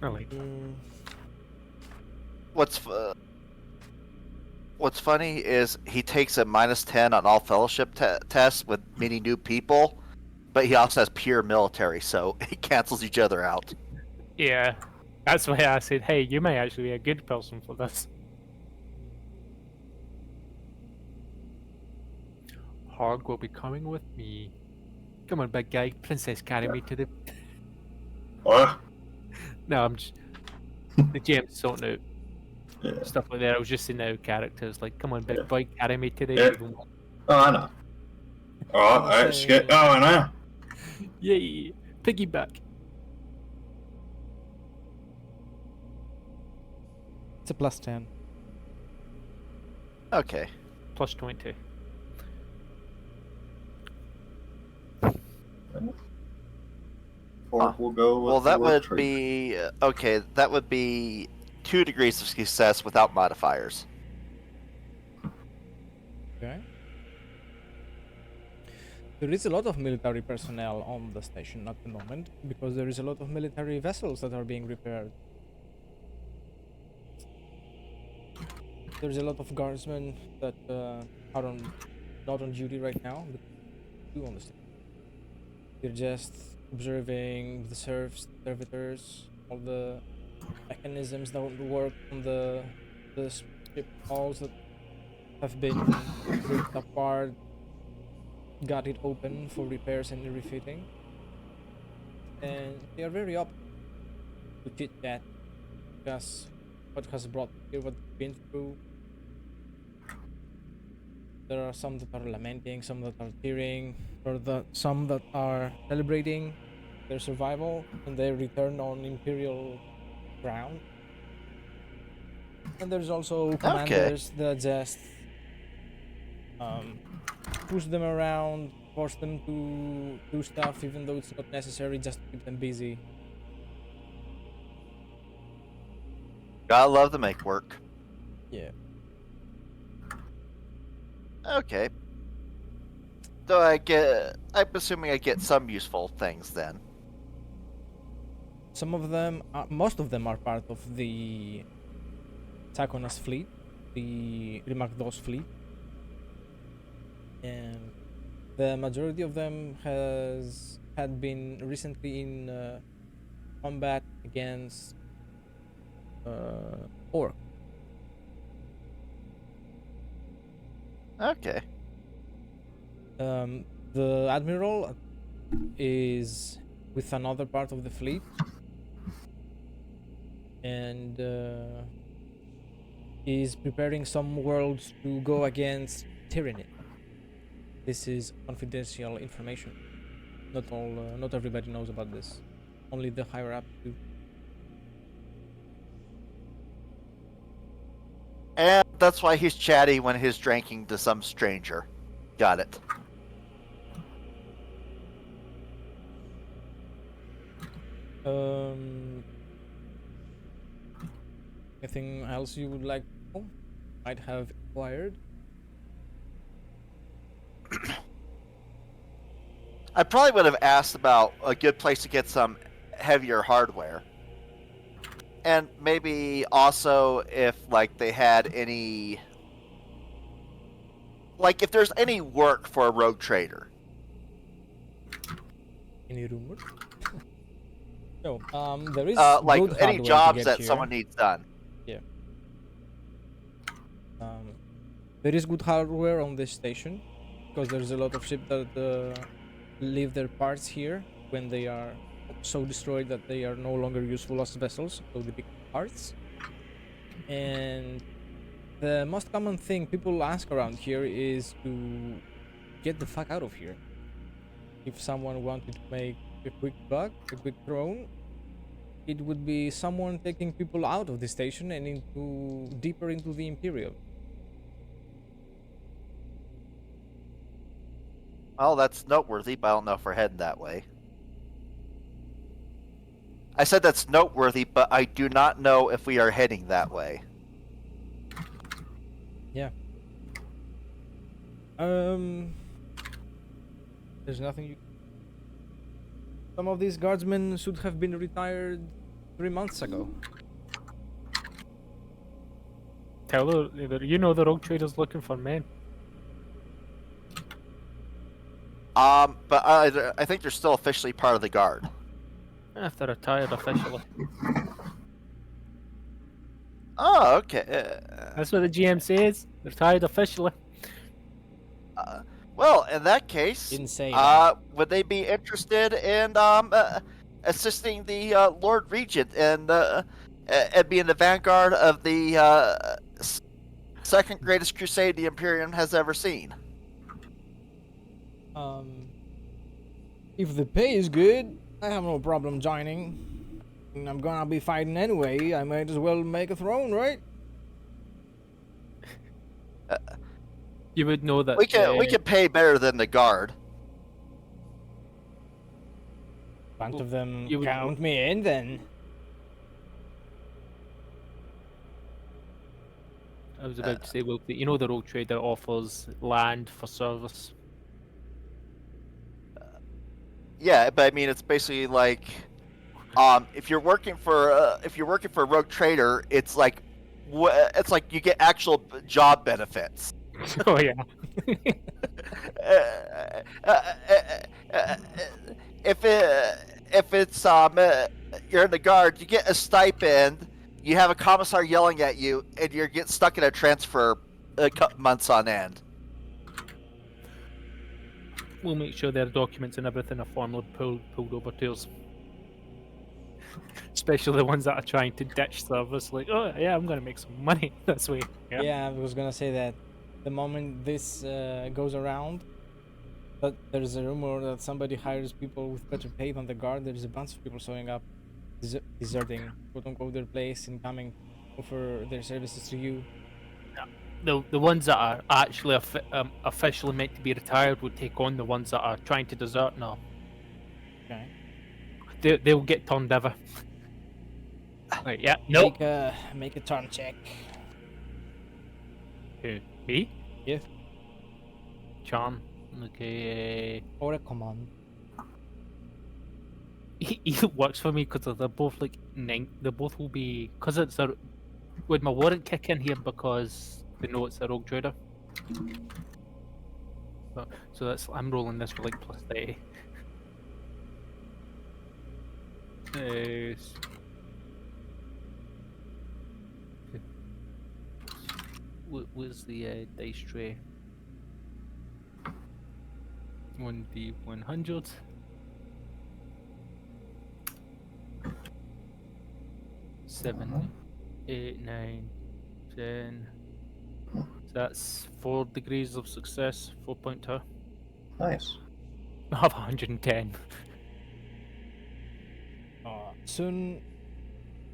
I like What's funny is he takes a -10 on all fellowship tests with meeting new people, but he also has pure military, so it cancels each other out. Yeah. That's why I said, hey, you may actually be a good person for this. Harg will be coming with me. Come on, big guy. Princess, carry me to the... What? No, I'm just... the GM's sorting out Yeah. stuff like that. I was just saying out characters. Like, come on, big Yeah. boy, carry me to the... Yeah. Oh, I know. Alright, let's get going now. Yay! Piggyback. It's a plus 10. Okay. Plus 20. Fort will go with Well, the that work would trader. be okay. That would be 2 degrees of success without modifiers. Okay. There is a lot of military personnel on the station at the moment because there is a lot of military vessels that are being repaired. There's a lot of guardsmen that are not on duty right now, but do on the station. They're just observing the servitors, all the mechanisms that would work on the ship halls that have been ripped apart, got it open for repairs and refitting, and they are very up to chit chat, discuss what has brought here, what they've been through. There are some that are lamenting, some that are cheering, or some that are celebrating their survival and their return on Imperial ground. And there's also commanders that just push them around, force them to do stuff even though it's not necessary, just to keep them busy. Gotta love to make work. Yeah. Okay. So I'm assuming I get some useful things then. Some of them, most of them are part of the Takona's fleet, the Rimakdos fleet, and the majority of them had been recently in combat against Orc. Okay. The admiral is with another part of the fleet, and is preparing some worlds to go against Tyranny. This is confidential information. Not everybody knows about this. Only the higher up do. And that's why he's chatty when he's drinking to some stranger. Got it. Anything else you would like to know? Might have acquired? I probably would have asked about a good place to get some heavier hardware. And maybe also if like they had any like if there's any work for a rogue trader. Any rumors? No. There is Like good any hardware to jobs get that here. someone needs done. Yeah. There is good hardware on this station because there's a lot of ships that leave their parts here when they are so destroyed that they are no longer useful as vessels, so they become parts. And the most common thing people ask around here is to get the fuck out of here. If someone wanted to make a quick buck, a quick throne, it would be someone taking people out of the station and deeper into the Imperial. Well, that's noteworthy, but I don't know if we're heading that way. I said that's noteworthy, but I do not know if we are heading that way. Yeah. There's nothing you... Some of these guardsmen should have been retired 3 months ago. Tell her that you know the rogue trader's looking for men. But I think they're still officially part of the guard. If they're retired officially. Oh, okay. That's what the GM says. They're retired officially. Well, in that case, Didn't say would they be interested in assisting the Lord Regent and being the vanguard of the second greatest crusade the Imperium has ever seen? If the pay is good, I have no problem joining. And I'm gonna be fighting anyway. I might as well make a throne, right? You would know that We can pay better than the guard. Bunch Well, of them you would- count me in then. I was about to say, well, you know the rogue trader offers land for service. Yeah, but I mean, it's basically like, if you're working for a rogue trader, it's like, it's like you get actual job benefits. Oh yeah. If it's you're in the guard, you get a stipend. You have a commissar yelling at you, and you get stuck in a trance for a couple months on end. We'll make sure their documents and everything are formally pulled over to us. Especially the ones that are trying to ditch service, like, oh yeah, I'm gonna make some money this way. Yeah. Yeah, I was gonna say that the moment this goes around, but there's a rumor that somebody hires people with better pay than the guard. There's a bunch of people showing up, deserting, quote unquote, their place and coming offer their services to you. The ones that are actually officially meant to be retired would take on the ones that are trying to desert now. Okay. They'll get turned over. Right, yeah. Nope. Make a turn check. Who? Me? Yeah. Charm. Okay. Or a command. He works for me because they're both like 9. They both will be because it's a. Would my warrant kick in here because they know it's a rogue trader? So that's I'm rolling this for like plus 30. Where's the dice tray? 1d100. 7, 8, 9, 10. So that's 4 degrees of success, 4.2. Nice. I have 110. Soon,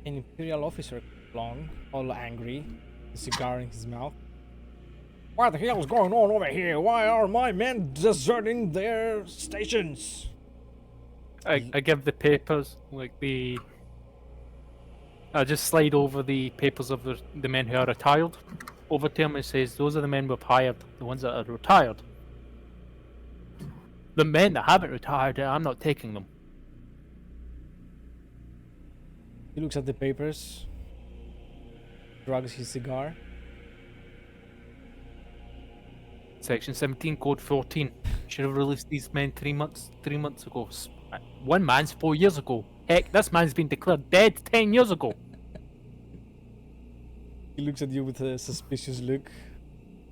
an imperial officer comes along, all angry, a cigar in his mouth. What the hell is going on over here? Why are my men deserting their stations? I give the papers, like I just slide over the papers of the men who are retired over to him and says, those are the men we've hired, the ones that are retired. The men that haven't retired, I'm not taking them. He looks at the papers, drugs his cigar. Section 17, Code 14. Should have released these men 3 months ago. One man's 4 years ago. Heck, this man's been declared dead 10 years ago. He looks at you with a suspicious look,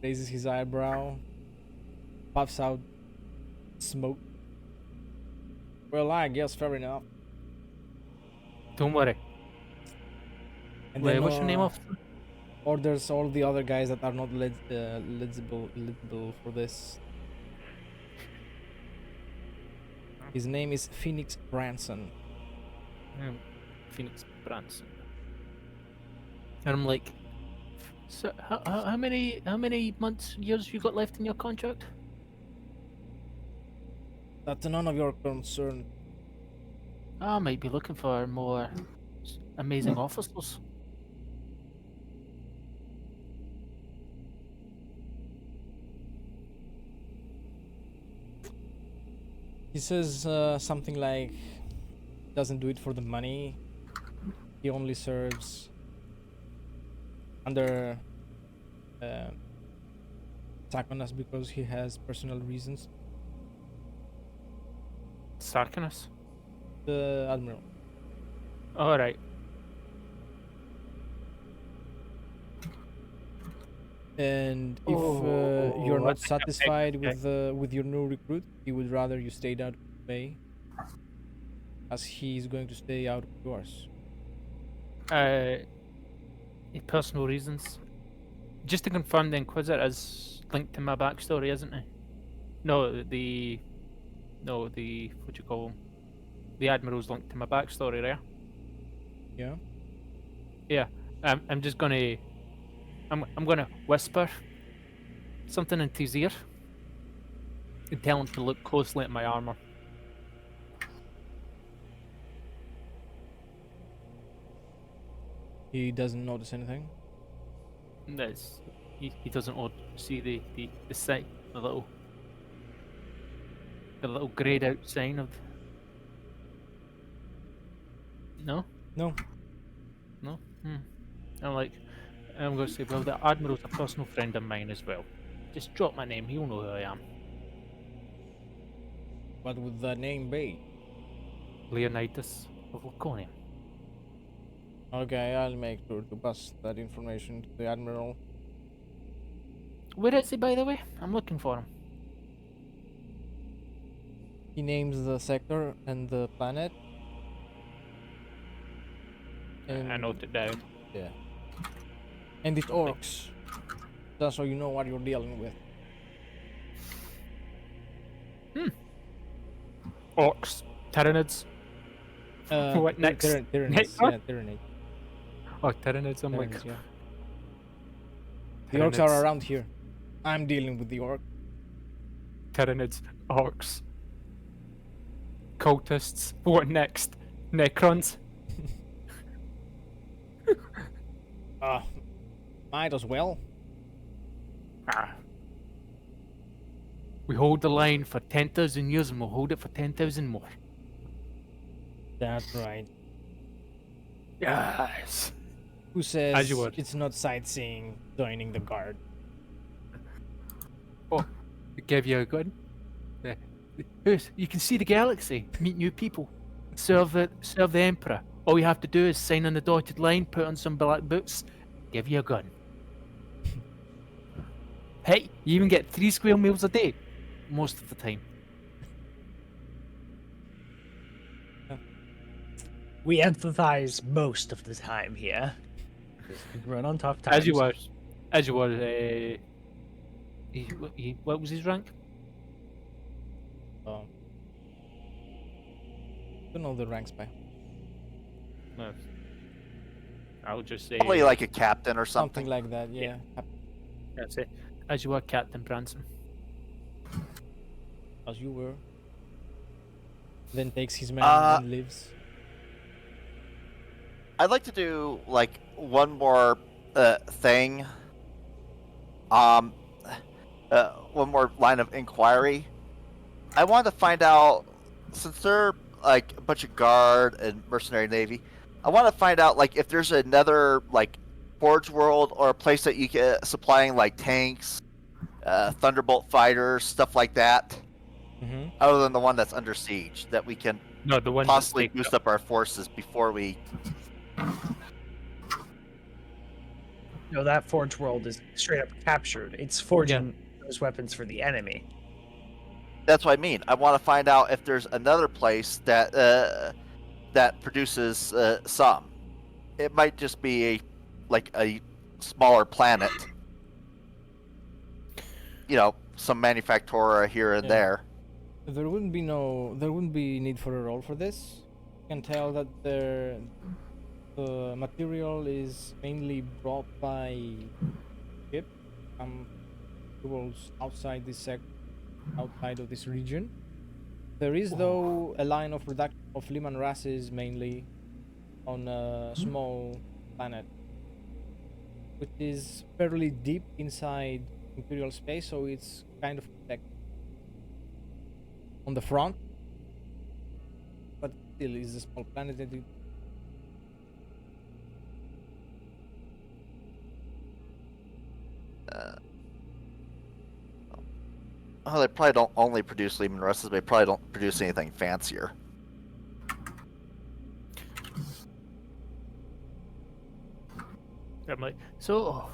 raises his eyebrow, puffs out smoke. Well, I guess fair enough. Don't worry. And Wait, then what's your name, officer? orders all the other guys that are not legible for this. His name is Phoenix Branson. Phoenix Branson. And I'm like, so how many months, years you got left in your contract? That's none of your concern. I might be looking for more amazing officers. He says something like, doesn't do it for the money. He only serves under Sakonas because he has personal reasons. Sarkinus? The admiral. Alright. And if you're not I think I'm satisfied okay. with your new recruit, he would rather you stayed out of the way, as he's going to stay out of yours. Personal reasons. Just to confirm, the Inquisitor is linked to my backstory, isn't he? No, what do you call him? The Admiral's linked to my backstory, right? Yeah. Yeah. I'm just gonna. I'm gonna whisper something into his ear and tell him to look closely at my armor. He doesn't notice anything. That's he doesn't see the sign, the little grayed out sign of. No, No. no. I'm like, I'm gonna say, well, the admiral's a personal friend of mine as well. Just drop my name; he'll know who I am. What would the name be? Leonidas of Laconia. Okay, I'll make sure to pass that information to the admiral. Where is he, by the way? I'm looking for him. He names the sector and the planet. I note it down. Yeah. And it's orcs. Just so you know what you're dealing with. Orcs, Tyranids. What next? Tyranids. Next Yeah, one? Tyranids. Oh, Tyranids. I'm like, Tyranids, yeah. The orcs are Tyranids. around here. I'm dealing with the orc. Tyranids, orcs, cultists. What next? Necrons. Might as well. Ah. We hold the line for 10,000 years and we'll hold it for 10,000 more. That's right. Yes. Who says As you would. it's not sightseeing joining the guard? Oh, we give you a gun. You can see the galaxy, meet new people, serve the emperor. All you have to do is sign on the dotted line, put on some black boots, give you a gun. Hey, you even get 3 square meals a day, most of the time. We empathize most of the time here. We run on tough times. As you were, what was his rank? Don't know the ranks by. No. I'll just say. Probably like a captain or Something something. like that, yeah. That's it. As you were, Captain Branson. As you were. Then takes his man and leaves. I'd like to do like one more thing. One more line of inquiry. I want to find out, since they're like a bunch of guard and mercenary navy, I want to find out like if there's another like Forge World or a place that you get supplying like tanks, Thunderbolt fighters, stuff like that, other than the one that's under siege, that we can No, the one that's possibly taken boost up our forces before we. No, that Forge World is straight up captured. It's forging those weapons for the enemy. That's what I mean. I want to find out if there's another place that that produces some. It might just be like a smaller planet. You know, some manufacturer here and Yeah. there. There wouldn't be need for a roll for this. You can tell that the material is mainly brought by ship tools outside outside of this region. There is though a line of production of Liman races mainly on a small planet, which is fairly deep inside Imperial space, so it's kind of protected on the front, but still is a small planet that it Oh, they probably don't only produce Lehman Russes, but they probably don't produce anything fancier. I'm like, so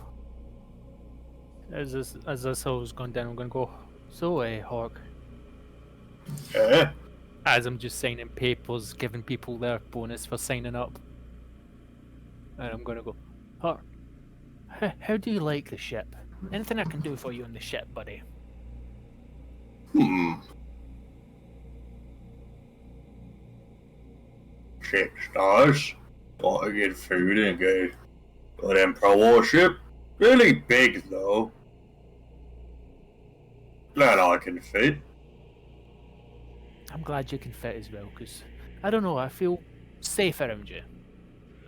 as this hill's gone down, I'm gonna go. So, Hawk, as I'm just signing papers, giving people their bonus for signing up, and I'm gonna go, Hawk, how do you like the ship? Anything I can do for you on the ship, buddy? Ship's nice. Gotta get food and get an Emperor warship. Really big though. Glad I can fit. I'm glad you can fit as well, because I don't know, I feel safe around you.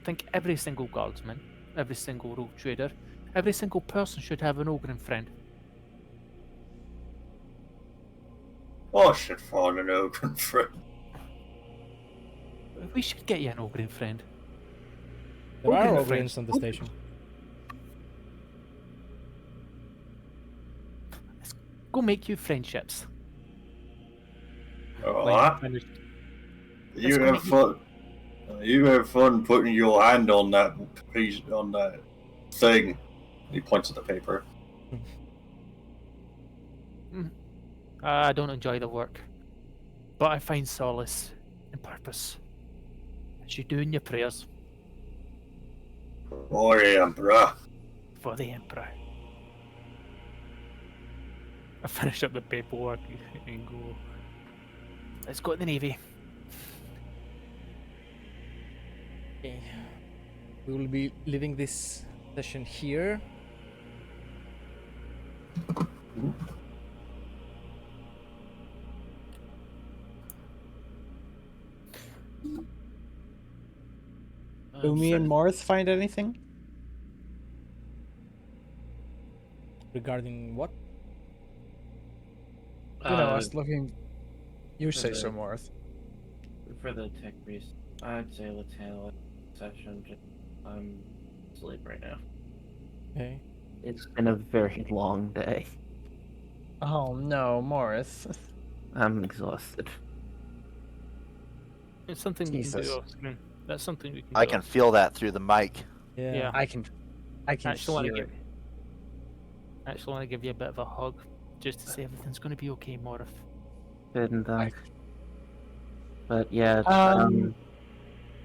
think every single guardsman, every single rogue trader, every single person should have an Ogren friend. I should find an open friend. We should get you an Ogren friend. There are Ogren Ogrins friends. on the station. Let's go make you friendships. Alright. Finished. You go have make you- fun. You have fun putting your hand on that piece, on that thing. He points at the paper. I don't enjoy the work, but I find solace and purpose as you do in your prayers Oh, yeah, bruh. for the Emperor. I finish up the paperwork and go. Let's go to the Navy. Okay. We will be leaving this session here. Do me and Marth find anything? Regarding what? You know, I was looking. You say the- so, Marth. For the tech priest, I'd say let's handle it session. I'm asleep right now. Okay. It's been a very long day. Oh no, Marth. I'm exhausted. It's something we can Jesus. do off screen. That's something we can do. I can feel that through the mic. Yeah. I can Actually, want hear to it. give you a bit of a hug, just to say everything's going to be okay, Morph. And but yeah,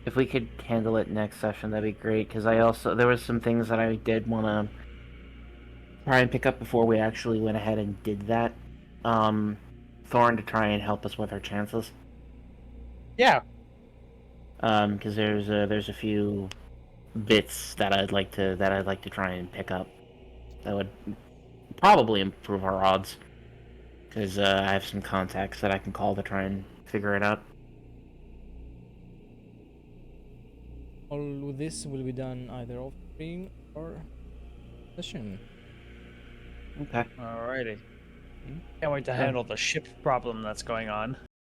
if we could handle it next session, that'd be great. Because there was some things that I did want to try and pick up before we actually went ahead and did that. Thorn to try and help us with our chances. Yeah. Because there's a few bits that I'd like to try and pick up that would probably improve our odds. Because I have some contacts that I can call to try and figure it out. All of this will be done either off screen or session. Okay. Alrighty. Can't wait to handle the ship problem that's going on.